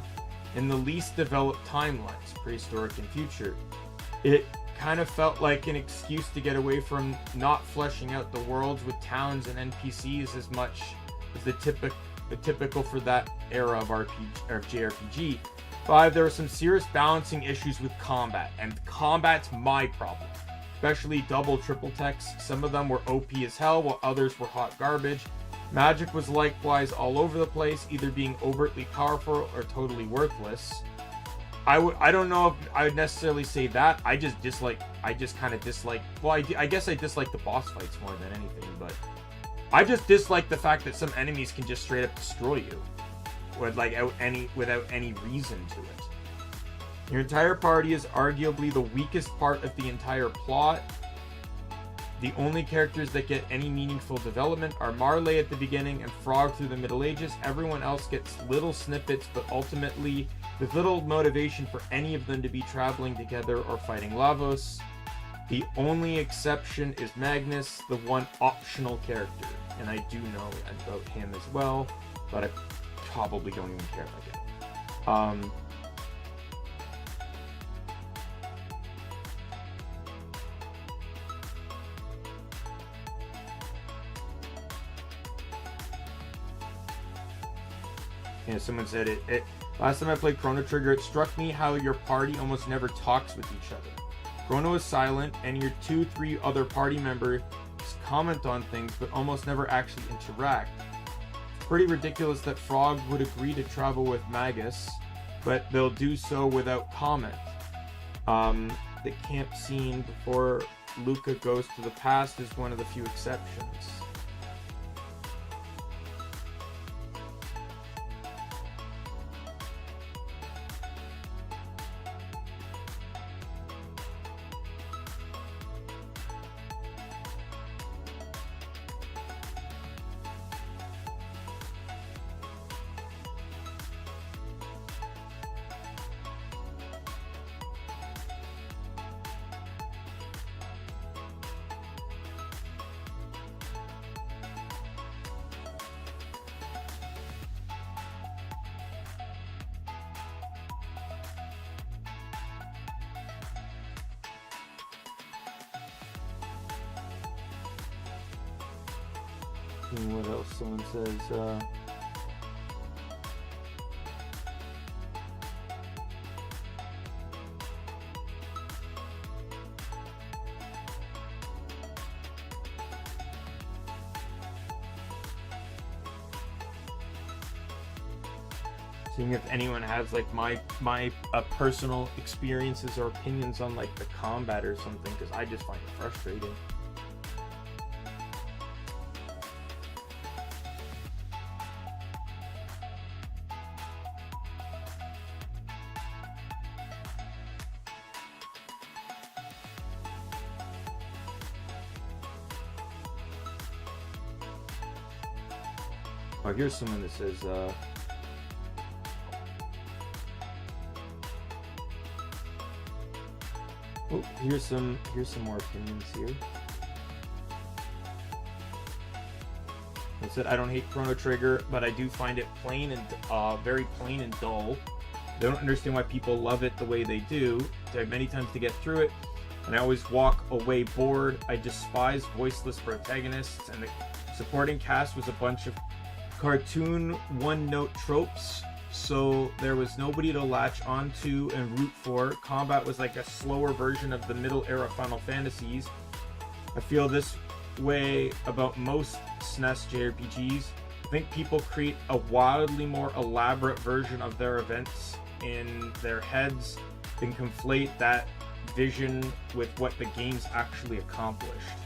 [SPEAKER 1] in the least developed timelines, prehistoric and future. It kind of felt like an excuse to get away from not fleshing out the worlds with towns and NPCs as much as the typical for that era of JRPG. 5, there were some serious balancing issues with combat, and combat's my problem. Especially double, triple techs. Some of them were OP as hell, while others were hot garbage. Magic was likewise all over the place, either being overtly powerful or totally worthless. I don't know if I would necessarily say that. I just kind of dislike, well, I guess I dislike the boss fights more than anything, but I just dislike the fact that some enemies can just straight up destroy you without any reason to it. Your entire party is arguably the weakest part of the entire plot. The only characters that get any meaningful development are Marley at the beginning and Frog through the Middle Ages. Everyone else gets little snippets, but ultimately with little motivation for any of them to be traveling together or fighting Lavos. The only exception is Magnus, the one optional character, and I do know about him as well, but I probably don't even care about it. Yeah, someone said it. Last time I played Chrono Trigger, it struck me how your party almost never talks with each other. Chrono is silent, and your 2-3 other party members comment on things, but almost never actually interact. It's pretty ridiculous that Frog would agree to travel with Magus, but they'll do so without comment. The camp scene before Luca goes to the past is one of the few exceptions. And what else? Someone says, seeing if anyone has like my personal experiences or opinions on like the combat or something, because I just find it frustrating. Oh, here's someone that says, oh, here's some more opinions here. It said, I don't hate Chrono Trigger, but I do find it plain and very plain and dull. I don't understand why people love it the way they do. I have many times to get through it, and I always walk away bored. I despise voiceless protagonists, and the supporting cast was a bunch of cartoon one-note tropes, so there was nobody to latch onto and root for. Combat was like a slower version of the middle era Final Fantasies. I feel this way about most SNES JRPGs. I think people create a wildly more elaborate version of their events in their heads than conflate that vision with what the games actually accomplished.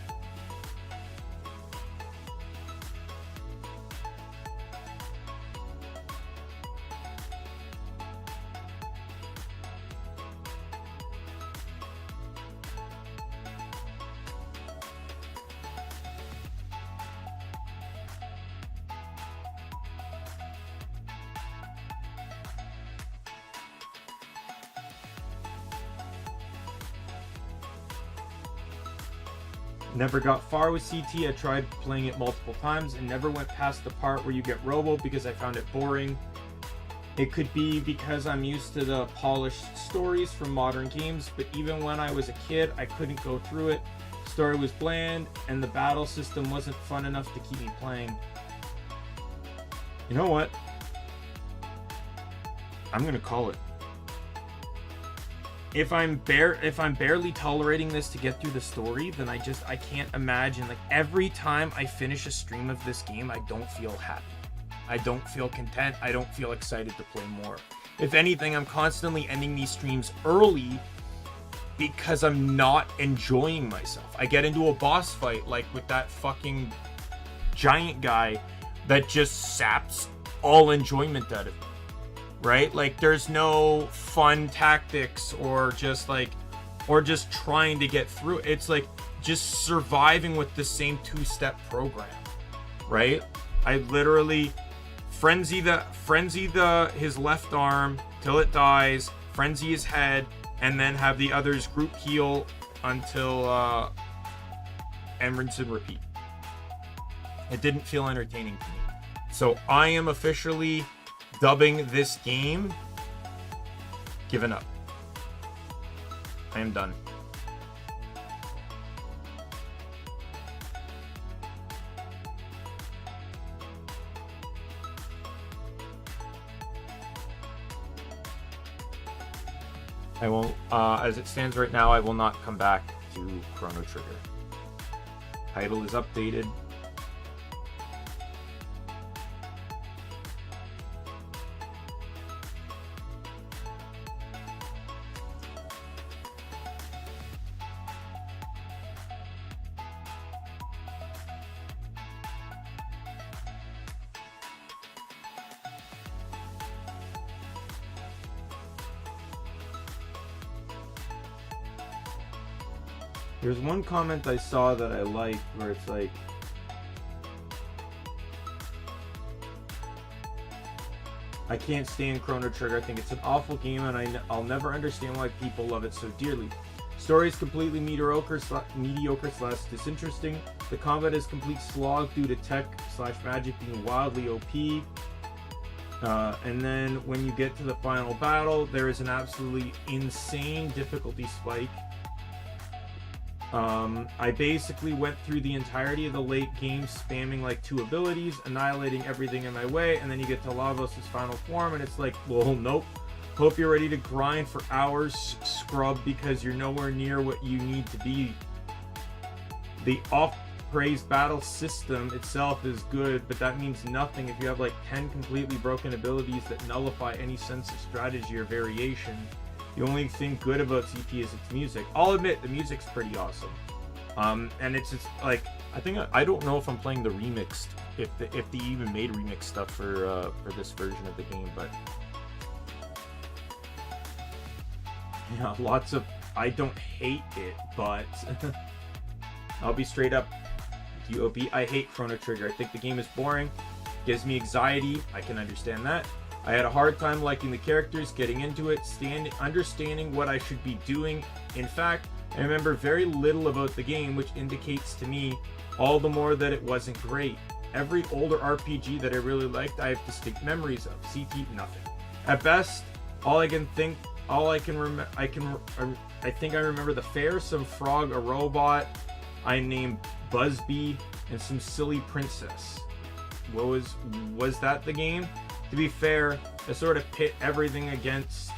[SPEAKER 1] Never got far with CT. I tried playing it multiple times and never went past the part where you get Robo because I found it boring. It could be because I'm used to the polished stories from modern games, but even when I was a kid, I couldn't go through it. The story was bland and the battle system wasn't fun enough to keep me playing. You know what? I'm gonna call it. If I'm barely tolerating this to get through the story, then I can't imagine. Like, every time I finish a stream of this game, I don't feel happy. I don't feel content. I don't feel excited to play more. If anything, I'm constantly ending these streams early because I'm not enjoying myself. I get into a boss fight, like with that fucking giant guy, that just saps all enjoyment out of me. Right? Like, there's no fun tactics or just trying to get through. It's like just surviving with the same two-step program. Right? I literally frenzy his left arm till it dies, frenzy his head, and then have the others group heal until and rinse and repeat. It didn't feel entertaining to me. So I am officially dubbing this game given up. I am done. I won't, as it stands right now, I will not come back to Chrono Trigger. Title is updated.
[SPEAKER 2] There's one comment I saw that I liked where it's like, I can't stand Chrono Trigger. I think it's an awful game, and I'll never understand why people love it so dearly. Story is completely mediocre slash disinteresting. The combat is complete slog due to tech slash magic being wildly OP. And then when you get to the final battle, there is an absolutely insane difficulty spike. I basically went through the entirety of the late game spamming like 2 abilities, annihilating everything in my way, and then you get to Lavos' final form, and it's like, well, nope. Hope you're ready to grind for hours, scrub, because you're nowhere near what you need to be. The off-praised battle system itself is good, but that means nothing if you have like 10 completely broken abilities that nullify any sense of strategy or variation. The only thing good about CT is its music. I'll admit, the music's pretty awesome. And it's just like, I don't know if I'm playing the remixed, if they even made remix stuff for this version of the game, but yeah, lots of, I don't hate it, but I'll be straight up UOP. I hate Chrono Trigger. I think the game is boring, gives me anxiety. I can understand that. I had a hard time liking the characters, getting into it, understanding what I should be doing. In fact, I remember very little about the game, which indicates to me all the more that it wasn't great. Every older RPG that I really liked, I have distinct memories of. CT, nothing. At best, I think I remember the fair, some frog, a robot I named Buzzbee, and some silly princess. Was that the game? To be fair, I sort of pit everything against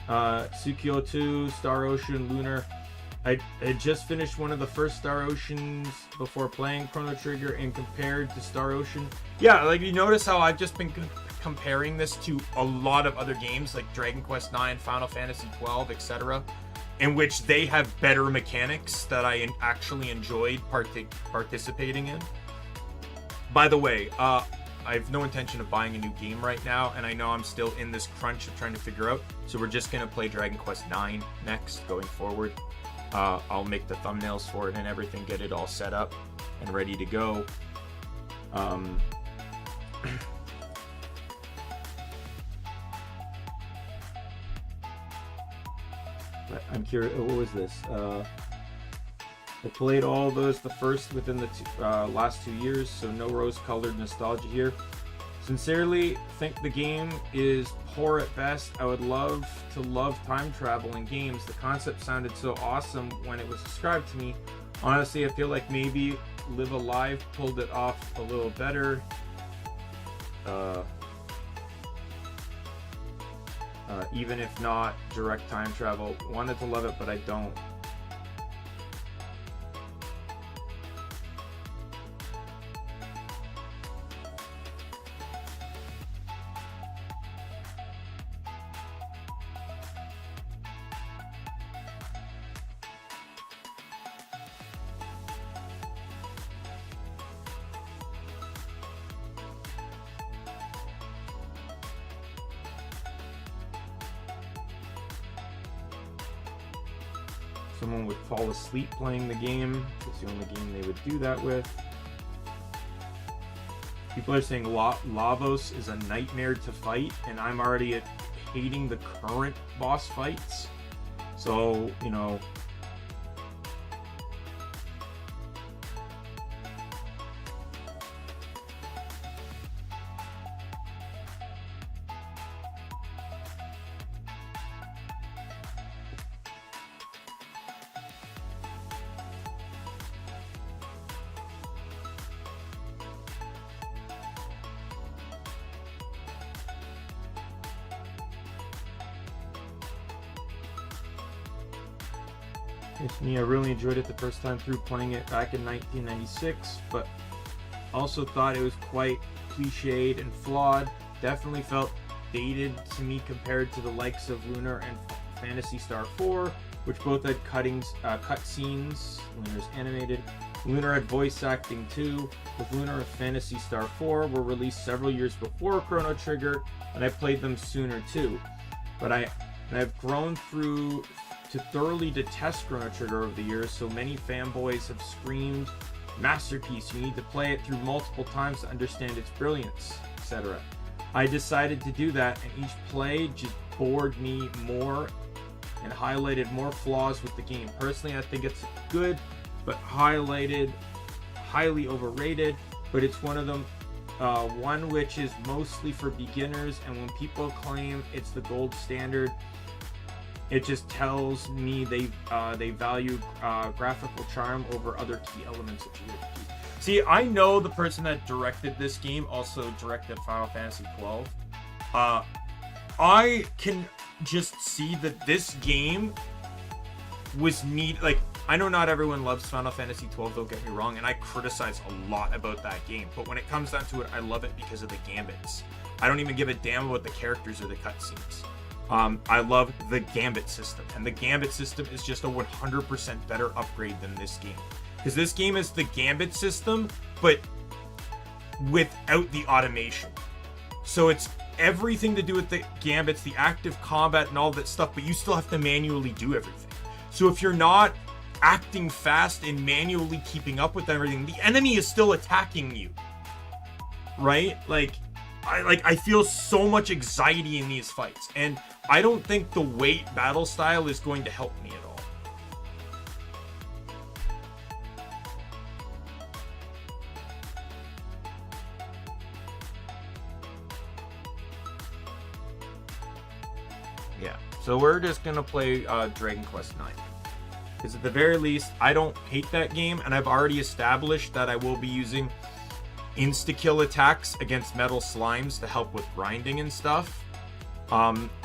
[SPEAKER 2] Tsukio 2, Star Ocean, Lunar. I had just finished one of the first Star Oceans before playing Chrono Trigger, and compared to Star Ocean.
[SPEAKER 1] Yeah, like you notice how I've just been comparing this to a lot of other games like Dragon Quest IX, Final Fantasy XII, etc., in which they have better mechanics that I actually enjoyed participating in. By the way, I have no intention of buying a new game right now, and I know I'm still in this crunch of trying to figure out, so we're just going to play Dragon Quest IX next, going forward. I'll make the thumbnails for it and everything, get it all set up and ready to go.
[SPEAKER 2] I'm curious, what was this? I played all those the first within the last 2 years, so no rose-colored nostalgia here. Sincerely, think the game is poor at best. I would love to love time travel in games. The concept sounded so awesome when it was described to me. Honestly, I feel like maybe Live Alive pulled it off a little better. Even if not direct time travel. Wanted to love it, but I don't. Someone would fall asleep playing the game. It's the only game they would do that with. People are saying Lavos is a nightmare to fight, and I'm already hating the current boss fights. So, you know, I really enjoyed it the first time through, playing it back in 1996, but also thought it was quite cliched and flawed. Definitely felt dated to me compared to the likes of Lunar and Phantasy Star 4, which both had cutscenes. Lunar's animated. Lunar had voice acting too. With Lunar and Phantasy Star 4 were released several years before Chrono Trigger, and I played them sooner too. But I've grown through to thoroughly detest Chrono Trigger over the years, so many fanboys have screamed, "Masterpiece, you need to play it through multiple times to understand its brilliance," etc. I decided to do that, and each play just bored me more and highlighted more flaws with the game. Personally, I think it's good, but highly overrated, but it's one of them, one which is mostly for beginners, and when people claim it's the gold standard, it just tells me they value graphical charm over other key elements of GFP.
[SPEAKER 1] See, I know the person that directed this game also directed Final Fantasy 12. I can just see that this game was like, I know not everyone loves Final Fantasy 12, don't get me wrong, and I criticize a lot about that game, but when it comes down to it, I love it because of the gambits. I don't even give a damn about the characters or the cutscenes. I love the gambit system, and the gambit system is just a 100% better upgrade than this game. Because this game is the gambit system, but without the automation. So it's everything to do with the gambits, the active combat and all that stuff, but you still have to manually do everything. So if you're not acting fast and manually keeping up with everything, the enemy is still attacking you. Right? I feel so much anxiety in these fights, and I don't think the weight battle style is going to help me at all. Yeah, so we're just gonna play Dragon Quest IX. Because at the very least, I don't hate that game, and I've already established that I will be using insta-kill attacks against metal slimes to help with grinding and stuff.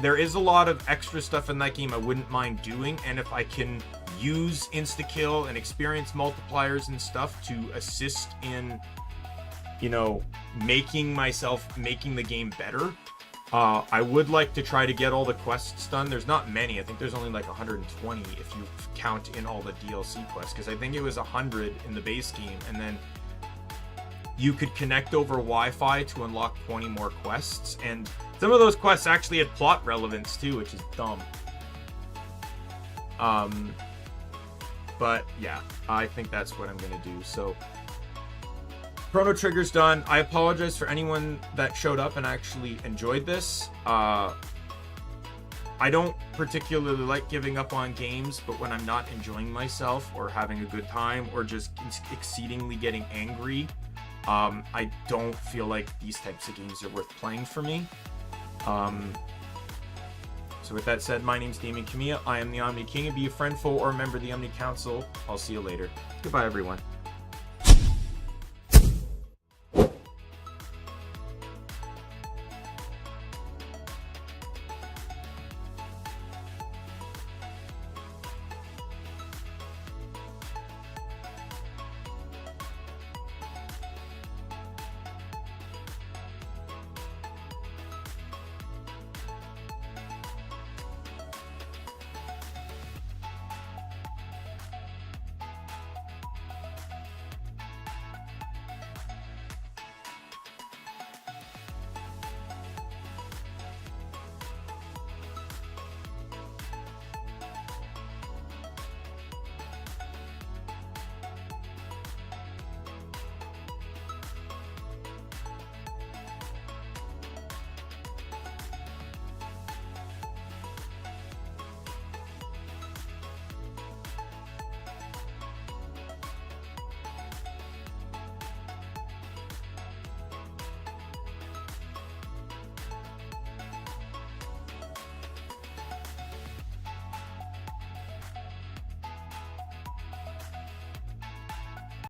[SPEAKER 1] There is a lot of extra stuff in that game I wouldn't mind doing, and if I can use insta-kill and experience multipliers and stuff to assist in, you know, making the game better, I would like to try to get all the quests done. There's not many. I think there's only like 120 if you count in all the DLC quests, because I think it was 100 in the base game, and then you could connect over Wi-Fi to unlock 20 more quests, and some of those quests actually had plot relevance too, which is dumb. But yeah, I think that's what I'm gonna do. So Chrono Trigger's done. I apologize for anyone that showed up and actually enjoyed this. I don't particularly like giving up on games, but when I'm not enjoying myself or having a good time or just exceedingly getting angry, I don't feel like these types of games are worth playing for me. So with that said, my name's Daimien Kamiya. I am the Omni King, and be a friend, foe, or member of the Omni Council. I'll see you later. Goodbye, everyone.